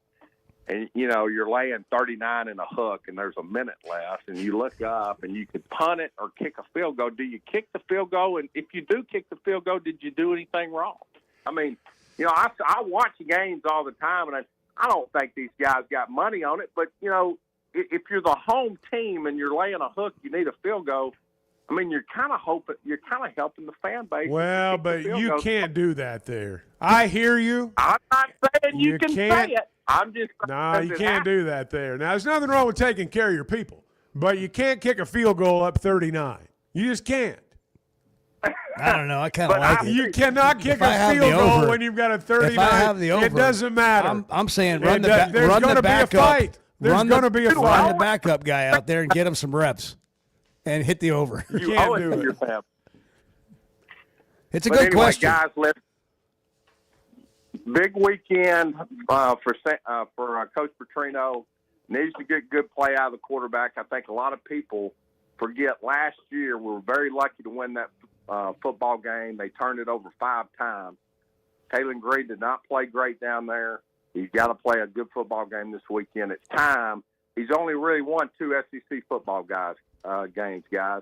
and you're laying 39 in a hook, and there's a minute left, and you look up and you could punt it or kick a field goal. Do you kick the field goal? And if you do kick the field goal, did you do anything wrong? I mean, I watch games all the time, and I don't think these guys got money on it. But if you're the home team and you're laying a hook, you need a field goal. I mean, you're kind of helping the fan base. Well, but you can't do that there. I hear you. I'm not saying you can say it. I'm just you can't do that there. Now, there's nothing wrong with taking care of your people, but you can't kick a field goal up 39. You just can't. I don't know. I kind of like it. You cannot kick a field goal when you've got a 39. If I have the over, it doesn't matter. I'm saying run the backup. There's going to be a fight. There's going to be a fight. Run the backup guy out there and get him some reps and hit the over. You can't do it. It's a good question. Guys, big weekend for Coach Petrino. Needs to get good play out of the quarterback. I think a lot of people forget last year we were very lucky to win that football game. They turned it over 5 times. Taylor Green did not play great down there. He's got to play a good football game this weekend. It's time. He's only really won 2 SEC football games, guys.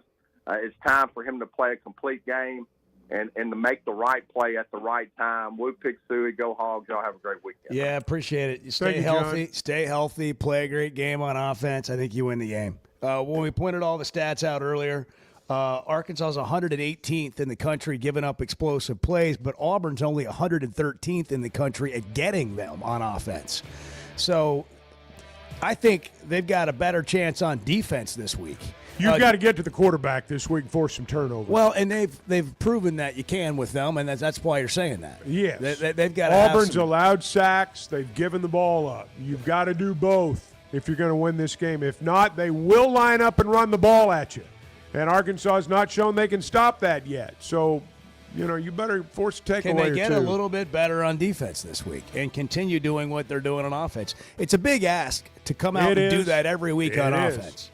It's time for him to play a complete game and to make the right play at the right time. Woo Pig Sooie, go Hogs. Y'all have a great weekend. Yeah, appreciate it. You stay healthy, play a great game on offense. I think you win the game. When we pointed all the stats out earlier, Arkansas is 118th in the country giving up explosive plays, but Auburn's only 113th in the country at getting them on offense. So I think they've got a better chance on defense this week. You've got to get to the quarterback this week and force some turnovers. Well, and they've proven that you can with them, and that's why you're saying that. Yes. They've got to Auburn's allowed sacks. They've given the ball up. You've got to do both if you're going to win this game. If not, they will line up and run the ball at you. And Arkansas has not shown they can stop that yet. So, you better force a takeaway or two. Can they get a little bit better on defense this week and continue doing what they're doing on offense? It's a big ask to come out and do that every week on offense.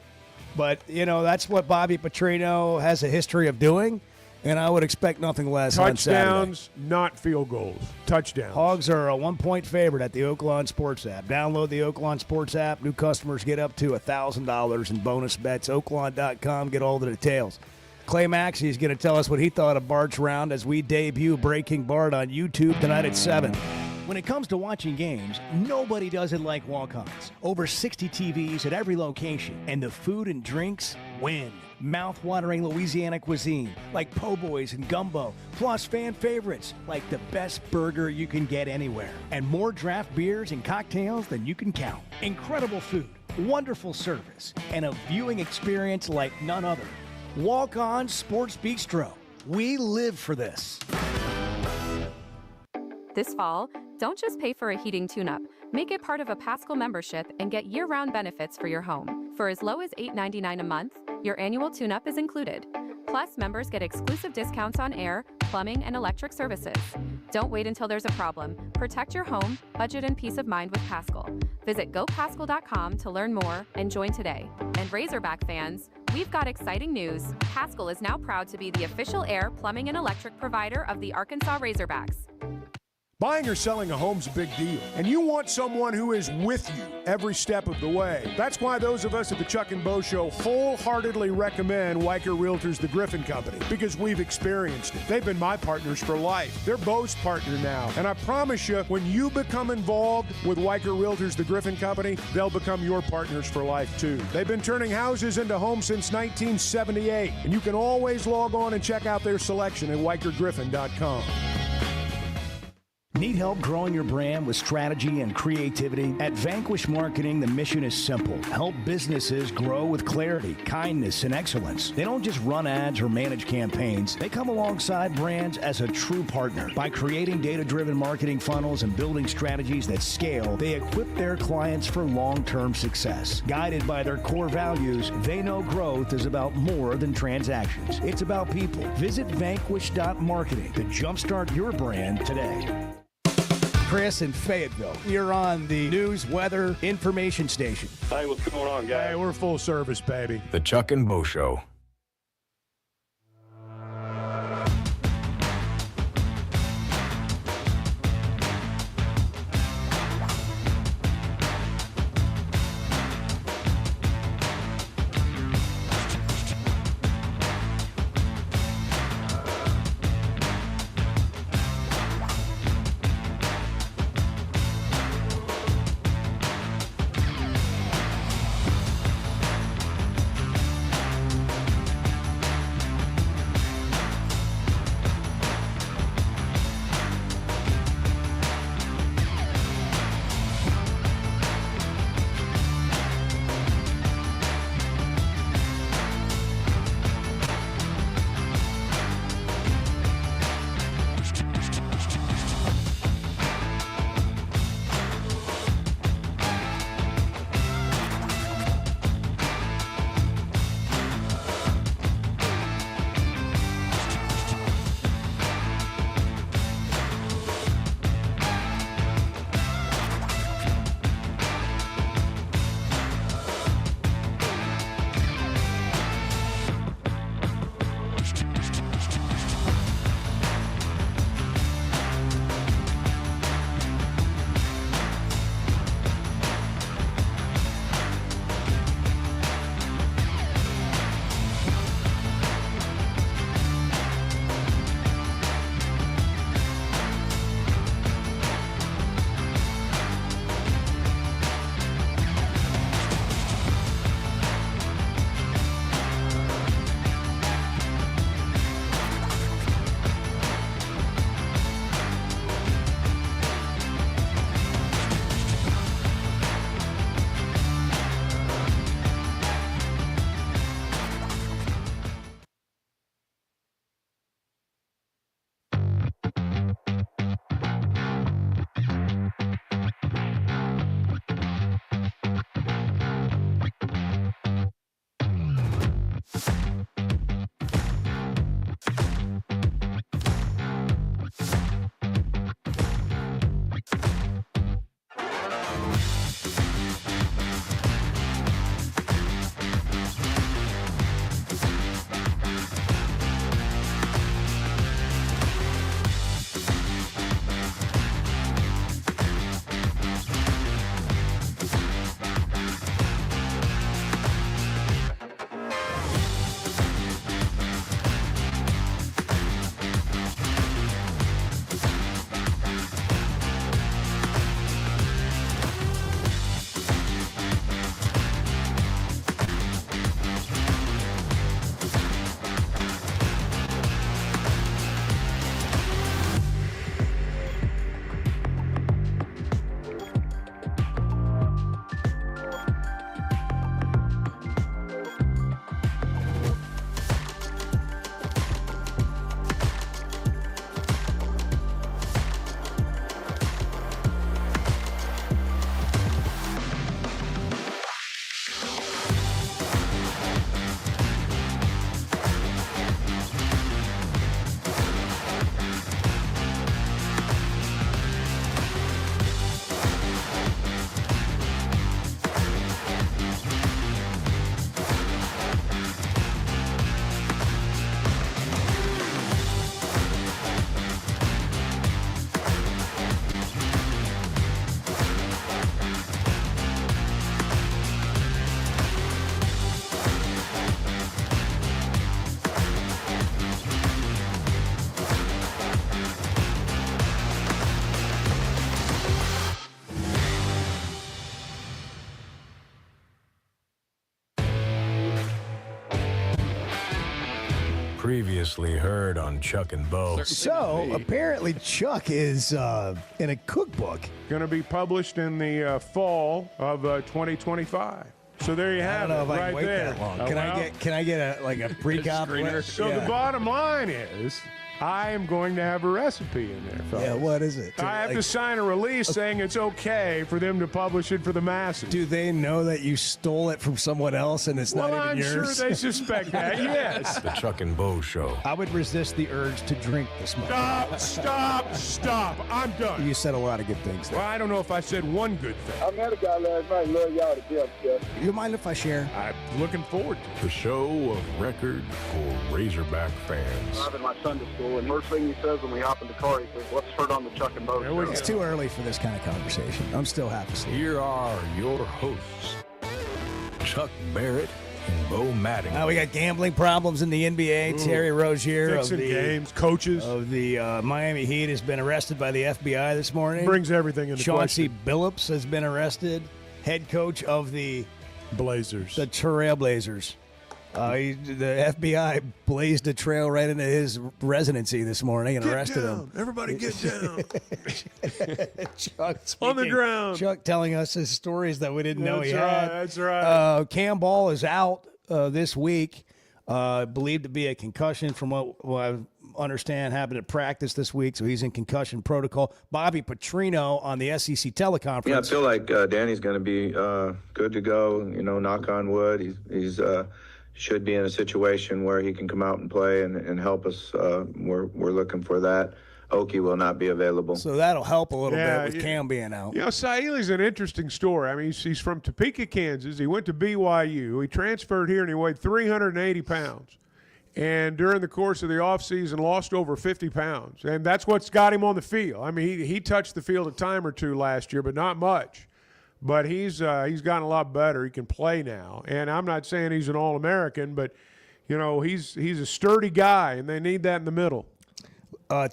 But, that's what Bobby Petrino has a history of doing, and I would expect nothing less on Saturday. Touchdowns, not field goals. Touchdowns. Hogs are a 1-point favorite at the Oaklawn Sports app. Download the Oaklawn Sports app. New customers get up to $1,000 in bonus bets. Oaklawn.com. Get all the details. Clay Maxey is going to tell us what he thought of Bart's round as we debut Breaking Bart on YouTube tonight at 7. When it comes to watching games, nobody does it like Walk-Ons. Over 60 TVs at every location, and the food and drinks win. Mouth-watering Louisiana cuisine like po' boys and gumbo, plus fan favorites like the best burger you can get anywhere, and more draft beers and cocktails than you can count. Incredible food, wonderful service, and a viewing experience like none other. Walk-On Sports Bistro. We live for this. This fall, don't just pay for a heating tune-up. Make it part of a Paschal membership and get year-round benefits for your home. For as low as $8.99 a month, your annual tune-up is included. Plus, members get exclusive discounts on air, plumbing, and electric services. Don't wait until there's a problem. Protect your home, budget, and peace of mind with Paschal. Visit gopaschal.com to learn more and join today. And Razorback fans, we've got exciting news. Paschal is now proud to be the official air, plumbing, and electric provider of the Arkansas Razorbacks. Buying or selling a home's a big deal, and you want someone who is with you every step of the way. That's why those of us at the Chuck and Bo Show wholeheartedly recommend Weicker Realtors, the Griffin Company, because we've experienced it. They've been my partners for life. They're Bo's partner now, and I promise you, when you become involved with Weicker Realtors, the Griffin Company, they'll become your partners for life too. They've been turning houses into homes since 1978, and you can always log on and check out their selection at WeicherGriffin.com. Need help growing your brand with strategy and creativity? At Vanquish Marketing, the mission is simple. Help businesses grow with clarity, kindness, and excellence. They don't just run ads or manage campaigns. They come alongside brands as a true partner. By creating data-driven marketing funnels and building strategies that scale, they equip their clients for long-term success. Guided by their core values, they know growth is about more than transactions. It's about people. Visit vanquish.marketing to jumpstart your brand today. Chris in Fayetteville. You're on the news, weather, information station. Hey, what's going on, guys? Hey, we're full service, baby. The Chuck and Bo Show. Previously heard on Chuck and Bo. So apparently Chuck is in a cookbook. Going to be published in the fall of 2025. So there you have I don't know it, if I right can wait there. that long. Oh, Can well, I get a pre-cop? So the bottom line is, I am going to have a recipe in there, fellas. Yeah, what is it? I have to sign a release saying it's okay for them to publish it for the masses. Do they know that you stole it from someone else and it's not even I'm yours? sure they suspect that, yes. The Chuck and Bo Show. I would resist the urge to drink this much. Stop. I'm done. You said a lot of good things there. Well, I don't know if I said one good thing. I met a guy last night. Love y'all to death, Jeff. You mind if I share? I'm looking forward to it. The show of record for Razorback fans. I'm in my Sunday school, and first thing he says when we hop in the car, he says, "Let's turn on the Chuck and Bo Show." It's too early for this kind of conversation. I'm still half asleep. Here are your hosts, Chuck Barrett and Bo Mattingly. We got gambling problems in the NBA. Terry Rozier of Fixing the games, coaches of the Miami Heat has been arrested by the FBI this morning. Brings everything into Chauncey question. Billups has been arrested, head coach of the Blazers, the Trailblazers. The FBI blazed a trail right into his residency this morning and arrested him. Everybody get down. Chuck On the ground. Chuck telling us his stories that we didn't know he had. That's right. Cam Ball is out this week, believed to be a concussion from what I understand happened at practice this week, so he's in concussion protocol. Bobby Petrino on the SEC teleconference. Yeah, I feel like Danny's going to be good to go. You know, knock on wood. He's should be in a situation where he can come out and play and help us. We're looking for that. Okie will not be available. So that'll help a little bit with Cam being out. You know, Saili's an interesting story. I mean, he's from Topeka, Kansas. He went to BYU. He transferred here, and he weighed 380 pounds. And during the course of the offseason, lost over 50 pounds. And that's what's got him on the field. I mean, he touched the field a time or two last year, but not much. But he's gotten a lot better. He can play now. And I'm not saying he's an All-American, but, you know, he's a sturdy guy, and they need that in the middle.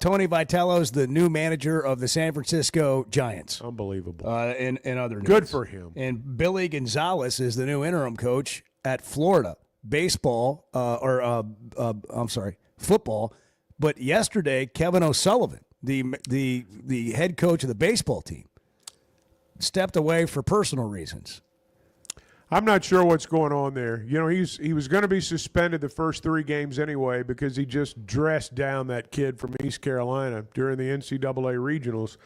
Tony Vitello's the new manager of the San Francisco Giants. Unbelievable. In other news. Good for him. And Billy Gonzalez is the new interim coach at Florida. Baseball, football. But yesterday, Kevin O'Sullivan, the head coach of the baseball team, stepped away for personal reasons. I'm not sure what's going on there. You know, he was going to be suspended the first 3 games anyway because he just dressed down that kid from East Carolina during the NCAA regionals.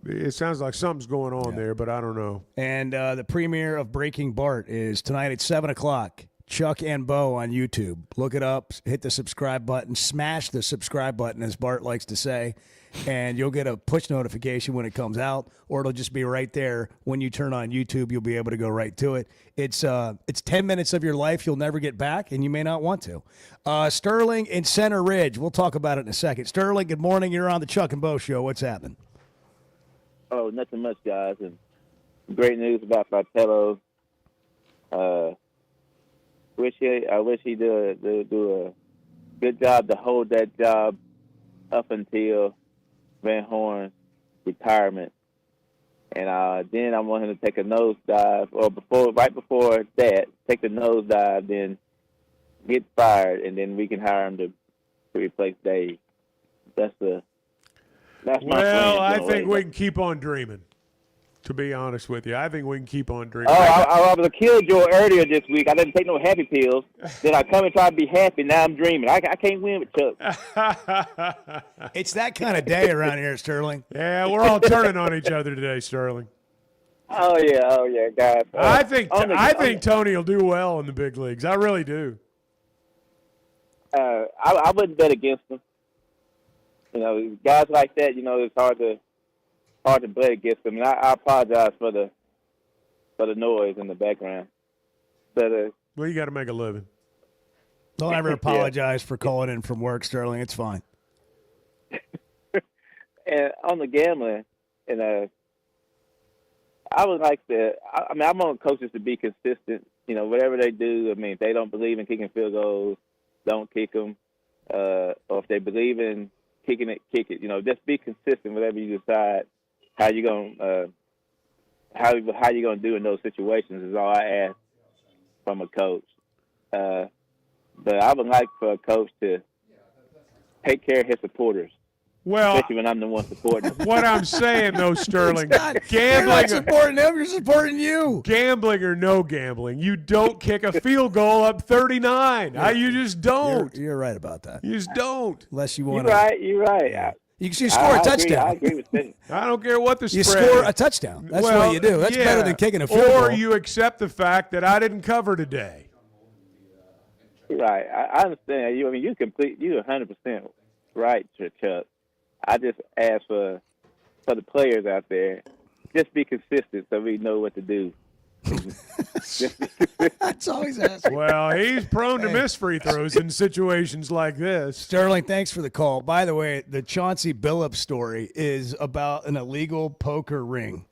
It sounds like something's going on there, but I don't know. And the premiere of Breaking Bart is tonight at 7 o'clock. Chuck and Bo on YouTube. Look it up, hit the subscribe button, smash the subscribe button, as Bart likes to say, and you'll get a push notification when it comes out, or it'll just be right there when you turn on YouTube. You'll be able to go right to it. It's 10 minutes of your life you'll never get back, and you may not want to. Sterling in Center Ridge. We'll talk about it in a second. Sterling, good morning. You're on the Chuck and Bo Show. What's happening? Oh, nothing much, guys. And great news about Vitello. I wish he do a good job to hold that job up until Van Horn's retirement, and then I want him to take a nosedive, or right before that, take the nosedive, then get fired, and then we can hire him to replace Dave. That's my plan. Well, I think we can keep on dreaming. To be honest with you, I think we can keep on dreaming. Oh, I was a killjoy earlier this week. I didn't take no happy pills. Then I come and try to be happy. Now I'm dreaming. I can't win with Chuck. It's that kind of day around here, Sterling. Yeah, we're all turning on each other today, Sterling. Oh yeah, guys. I think Tony will do well in the big leagues. I really do. I wouldn't bet against him. You know, guys like that. You know, it's hard to bet against them. And I apologize for the noise in the background. But well, you got to make a living. Don't ever apologize for calling in from work, Sterling. It's fine. And on the gambling, and I would like to. I mean, I want coaches to be consistent. You know, whatever they do. I mean, if they don't believe in kicking field goals, don't kick them. Or if they believe in kicking it, kick it. You know, just be consistent. Whatever you decide, how you gonna do in those situations is all I ask from a coach. But I would like for a coach to take care of his supporters. Well, especially when I'm the one supporting him. What I'm saying, though, Sterling, You're not gambling. supporting him. You're supporting you. Gambling or no gambling, you don't kick a field goal up 39. You just don't. You're right about that. You just don't. Unless you You're want right. You're right. You score a touchdown. I agree with that. I don't care what the You spread score is. a touchdown. That's what you do. That's better than kicking a field goal. Or you accept the fact that I didn't cover today. Right. I understand. You're 100% right, Chuck. I just ask for the players out there, just be consistent so we know what to do. That's always asking. Well, he's prone to miss free throws in situations like this. Sterling, thanks for the call. By the way, the Chauncey Billups story is about an illegal poker ring.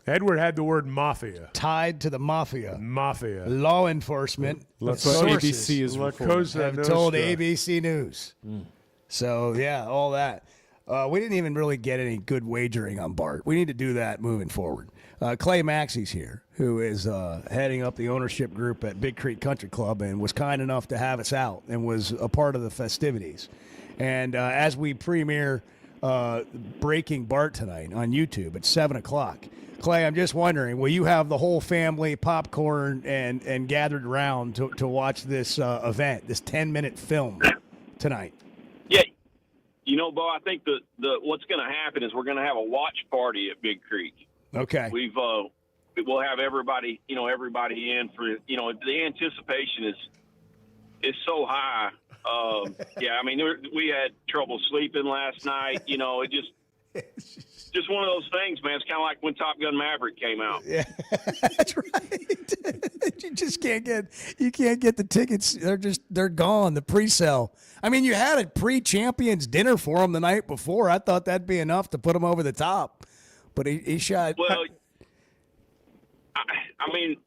Edward had the word mafia. Tied to the mafia. Mafia. Law enforcement. That's what ABC is reporting. Have told ABC News. So, yeah, all that. We didn't even really get any good wagering on Bart. We need to do that moving forward. Clay Maxey's here, who is heading up the ownership group at Big Creek Country Club and was kind enough to have us out and was a part of the festivities. And as we premiere Breaking Bart tonight on YouTube at 7 o'clock, Clay, I'm just wondering, will you have the whole family popcorn and gathered around to watch this event, this 10-minute film tonight? Yeah. You know, Bo, I think the what's going to happen is we're going to have a watch party at Big Creek. Okay. We'll have everybody in for, the anticipation is so high. Yeah, I mean, we had trouble sleeping last night. It just one of those things, man. It's kind of like when Top Gun Maverick came out. Yeah, that's right. You just can't get the tickets. They're gone. The pre-sale. I mean, you had a pre-champions dinner for them the night before. I thought that'd be enough to put them over the top, but he shot. Well, I mean,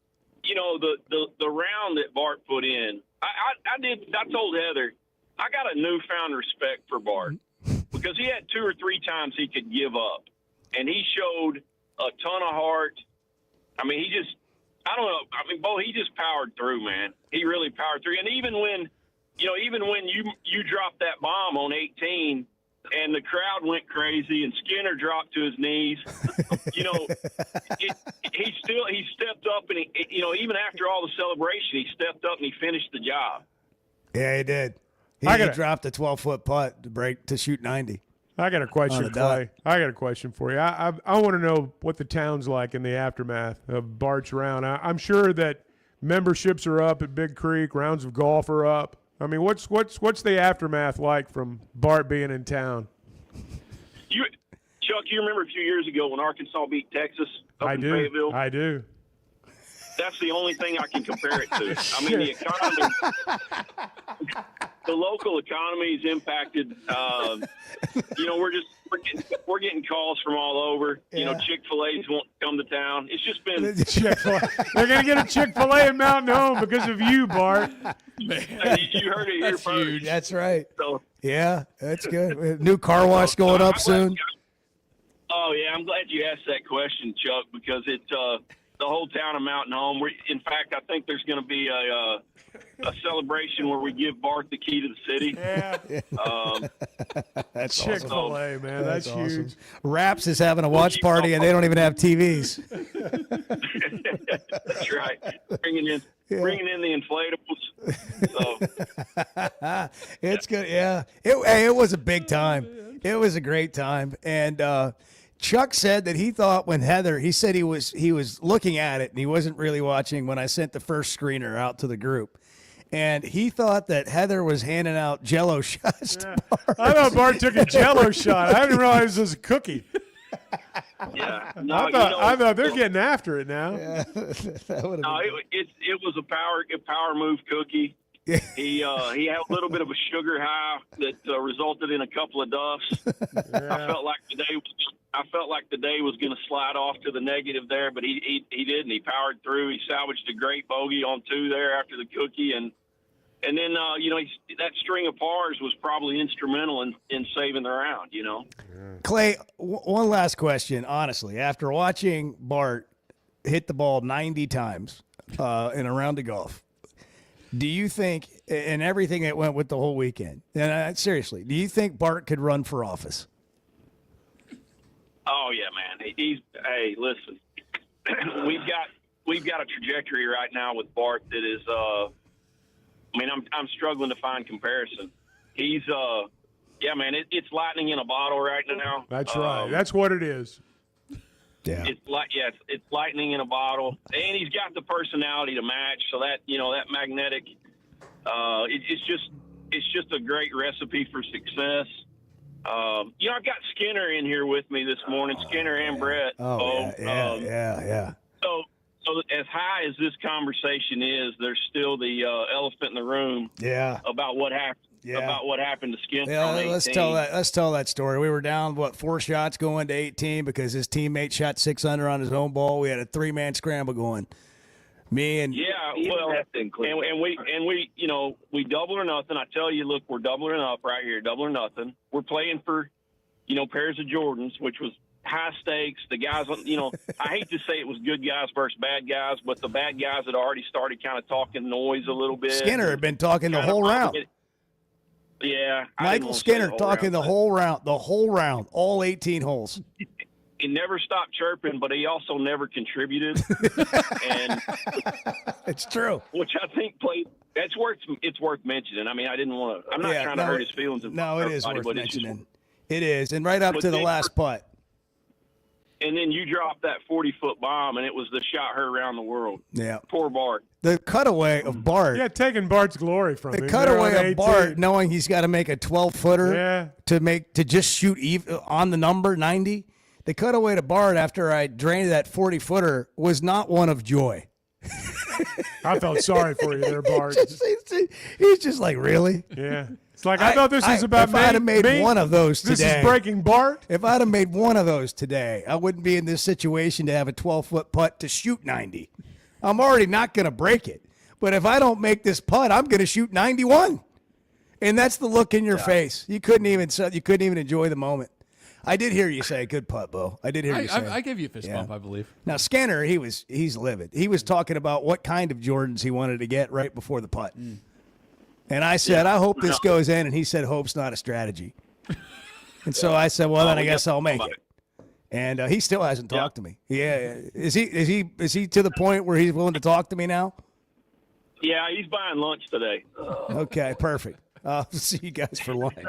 the round that Bart put in, I told Heather, I got a newfound respect for Bart because he had 2 or 3 times he could give up. And he showed a ton of heart. I mean, I don't know. I mean, Bo, he just powered through, man. He really powered through. And even when you dropped that bomb on 18 and the crowd went crazy and Skinner dropped to his knees, he stepped up and even after all the celebration, he stepped up and he finished the job. Yeah, he did. He dropped a 12-foot putt to shoot 90. I got a question, Clay. I got a question for you. I want to know what the town's like in the aftermath of Bart's round. I'm sure that memberships are up at Big Creek, rounds of golf are up. I mean, what's the aftermath like from Bart being in town? Chuck, you remember a few years ago when Arkansas beat Texas up in Fayetteville? I do. That's the only thing I can compare it to. I mean, the economy, the local economy is impacted. We're getting calls from all over. Yeah. Chick-fil-A's won't come to town. It's just been They're going to get a Chick-fil-A in Mountain Home because of you, Bart. You heard it here first. Huge. That's right. So, yeah, that's good. New car wash going up soon. Oh yeah, I'm glad you asked that question, Chuck, because it's the whole town of Mountain Home. In fact, I think there's going to be a celebration where we give Bart the key to the city. Yeah. That's Chick-fil-A, awesome. man. That's awesome. huge. Raps is having a watch party, and they don't even have TVs. That's right. Bringing in the inflatables. So. It's good. Yeah. It was a big time. It was a great time. And Chuck said that he thought when Heather, he said he was looking at it and he wasn't really watching when I sent the first screener out to the group. And he thought that Heather was handing out Jell-O shots to Bart. I thought Bart took a Jell-O shot. I didn't realize it was a cookie. Yeah, I thought they're getting after it now. Yeah, it was a power move cookie. He had a little bit of a sugar high that resulted in a couple of duffs. Yeah. I felt like the day was going to slide off to the negative there, but he didn't. He powered through. He salvaged a great bogey on 2 there after the cookie, and then that string of pars was probably instrumental in saving the round. Clay, one last question. Honestly, after watching Bart hit the ball 90 times in a round of golf, do you think and everything that went with the whole weekend. And seriously, do you think Bart could run for office? Oh yeah, man. Hey, listen, we've got a trajectory right now with Bart that is. I'm struggling to find comparison. He's yeah, man. It's lightning in a bottle right now. That's right. That's what it is. Yeah. It's lightning in a bottle, and he's got the personality to match. So that that magnetic. It's just a great recipe for success. I've got Skinner in here with me this morning, Skinner and Brett. Yeah. So as high as this conversation is, there's still the elephant in the room. Yeah. About what happened. Yeah. About what happened to Skinner. Yeah, on 18. let's tell that story. We were down 4 shots going to 18 because his teammate shot 6 under on his own ball. We had a 3-man scramble going. Me and and we double or nothing. I tell you, look, we're doubling up right here, double or nothing. We're playing for pairs of Jordans, which was high stakes. The guys, I hate to say it was good guys versus bad guys, but the bad guys had already started kind of talking noise a little bit. Skinner had been talking the whole round. Yeah, Michael Skinner talking the whole round, all 18 holes. He never stopped chirping, but he also never contributed. And it's true. Which I think it's worth mentioning. I mean, I didn't want to. I'm not trying to hurt his feelings. No, it is worth mentioning. It is, and right up to the last putt. And then you dropped that 40-foot bomb, and it was the shot heard around the world. Yeah. Poor Bart. The cutaway of Bart. Yeah, taking Bart's glory from him. The cutaway of Bart, knowing he's got to make a 12-footer to just shoot on the number 90. The cutaway to Bart after I drained that 40-footer was not one of joy. I felt sorry for you there, Bart. He's just like, really? Yeah. It's like, I thought this was about if I'd have made one of those today. This is breaking Bart? If I'd have made one of those today, I wouldn't be in this situation to have a 12-foot putt to shoot 90. I'm already not going to break it. But if I don't make this putt, I'm going to shoot 91. And that's the look in your face. You couldn't even enjoy the moment. I did hear you say, good putt, Bo. I did hear you say. I gave you a fist bump, I believe. Now, Skinner, he's livid. He was talking about what kind of Jordans he wanted to get right before the putt. And I said, I hope this goes in. And he said, hope's not a strategy. And so I said, well, then I guess I'll make it. And he still hasn't talked to me. Yeah. Is he to the point where he's willing to talk to me now? Yeah, he's buying lunch today. Okay, perfect. I'll see you guys for lunch.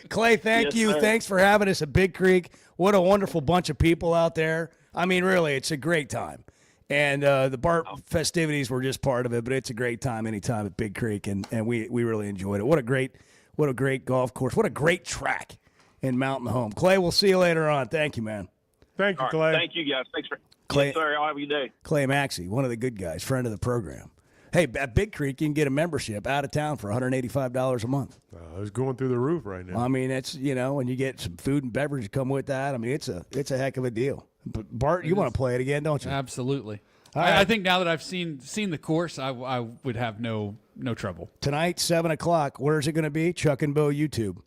Clay, thank you. Sir. Thanks for having us at Big Creek. What a wonderful bunch of people out there. I mean, really, it's a great time. And the Bart festivities were just part of it, but it's a great time anytime at Big Creek, and we really enjoyed it. What a great golf course. What a great track in Mountain Home. Clay, we'll see you later on. Thank you, man. Thank you, All Clay. right, thank you, guys. Thanks for Clay. Yes, sir. I'll have a good day. Clay Maxey, one of the good guys, friend of the program. Hey, at Big Creek, you can get a membership out of town for $185 a month. It's going through the roof right now. I mean, it's, and you get some food and beverage to come with that. I mean, it's a heck of a deal. But Bart, you want to play it again, don't you? Absolutely. Right. I think now that I've seen the course, I would have no trouble. Tonight, 7 o'clock. Where's it going to be? Chuck and Bo YouTube.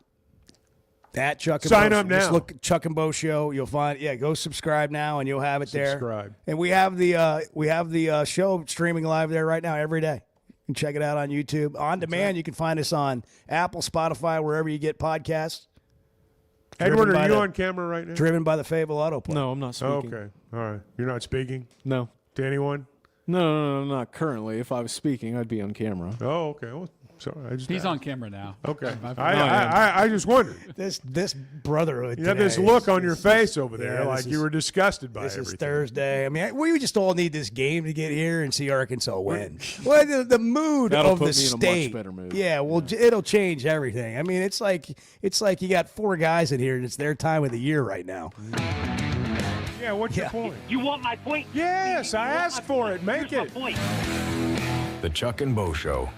At Chuck and Sign Bo. up now. Just look at Chuck and Bo Show. You'll find. Yeah, go subscribe now, and you'll have it there. Subscribe. And we have the show streaming live there right now every day. You can check it out on YouTube on demand. You can find us on Apple, Spotify, wherever you get podcasts. Edward, are you on camera right now? Driven by the Fable Auto Play. No, I'm not speaking. Okay. All right. You're not speaking? No. To anyone? No, not currently. If I was speaking, I'd be on camera. Oh, okay. Well, sorry. He's on camera now. Okay. I just wondered. This brotherhood. You have this look on your face over there, like you were disgusted by everything. This is Thursday. I mean, we just all need this game to get here and see Arkansas win. Well, the mood That'll of put the me in a state. much better mood. Yeah, well, it'll change everything. I mean, it's like you got 4 guys in here, and it's their time of the year right now. Yeah, what's your point? You want my point? Yes, I asked for it. Make it. The Chuck and Bo Show.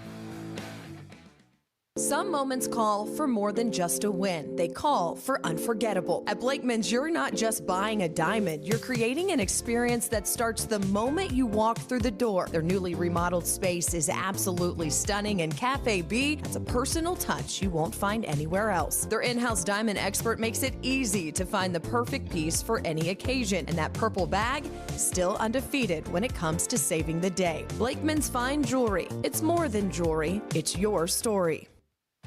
Some moments call for more than just a win. They call for unforgettable. At Blakeman's, you're not just buying a diamond. You're creating an experience that starts the moment you walk through the door. Their newly remodeled space is absolutely stunning, and Cafe B has a personal touch you won't find anywhere else. Their in-house diamond expert makes it easy to find the perfect piece for any occasion, and that purple bag is still undefeated when it comes to saving the day. Blakeman's Fine Jewelry. It's more than jewelry. It's your story.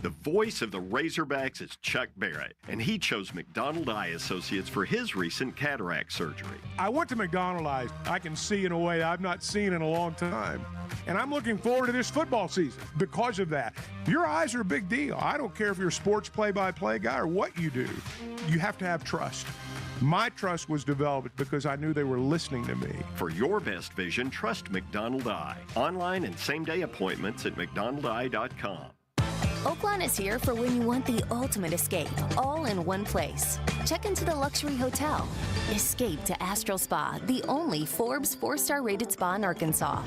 The voice of the Razorbacks is Chuck Barrett, and he chose McDonald Eye Associates for his recent cataract surgery. I went to McDonald Eye. I can see in a way I've not seen in a long time. And I'm looking forward to this football season because of that. Your eyes are a big deal. I don't care if you're a sports play-by-play guy or what you do. You have to have trust. My trust was developed because I knew they were listening to me. For your best vision, trust McDonald Eye. Online and same-day appointments at McDonaldEye.com. Oaklawn is here for when you want the ultimate escape, all in one place. Check into the luxury hotel. Escape to Astral Spa, the only Forbes 4-star rated spa in Arkansas.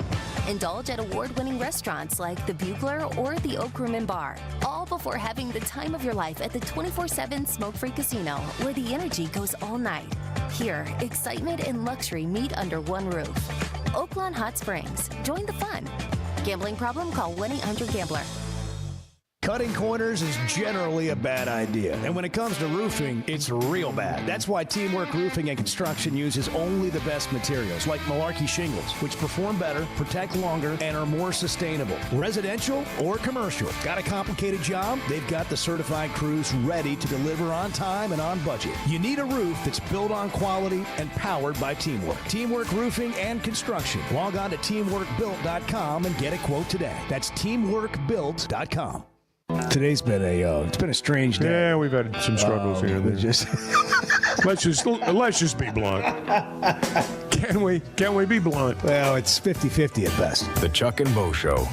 Indulge at award-winning restaurants like the Bugler or the Oak Room and Bar, all before having the time of your life at the 24/7 smoke-free casino, where the energy goes all night. Here, excitement and luxury meet under one roof. Oaklawn Hot Springs. Join the fun. Gambling problem? Call 1-800-GAMBLER. Cutting corners is generally a bad idea. And when it comes to roofing, it's real bad. That's why Teamwork Roofing and Construction uses only the best materials, like Malarkey shingles, which perform better, protect longer, and are more sustainable. Residential or commercial. Got a complicated job? They've got the certified crews ready to deliver on time and on budget. You need a roof that's built on quality and powered by Teamwork. Teamwork Roofing and Construction. Log on to teamworkbuilt.com and get a quote today. That's teamworkbuilt.com. Today's been a strange day. Yeah, we've had some struggles here. And there. let's just be blunt. Can we be blunt? Well, it's 50-50 at best. The Chuck and Bo Show.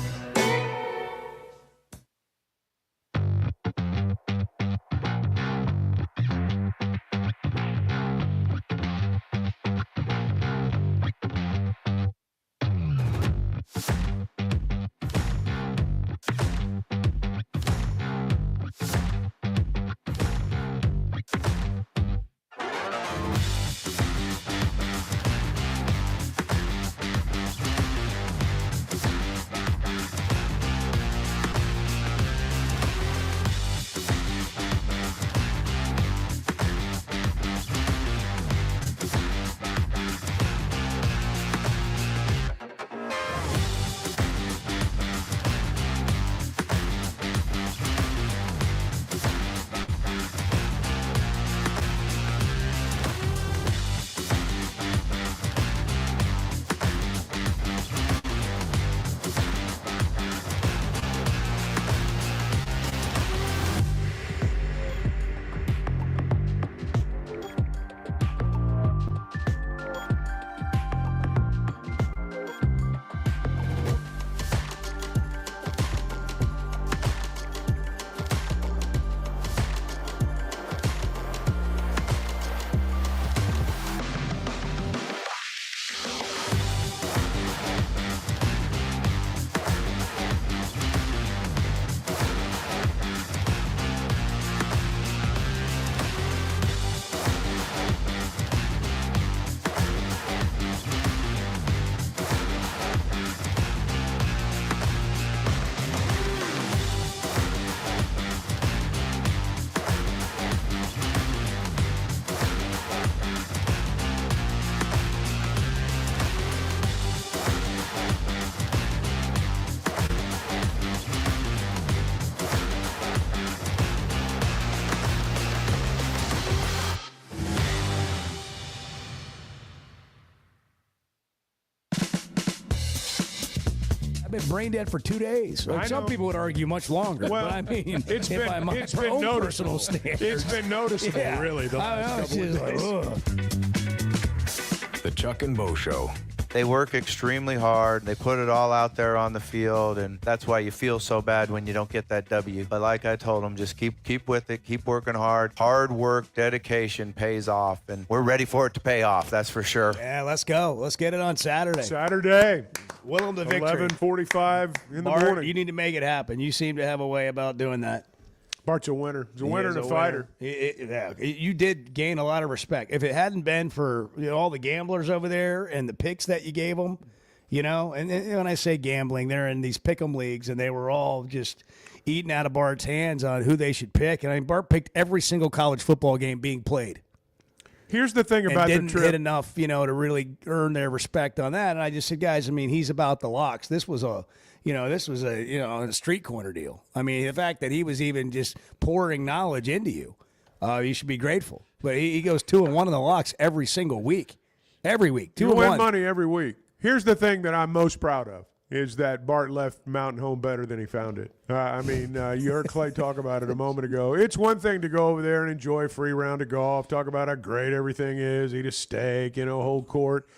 I've been brain dead for 2 days. Like some people would argue much longer. Well, but I mean, it's been noticeable. It's been noticeable, really, the last couple of days. The Chuck and Bo Show. They work extremely hard. They put it all out there on the field, and that's why you feel so bad when you don't get that W. But like I told them, just keep with it, keep working hard. Hard work, dedication pays off, and we're ready for it to pay off, that's for sure. Yeah, let's go. Let's get it on Saturday. Saturday. Will them to victory. 11:45 in Bart, the morning. you need to make it happen. You seem to have a way about doing that. Bart's a winner. He's a winner and a fighter. You did gain a lot of respect. If it hadn't been for all the gamblers over there and the picks that you gave them, and when I say gambling, they're in these pick'em leagues, and they were all just eating out of Bart's hands on who they should pick. And I mean, Bart picked every single college football game being played. Here's the thing about didn't the trip. hit enough, to really earn their respect on that. And I just said, guys, I mean, he's about the locks. This was a street corner deal. I mean, the fact that he was even just pouring knowledge into you, you should be grateful. But he goes 2-1 in the locks every single week. Every week. 2-1. You win money every week. Here's the thing that I'm most proud of is that Bart left Mountain Home better than he found it. You heard Clay talk about it a moment ago. It's one thing to go over there and enjoy a free round of golf, talk about how great everything is, eat a steak, whole court.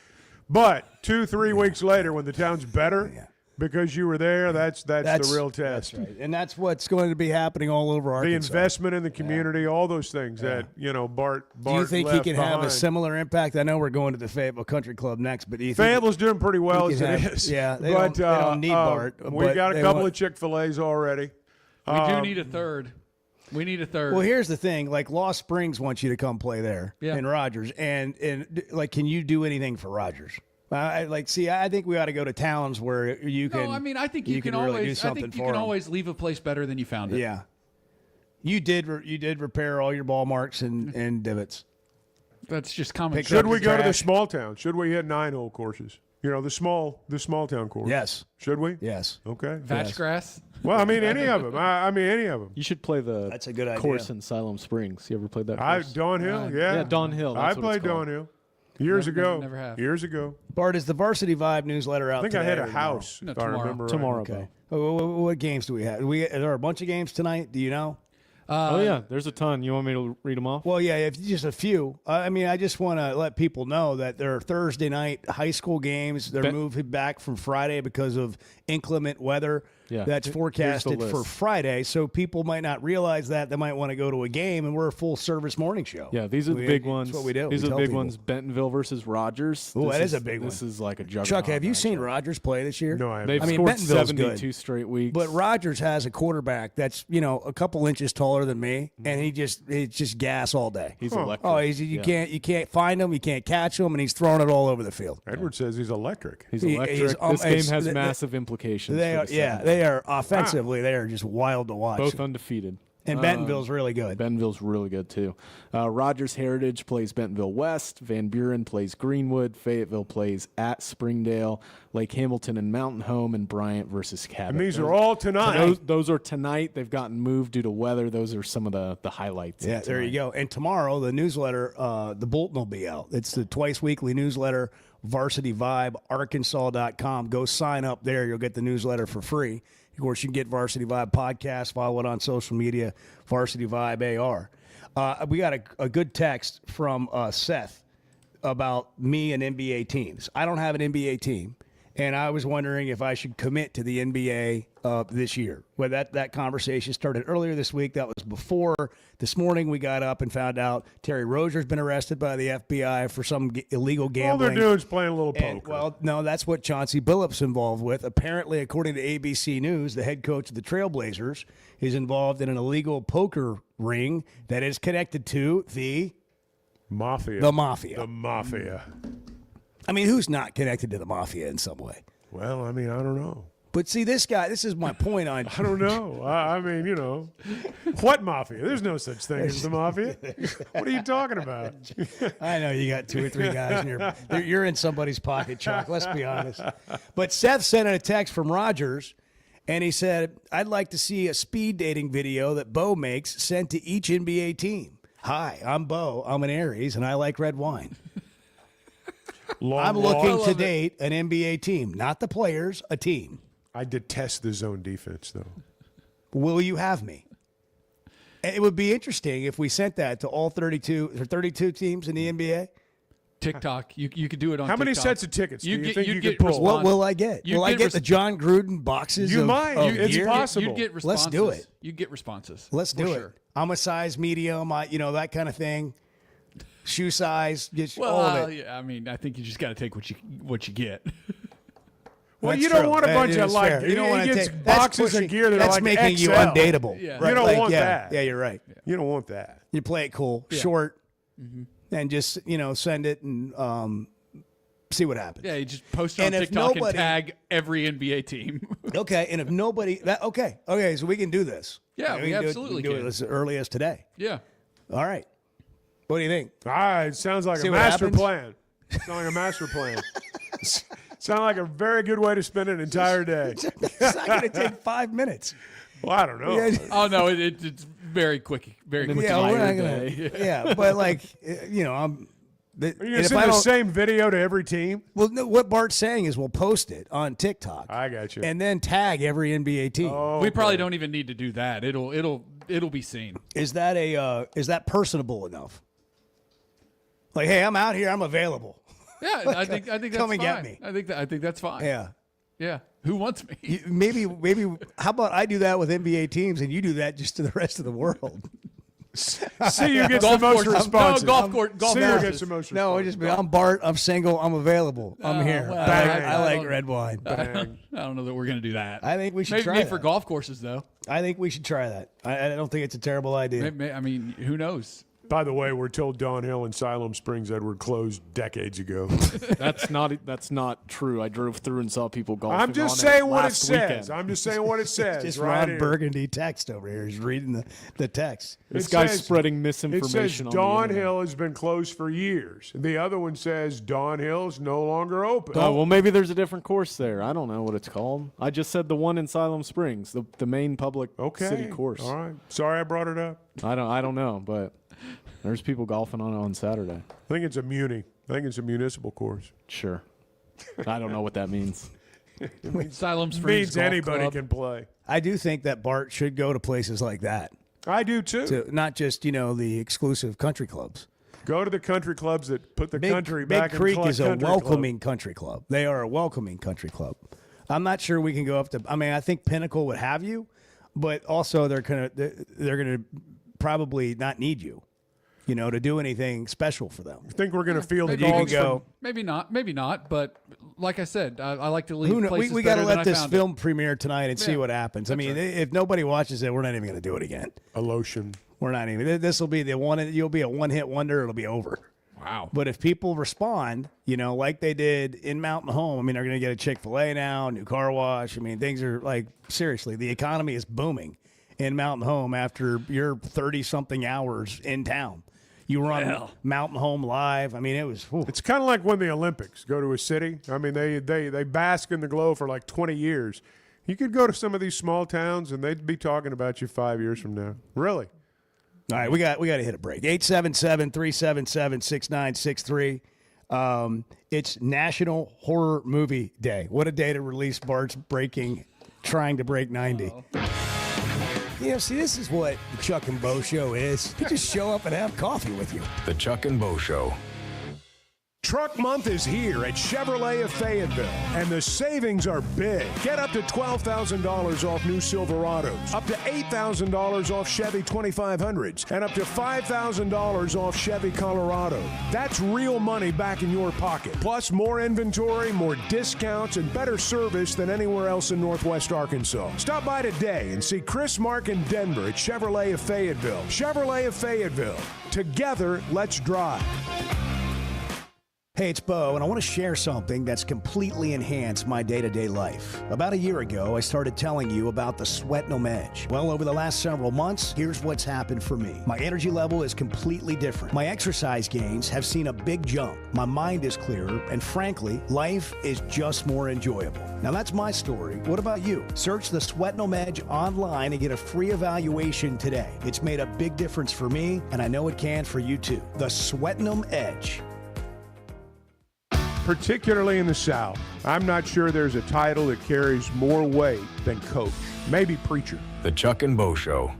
But 2-3 weeks later, when the town's better because you were there, that's the real test. That's right. And that's what's going to be happening all over Arkansas. The investment in the community, all those things that, Bart do you think he can have a behind. similar impact? I know we're going to the Fayetteville Country Club next, but do you think Fayetteville's doing pretty well as it is. Yeah, they don't need Bart. We got a couple of Chick-fil-A's already. We do need a third. We need a third. Well, here's the thing. Like, Lost Springs wants you to come play there in Rogers. And can you do anything for Rogers? I think we ought to go to towns where you can. No, I mean, I think you can really always. do something I think you for can them. always leave a place better than you found it. Yeah, you did repair all your ball marks and divots. That's just common. Should we go to the small town? Should we hit 9-hole courses? The small town course. Yes. Should we? Yes. Okay. Thatch grass. Well, I mean, any of them. Any of them. You should play the That's a good course idea. in Siloam Springs. You ever played that course? Dawn Hill, yeah. Yeah, Dawn Hill. I That's what it's played called. Dawn Hill years ago. Never have. Years ago. Bart, is the Varsity Vibe newsletter out I think today I had or a tomorrow? house, No, if I tomorrow. remember right. Tomorrow, Okay. Bo. What games do we have? Are there a bunch of games tonight? Do you know? Oh, yeah. There's a ton. You want me to read them off? Well, yeah, just a few. I just want to let people know that there are Thursday night high school games. They're moving back from Friday because of inclement weather. Yeah. That's Here's the forecasted for list. Friday, so people might not realize that. They might want to go to a game, and we're a full-service morning show. Yeah, these are the big ones. That's what we do. These We are the tell big people. ones. Bentonville versus Rogers. Ooh, This that is a big one. This is like a juggernaut. Chuck, have you matchup. seen Rogers play this year? No, I haven't. They've I mean, scored Bentonville's 72 good. straight weeks. But Rogers has a quarterback that's a couple inches taller than me, and it's just gas all day. He's electric. Oh, you can't find him, you can't catch him, and he's throwing it all over the field. Edward says he's electric. He's He- electric. he's, This game has they- massive implications. They for are, the yeah, Seven. they are offensively. They are just wild to watch. Both undefeated. And Bentonville's really good. Bentonville's really good, too. Rogers Heritage plays Bentonville West. Van Buren plays Greenwood. Fayetteville plays at Springdale. Lake Hamilton and Mountain Home, and Bryant versus Cabot. And these are all tonight. Those are tonight. They've gotten moved due to weather. Those are some of the highlights. Yeah, of there you tonight. go. And tomorrow, the newsletter, the Bulletin will be out. It's the twice-weekly newsletter, Varsity Vibe, Arkansas.com. Go sign up there. You'll get the newsletter for free. Of course, you can get Varsity Vibe podcast. Follow it on social media, Varsity Vibe AR. We got a good text from Seth about me and NBA teams. I don't have an NBA team, and I was wondering if I should commit to the NBA this year. Well, that conversation started earlier this week. That was before. This morning we got up and found out Terry Rozier's been arrested by the FBI for some illegal gambling. All they're doing is playing a little poker. And, well, no, that's what Chauncey Billups involved with. Apparently, according to ABC News, the head coach of the Trailblazers is involved in an illegal poker ring that is connected to the Mafia. The Mafia. The Mafia. I mean, who's not connected to the Mafia in some way? Well, I mean, I don't know. But see, this guy, this is my point on. I don't know. I mean, what Mafia? There's no such thing as the Mafia. What are you talking about? I know you got 2 or 3 guys in you're in somebody's pocket, Chuck. Let's be honest. But Seth sent in a text from Rogers, and he said, "I'd like to see a speed dating video that Bo makes sent to each NBA team. Hi, I'm Bo. I'm an Aries, and I like red wine. I'm looking to date an NBA team, not the players, a team. I detest the zone defense, though. Will you have me?" It would be interesting if we sent that to all 32 teams in the NBA. TikTok. You could do it on How TikTok. many sets of tickets do you think you get could pull? What will I get? Will I get the John Gruden boxes? You of, might. Of It's gear? possible. You'd get responses. Let's do it. You get responses. Let's do sure. it. I'm a size medium. That kind of thing. Shoe size. Just Well, all of it. yeah, I mean, I think you just got to take what you get. Well, That's you don't true. want a bunch That of is like fair. You don't want he to gets take that's boxes pushing- of gear that are that's like making you XL. undateable. Yeah. You don't Like, want yeah, that. Yeah, you're right. You don't want that. You play it cool, Yeah. short, Mm-hmm. and just send it and see what happens. Yeah, you just post it on And if TikTok nobody- and tag every NBA team. Okay, and if nobody, okay, so we can do this. Yeah, we we can absolutely do it can. as early as today. Yeah. All right. What do you think? It sounds like See a what master happens? plan. Sounds like a master plan. Sound like a very good way to spend an entire day. It's not going to take 5 minutes. Well, I don't know. Yeah. Oh no, it's very quick, very quick. Yeah, we're not day. gonna. Yeah, but I'm. Are you going to send the same video to every team? Well, no, what Bart's saying is we'll post it on TikTok. I got you. And then tag every NBA team. Oh, We probably don't even need to do that. It'll be seen. Is that personable enough? Like, hey, I'm out here. I'm available. Yeah, I think that's Come and fine. get me. I think that's fine. Yeah. Yeah. Who wants me? Maybe. How about I do that with NBA teams and you do that just to the rest of the world? See who gets the Golf most courses. responses. No, golf court. Golf See who courses. gets the most No, responses. I'm Bart. I'm single. I'm available. I'm here. well, I like don't- red wine. I don't know that we're going to do that. I think we should maybe, try maybe that. for golf courses though. I think we should try that. I don't think it's a terrible idea. I mean, who knows? By the way, we're told Don Hill and Siloam Springs, Edward, closed decades ago. That's not true. I drove through and saw people golfing. I'm just on saying it what it last says. weekend. I'm just saying what it says. Just right Ron here. Burgundy text over here. He's reading the text. This It guy's says- spreading It says misinformation on the Don internet. Hill has been closed for years. The other one says Don Hill's no longer open. Oh, well, maybe there's a different course there. I don't know what it's called. I just said the one in Siloam Springs, the main public city course. All right. Sorry I brought it up. I don't know, but there's people golfing on it on Saturday. I think it's a muni. I think it's a municipal course. Sure. I don't know what that means. Siloam Springs Means Golf anybody Club. can play. I do think that Bart should go to places like that. I do too. Not just the exclusive country clubs. Go to the country clubs that put the country back Big Creek in is a country welcoming country club. They are a welcoming country club. I'm not sure we can go up to. I mean, I think Pinnacle would have you, but also they're gonna probably not need you, to do anything special for them. I think we're going to field Maybe you can calls go. Maybe not. But like I said, I like to leave Who kno- places we got to better than let I this found film premiere tonight and see Yeah, what happens. I that's mean, right. if nobody watches it, we're not even going to do it again. A lotion. We're not even. This will be the one. You'll be a one-hit wonder. It'll be over. Wow. But if people respond, like they did in Mountain Home, I mean, they're going to get a Chick-fil-A now, new car wash. I mean, things are seriously, the economy is booming in Mountain Home after your 30-something hours in town. You run Hell. Mountain Home live. I mean, it was. Whew. It's kind of like when the Olympics go to a city. I mean, they bask in the glow for like 20 years. You could go to some of these small towns and they'd be talking about you 5 years from now. Really? All right, we got to hit a break. 877-377-6963. It's National Horror Movie Day. What a day to release Bart's trying to break 90. See, this is what the Chuck and Bo Show is. You just show up and have coffee with you. The Chuck and Bo Show. Truck Month is here at Chevrolet of Fayetteville, and the savings are big. Get up to $12,000 off new Silverados, up to $8,000 off Chevy 2500s, and up to $5,000 off Chevy Colorado. That's real money back in your pocket. Plus more inventory, more discounts, and better service than anywhere else in Northwest Arkansas. Stop by today and see Chris, Mark, and Denver at Chevrolet of Fayetteville. Chevrolet of Fayetteville. Together, let's drive. Hey, it's Bo, and I want to share something that's completely enhanced my day-to-day life. About a year ago, I started telling you about the Sweatnum Edge. Well, over the last several months, here's what's happened for me. My energy level is completely different. My exercise gains have seen a big jump. My mind is clearer, and frankly, life is just more enjoyable. Now, that's my story. What about you? Search the Sweatnum Edge online and get a free evaluation today. It's made a big difference for me, and I know it can for you too. The Sweatnum Edge. Particularly in the South, I'm not sure there's a title that carries more weight than coach. Maybe preacher. The Chuck and Bo Show.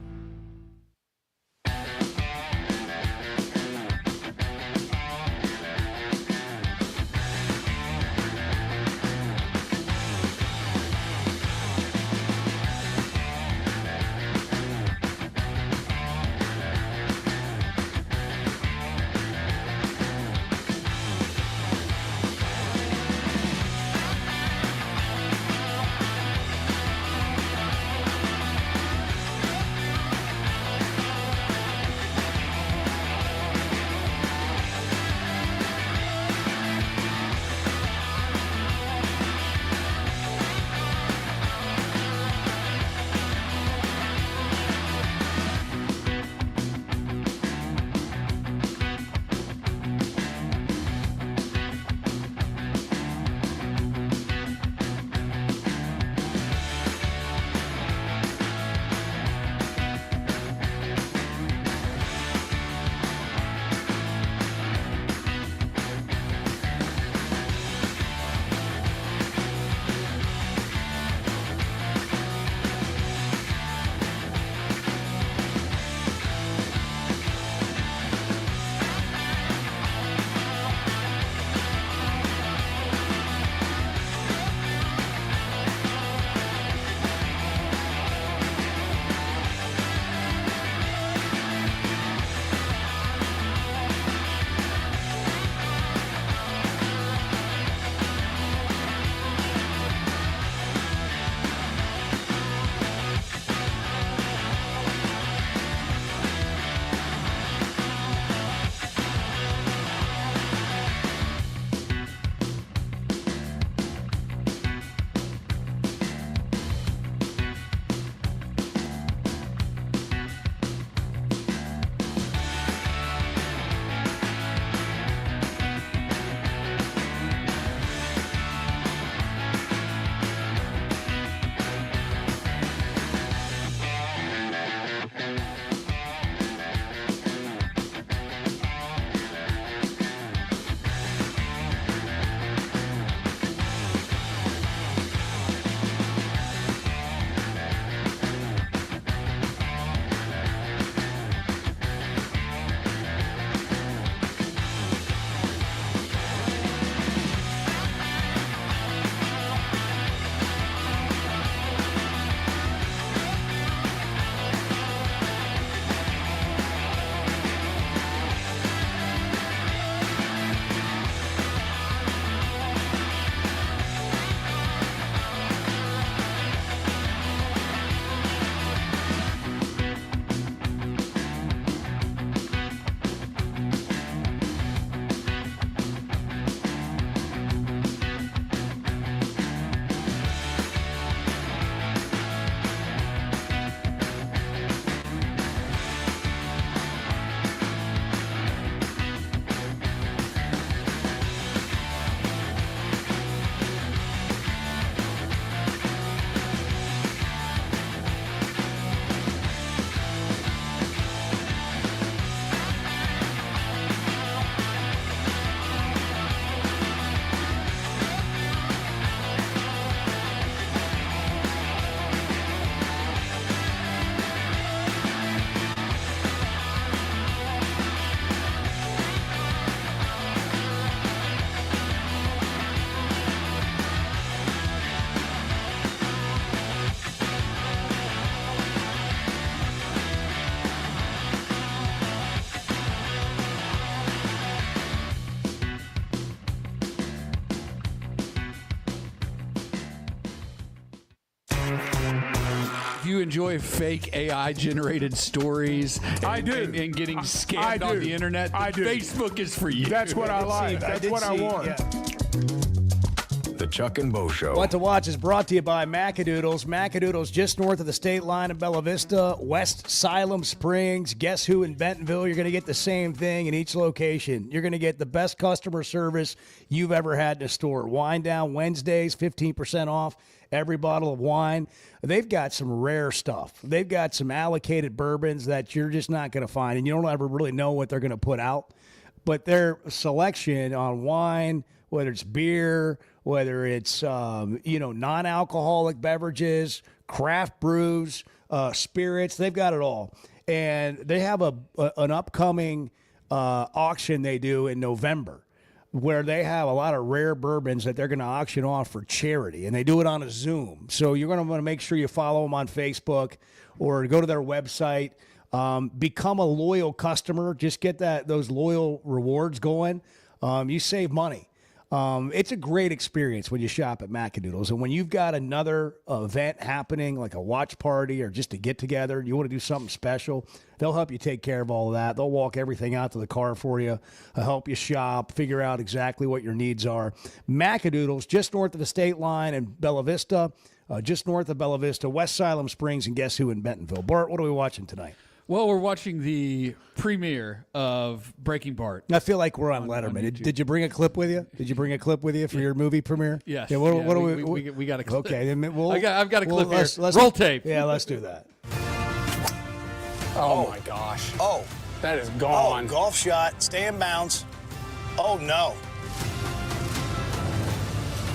you enjoy fake AI generated stories? I do. And getting scammed on the internet? I do. Facebook is for you. That's what I like. That's what I want. The Chuck and Bo Show. What to Watch is brought to you by Macadoodles. Macadoodles just north of the state line in Bella Vista, West Siloam Springs. Guess who in Bentonville? You're going to get the same thing in each location. You're going to get the best customer service you've ever had in a store. Wine Down Wednesdays, 15% off every bottle of wine. They've got some rare stuff. They've got some allocated bourbons that you're just not going to find, and you don't ever really know what they're going to put out. But their selection on wine, whether it's beer, whether it's non-alcoholic beverages, craft brews, spirits, they've got it all. And they have an upcoming auction they do in November where they have a lot of rare bourbons that they're going to auction off for charity, and they do it on a Zoom. So you're going to want to make sure you follow them on Facebook or go to their website. Become a loyal customer. Just get those loyal rewards going. You save money. It's a great experience when you shop at Macadoodles. And when you've got another event happening, like a watch party or just a get-together, you want to do something special, they'll help you take care of all of that. They'll walk everything out to the car for you, help you shop, figure out exactly what your needs are. Macadoodles, just north of the state line in Bella Vista, just north of Bella Vista, West Siloam Springs, and Guess Who in Bentonville. Bart, what are we watching tonight? Well, we're watching the premiere of Breaking Bart. I feel like we're on Letterman. Did you bring a clip with you? Did you bring a clip with you for your movie premiere? Yes. Yeah, we got a clip. Okay, then I've got a clip here. Let's Roll tape. Yeah, let's do that. Oh my gosh. Oh. That is gone. Oh, golf shot. Stay in bounds. Oh, no.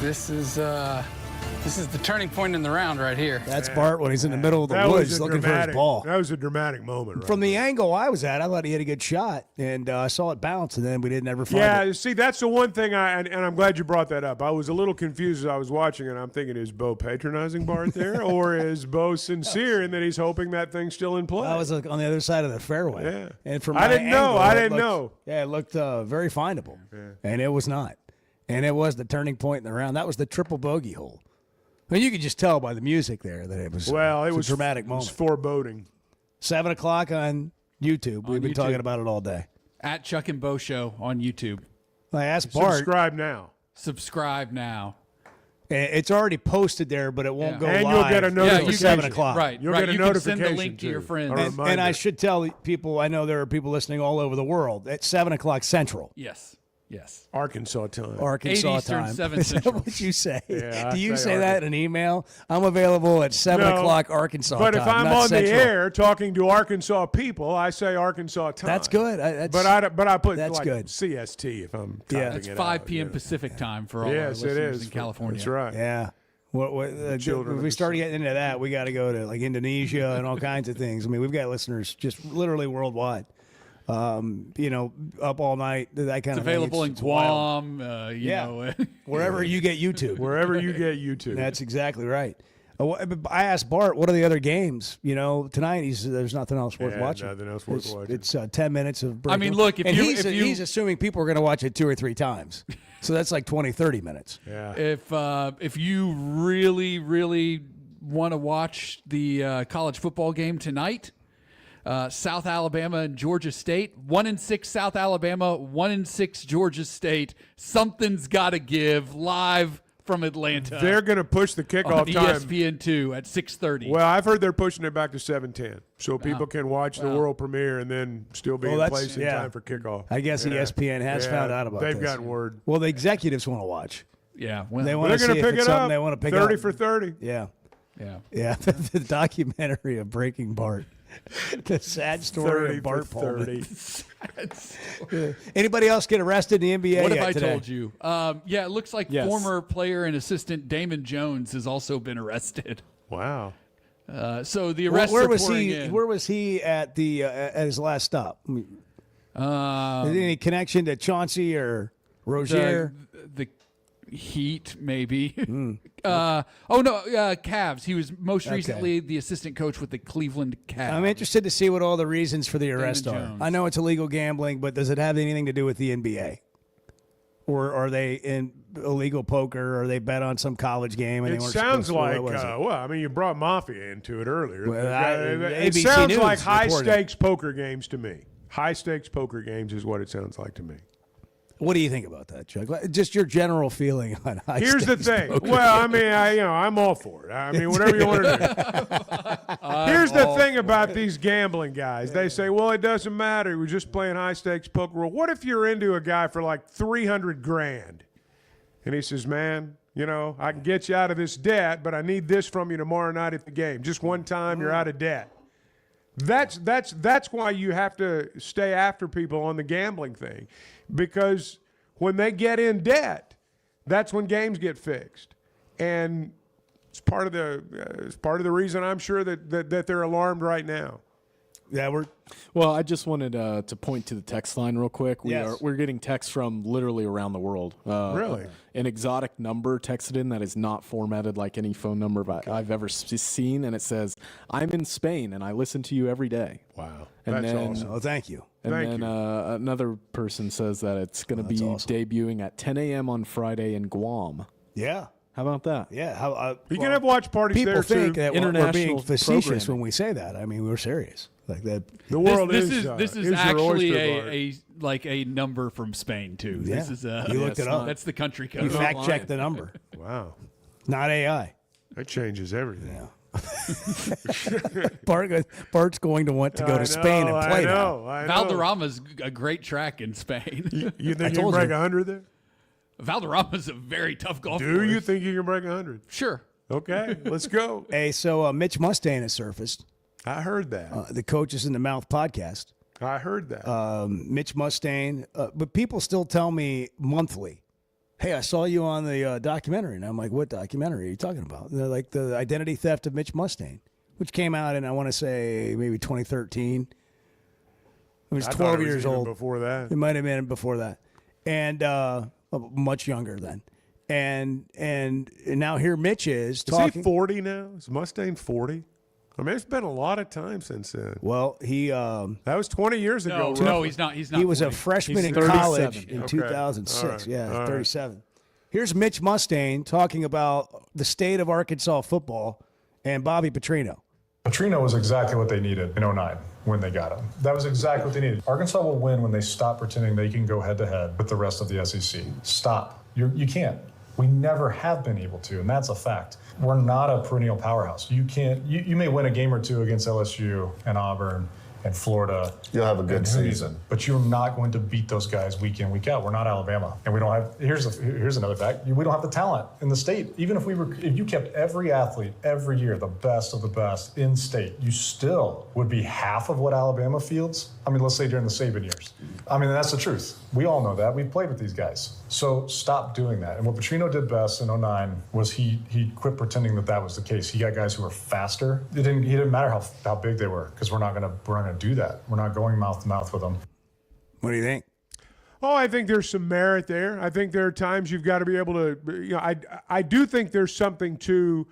This is the turning point in the round right here. That's Bart when he's in the middle of the That was woods a looking for his dramatic- ball. That was a dramatic moment. Right From the angle I was at, I thought he had a good shot, and I saw it bounce, and then we didn't ever find it. Yeah, see, that's the one thing, and I'm glad you brought that up. I was a little confused as I was watching it. I'm thinking, is Bo patronizing Bart there, or is Bo sincere in that he's hoping that thing's still in play? I was on the other side of the fairway. Yeah. And from I my didn't know. angle, I it didn't looked- know. Yeah, it looked very findable, and it was not. And it was the turning point in the round. That was the triple bogey hole. I mean, you could just tell by the music there that it was. Well, it was a dramatic moment. It was foreboding. 7 o'clock on YouTube. We've been YouTube. talking about it all day. At Chuck and Bo Show on YouTube. I asked Bart. Subscribe now. Subscribe now. It's already posted there, but it won't go And live. you'll get a notification. until 7 o'clock. Right. You'll right. get a you notification can send the link to too. your friends. A And I reminder. should tell people, I know there are people listening all over the world, at 7 o'clock Central. Yes. Yes. Arkansas time. Arkansas 8 Eastern, time. 7 Is that Central. what you say? Yeah, I Do you say say that in an email? I'm available at 7 No, o'clock Arkansas But time. if I'm not on Central. the air talking to Arkansas people, I say Arkansas time. That's good. But I put that's like good. CST if I'm Yeah. typing It's it 5 out, p.m. you know. Pacific time for all our Yes, it listeners is in California. That's right. Yeah. children If of we the start getting into that, we got to go to like Indonesia and all kinds of things. I mean, we've got listeners just literally worldwide. Up all night, that kind It's of available thing. in It's wild. Guam. Wherever you get YouTube. Wherever you get YouTube. That's exactly right. I asked Bart, what are the other games? Tonight there's nothing else worth watching. Nothing else worth watching. It's 10 minutes of break. I mean, look, he's assuming people are going to watch it 2 or 3 times. So that's like 20, 30 minutes. Yeah. If you really, really want to watch the college football game tonight, South Alabama and Georgia State, 1-6 South Alabama, 1-6 Georgia State. Something's got to give live from Atlanta. They're going to push the kickoff on time. ESPN2 at 6:30. Well, I've heard they're pushing it back to 7:10, so people can watch the world premiere and then still be in place in time for kickoff. I guess ESPN has found out about this. They've gotten word. Well, the executives want to watch. Yeah, well, they Well, want they're to going see to if pick it's it something up. they want to pick 30 up. for 30. Yeah. Yeah. Yeah, the documentary of Breaking Bart. The sad story 30 of Bart for Pullman. 30. Anybody else get arrested in the NBA What yet have I today? told you? Yeah, it looks like Yes. former player and assistant Damon Jones has also been arrested. Wow. So the arrests Where are was pouring he? in. Where was he at at his last stop? Any connection to Chauncey or Rozier? The Heat, maybe. Hmm. Cavs. He was most Okay. recently the assistant coach with the Cleveland Cavs. I'm interested to see what all the reasons for the arrest Damon are. Jones. I know it's illegal gambling, but does it have anything to do with the NBA? Or are they in illegal poker, or they bet on some college game? And It they weren't sounds supposed to? like, What was it? well, I mean, you brought Mafia into it earlier. Well, It ABC sounds News like reported. high-stakes poker games to me. High-stakes poker games is what it sounds like to me. What do you think about that, Chuck? Just your general feeling on high Here's the stakes thing. poker Well, I games. mean, I'm all for it. I mean, whatever you want to do. Here's the thing about these gambling guys. They say, well, it doesn't matter. We're just playing high-stakes poker. Well, what if you're into a guy for like $300,000? And he says, man, you know, I can get you out of this debt, but I need this from you tomorrow night at the game. Just one time, you're out of debt. That's why you have to stay after people on the gambling thing, because when they get in debt, that's when games get fixed, and it's part of the reason I'm sure that they're alarmed right now. Yeah, Well, I just wanted to point to the text line real quick. Yes. We're getting texts from literally around the world. Really? An exotic number texted in that is not formatted like any phone number I've ever seen, and it says, "I'm in Spain and I listen to you every day." Wow, and that's then, awesome. Oh, thank you. And Thank then you. Another person says that it's going to be debuting at 10 a.m. on Friday in Guam. Yeah. How about that? Yeah. How, You can have watch parties people there, think too. that we're being International facetious programming. when we say that. I mean, we're serious. Like that. The world this is is your actually oyster bar. a number from Spain too. Yeah. This is You looked it up. That's the country code. You fact check the number. Wow, not AI. That changes everything. Yeah. Bart's going to want to go to Spain and play now. Valderrama's a great track in Spain. You think you can break 100 there? Valderrama's a very tough golf Do course. you think you can break 100? Sure. Okay, let's go. Hey, so Mitch Mustaine has surfaced. I heard that. The Coaches in the Mouth podcast. I heard that. Mitch Mustaine. But people still tell me monthly, hey, I saw you on the documentary. And I'm like, what documentary are you talking about? And they're like, the identity theft of Mitch Mustaine, which came out in, I want to say, maybe 2013. It was I thought 12 it was years even old. before that. It might have been before that. And much younger then. And now here Mitch is talking. Is he 40 now? Is Mustaine 40? I mean, it's been a lot of time since then. Well, he that was 20 years ago. No, he's not. He's not. He was 40. a freshman He's in 37. college in Okay. 2006. All right. Yeah, All right. 37. Here's Mitch Mustaine talking about the state of Arkansas football and Bobby Petrino. Petrino was exactly what they needed in 09 when they got him. That was exactly what they needed. Arkansas will win when they stop pretending they can go head-to-head with the rest of the SEC. Stop. You can't. We never have been able to, and that's a fact. We're not a perennial powerhouse. You can't. You may win a game or two against LSU and Auburn and Florida. You'll have a good season. But you're not going to beat those guys week in, week out. We're not Alabama. And we don't have, here's another fact. We don't have the talent in the state. Even if you kept every athlete every year, the best of the best in state, you still would be half of what Alabama fields. I mean, let's say during the Saban years. I mean, that's the truth. We all know that. We've played with these guys. So stop doing that. And what Petrino did best in 09 was he quit pretending that was the case. He got guys who were faster. He didn't matter how big they were, because we're not gonna do that. We're not going mouth to mouth with them. What do you think? Oh, I think there's some merit there. I think there are times you've got to be able to, I do think there's something to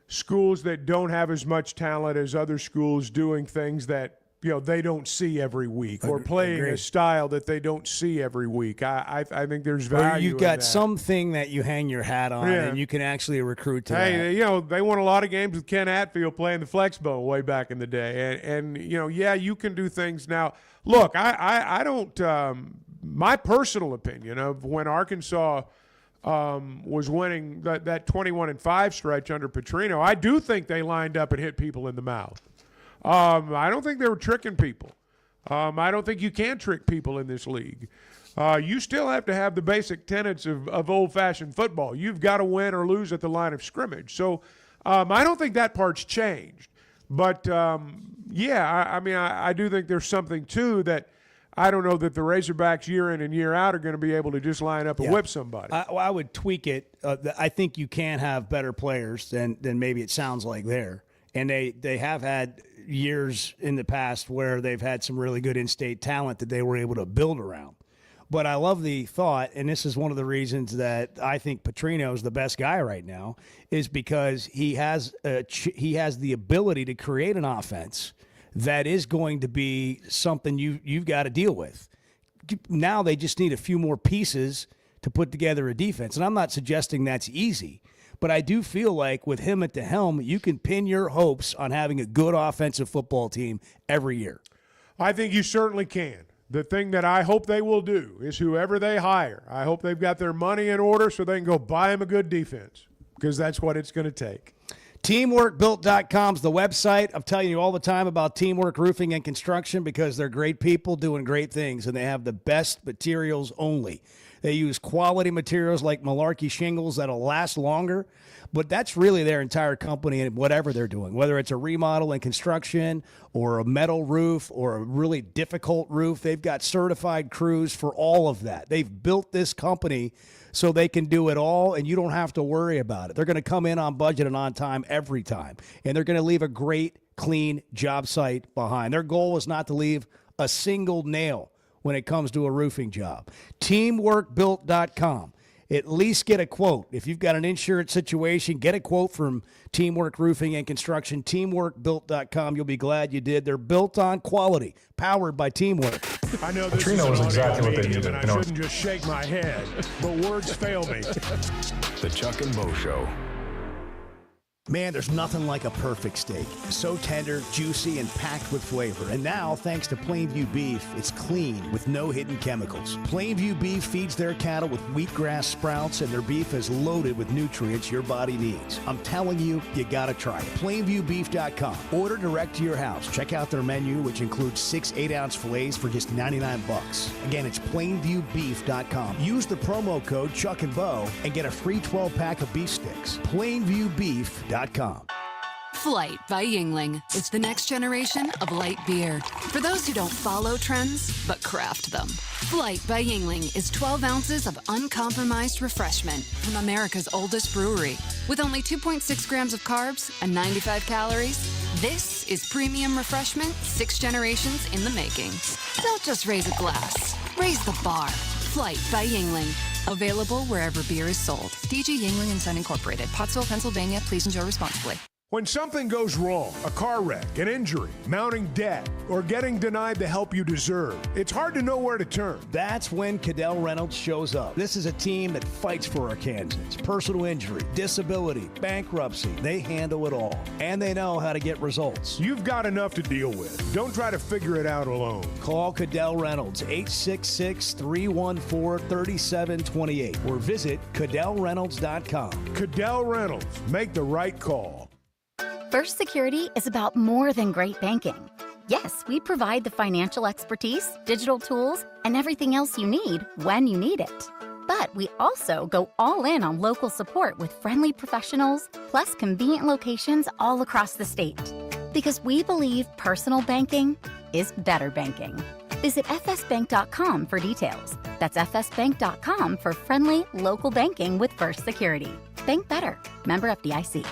schools that don't have as much talent as other schools doing things that, they don't see every week, or playing a style that they don't see every week. I think there's value Or you've in got that. something that you hang your hat on, Yeah. and you can actually recruit to that. Hey, they won a lot of games with Ken Hatfield playing the flex bone way back in the day. And you can do things now. Look, I don't my personal opinion of when Arkansas was winning that 21-5 stretch under Petrino, I do think they lined up and hit people in the mouth. I don't think they were tricking people. I don't think you can trick people in this league. You still have to have the basic tenets of old-fashioned football. You've got to win or lose at the line of scrimmage. So I don't think that part's changed. But, I do think there's something, too, that I don't know that the Razorbacks year in and year out are going to be able to just line up and whip somebody. I would tweak it. I think you can have better players than maybe it sounds like there. And they have had years in the past where they've had some really good in-state talent that they were able to build around. But I love the thought, and this is one of the reasons that I think Petrino is the best guy right now, is because he has the ability to create an offense that is going to be something you've got to deal with. Now they just need a few more pieces to put together a defense. And I'm not suggesting that's easy, but I do feel like with him at the helm, you can pin your hopes on having a good offensive football team every year. I think you certainly can. The thing that I hope they will do is whoever they hire, I hope they've got their money in order so they can go buy them a good defense, because that's what it's going to take. TeamworkBuilt.com is the website. I'm telling you all the time about Teamwork Roofing and Construction because they're great people doing great things, and they have the best materials only. They use quality materials like Malarkey shingles that'll last longer, but that's really their entire company and whatever they're doing, whether it's a remodel and construction or a metal roof or a really difficult roof. They've got certified crews for all of that. They've built this company so they can do it all, and you don't have to worry about it. They're going to come in on budget and on time every time, and they're going to leave a great, clean job site behind. Their goal is not to leave a single nail when it comes to a roofing job. TeamworkBuilt.com. At least get a quote. If you've got an insurance situation, get a quote from Teamwork Roofing and Construction. TeamworkBuilt.com. You'll be glad you did. They're built on quality, powered by teamwork. I know this Trino was exactly what they needed. And I shouldn't just shake my head, but words fail me. The Chuck and Bo Show. Man, there's nothing like a perfect steak. So tender, juicy, and packed with flavor. And now, thanks to Plainview Beef, it's clean with no hidden chemicals. Plainview Beef feeds their cattle with wheatgrass sprouts, and their beef is loaded with nutrients your body needs. I'm telling you, you gotta try it. PlainviewBeef.com. Order direct to your house. Check out their menu, which includes 6 8-ounce fillets for just $99. Again, it's PlainviewBeef.com. Use the promo code Chuck and Bo and get a free 12-pack of beef sticks. PlainviewBeef.com. Flight by Yuengling is the next generation of light beer. For those who don't follow trends, but craft them. Flight by Yuengling is 12 ounces of uncompromised refreshment from America's oldest brewery. With only 2.6 grams of carbs and 95 calories, this is premium refreshment 6 generations in the making. Don't just raise a glass, raise the bar. Flight by Yuengling. Available wherever beer is sold. DG Yuengling and Son Incorporated, Pottsville, Pennsylvania. Please enjoy responsibly. When something goes wrong, a car wreck, an injury, mounting debt, or getting denied the help you deserve, it's hard to know where to turn. That's when Cadell Reynolds shows up. This is a team that fights for Arkansans. Personal injury, disability, bankruptcy, they handle it all. And they know how to get results. You've got enough to deal with. Don't try to figure it out alone. Call Cadell Reynolds, 866-314-3728, or visit CadellReynolds.com. Cadell Reynolds, make the right call. First Security is about more than great banking. Yes, we provide the financial expertise, digital tools, and everything else you need when you need it. But we also go all in on local support with friendly professionals, plus convenient locations all across the state. Because we believe personal banking is better banking. Visit fsbank.com for details. That's fsbank.com for friendly, local banking with First Security. Bank better. Member FDIC.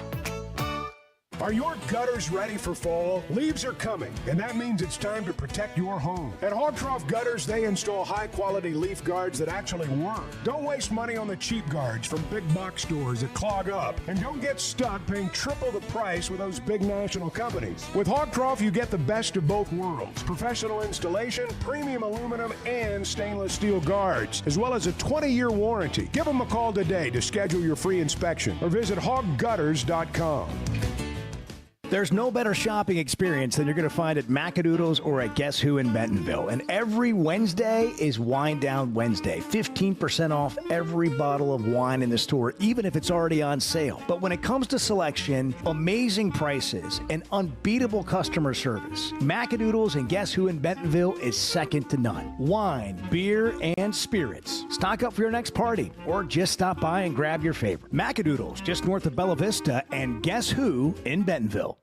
Are your gutters ready for fall? Leaves are coming, and that means it's time to protect your home. At Hogtroff Gutters, they install high-quality leaf guards that actually work. Don't waste money on the cheap guards from big box stores that clog up, and don't get stuck paying triple the price with those big national companies. With Hogtroff, you get the best of both worlds: professional installation, premium aluminum, and stainless steel guards, as well as a 20-year warranty. Give them a call today to schedule your free inspection, or visit hoggutters.com. There's no better shopping experience than you're going to find at Macadoodles or at Guess Who in Bentonville. And every Wednesday is Wine Down Wednesday. 15% off every bottle of wine in the store, even if it's already on sale. But when it comes to selection, amazing prices, and unbeatable customer service, Macadoodles and Guess Who in Bentonville is second to none. Wine, beer, and spirits. Stock up for your next party, or just stop by and grab your favorite. Macadoodles, just north of Bella Vista, and Guess Who in Bentonville.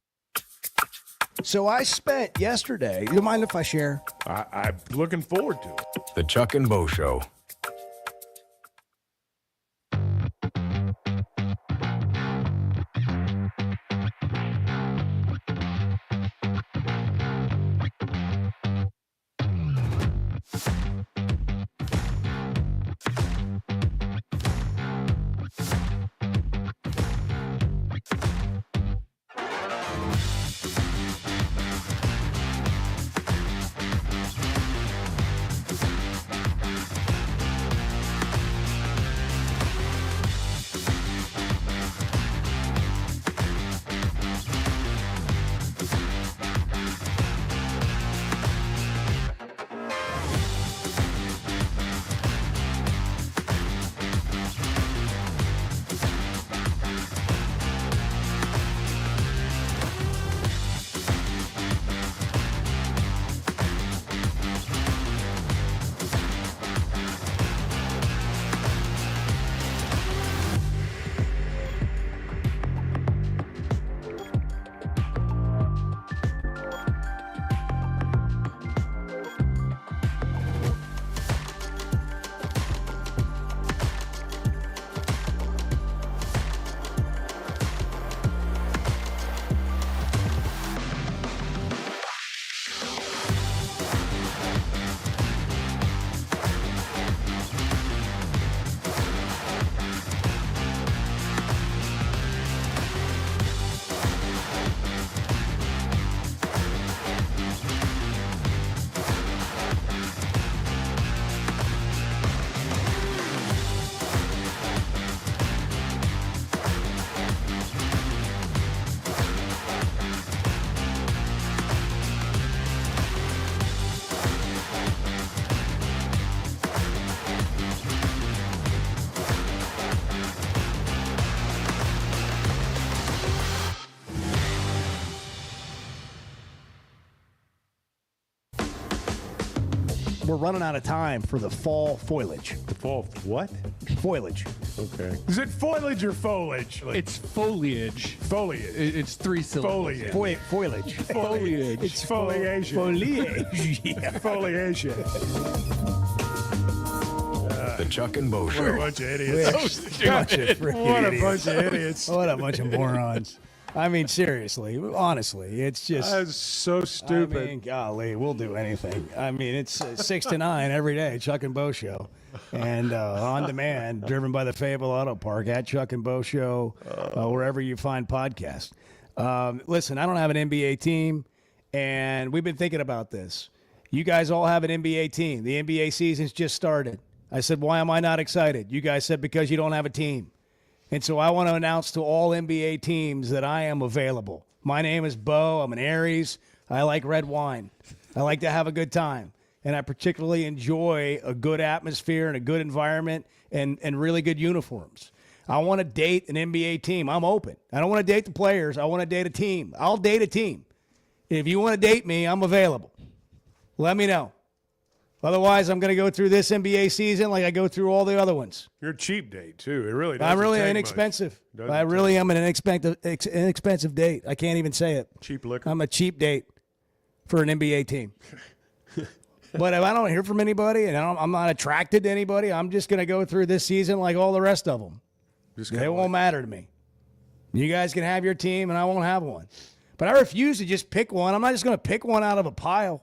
So I spent yesterday, you mind if I share? I'm looking forward to it. The Chuck and Bo Show. we're running out of time for the fall foliage. The fall what? Foliage. Okay. Is it foliage or foliage? It's foliage. Foliage. It's 3 syllables. Foliage. Foliage. Foliage. It's foliage. Foliage. Yeah. Foliage. The Chuck and Bo What a Show. bunch of idiots. Bunch of freaking What a idiots. bunch of idiots. What a bunch of morons. I mean, seriously, honestly, it's just. That's so stupid. I mean, golly, we'll do anything. I mean, it's 6 to 9 every day, Chuck and Bo Show. And on demand, driven by the Fayetteville Auto Park at Chuck and Bo Show, wherever you find podcasts. Listen, I don't have an NBA team, and we've been thinking about this. You guys all have an NBA team. The NBA season's just started. I said, why am I not excited? You guys said, because you don't have a team. And so I want to announce to all NBA teams that I am available. My name is Bo. I'm an Aries. I like red wine. I like to have a good time. And I particularly enjoy a good atmosphere and a good environment and really good uniforms. I want to date an NBA team. I'm open. I don't want to date the players. I want to date a team. I'll date a team. If you want to date me, I'm available. Let me know. Otherwise, I'm going to go through this NBA season like I go through all the other ones. You're a cheap date, too. It really doesn't I'm really take inexpensive. much. I really am an inexpensive date. I can't even say it. Cheap liquor. I'm a cheap date for an NBA team. But if I don't hear from anybody and I'm not attracted to anybody, I'm just going to go through this season like all the rest of them. It won't matter to me. You guys can have your team and I won't have one. But I refuse to just pick one. I'm not just going to pick one out of a pile.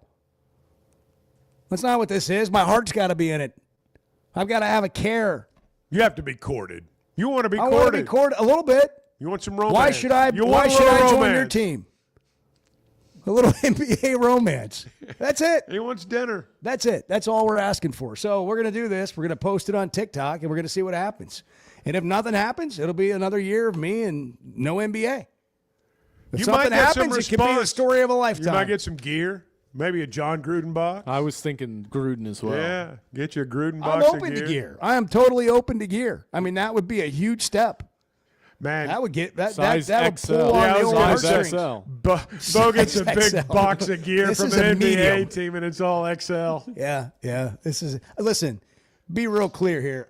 That's not what this is. My heart's got to be in it. I've got to have a care. You have to be courted. You want to be I courted. want to be courted a little bit. You want some romance. Why should I join your team? A little NBA romance. That's it. He wants dinner. That's it. That's all we're asking for. So we're going to do this. We're going to post it on TikTok, and we're going to see what happens. And if nothing happens, it'll be another year of me and no NBA. If something happens, it could be the story of a lifetime. You might get some gear. Maybe a John Gruden box. I was thinking Gruden as well. Yeah, get you a Gruden I'm box open to gear. I am totally open to gear. I mean, that would be a huge step. Man, that would get that Size would XL. pull on the old Size heartstrings. XL. Bo gets a big XL. box of gear This from is an a NBA medium. team, and it's all XL. Yeah. Listen, be real clear here.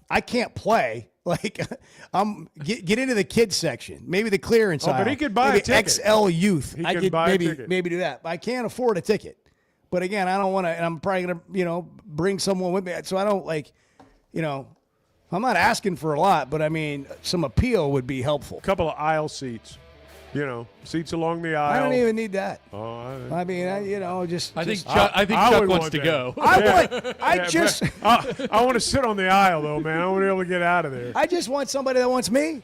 I can't play. Like, get into the kids section, maybe the clearance Oh, but aisle. he could buy a maybe ticket. XL youth. He I could could buy a ticket. maybe do that. But I can't afford a ticket. But again, I don't want to, and I'm probably gonna bring someone with me. So I don't I'm not asking for a lot, but I mean some appeal would be helpful. A couple of aisle seats. Seats along the aisle. I don't even need that. Oh, I mean, I think I Chuck would wants want to that. go. I want to sit on the aisle though, man. I want to be able to get out of there. I just want somebody that wants me.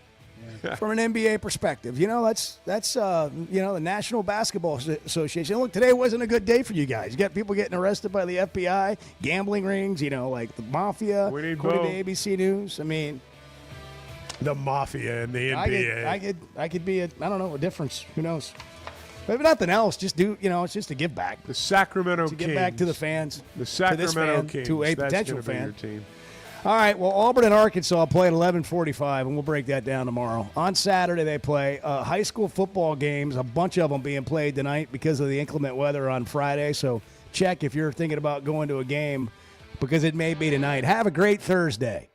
From an NBA perspective, that's the National Basketball Association. Look, today wasn't a good day for you guys. You got people getting arrested by the FBI, gambling rings, like the mafia. We need according Bo. to ABC News. I mean, the mafia and the NBA. I could be a difference. Who knows? But if nothing else, just do it's just to give back. The Sacramento to Kings. give back to the fans. The to this Sacramento fan, Kings. to a That's potential gonna be fan. your team. All right, well, Auburn and Arkansas play at 11:45, and we'll break that down tomorrow. On Saturday, they play high school football games, a bunch of them being played tonight because of the inclement weather on Friday. So check if you're thinking about going to a game because it may be tonight. Have a great Thursday.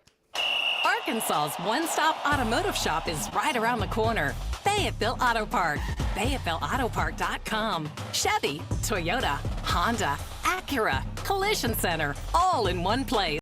Arkansas's one-stop automotive shop is right around the corner. Fayetteville Auto Park. FayettevilleAutoPark.com. Chevy, Toyota, Honda, Acura, Collision Center, all in one place.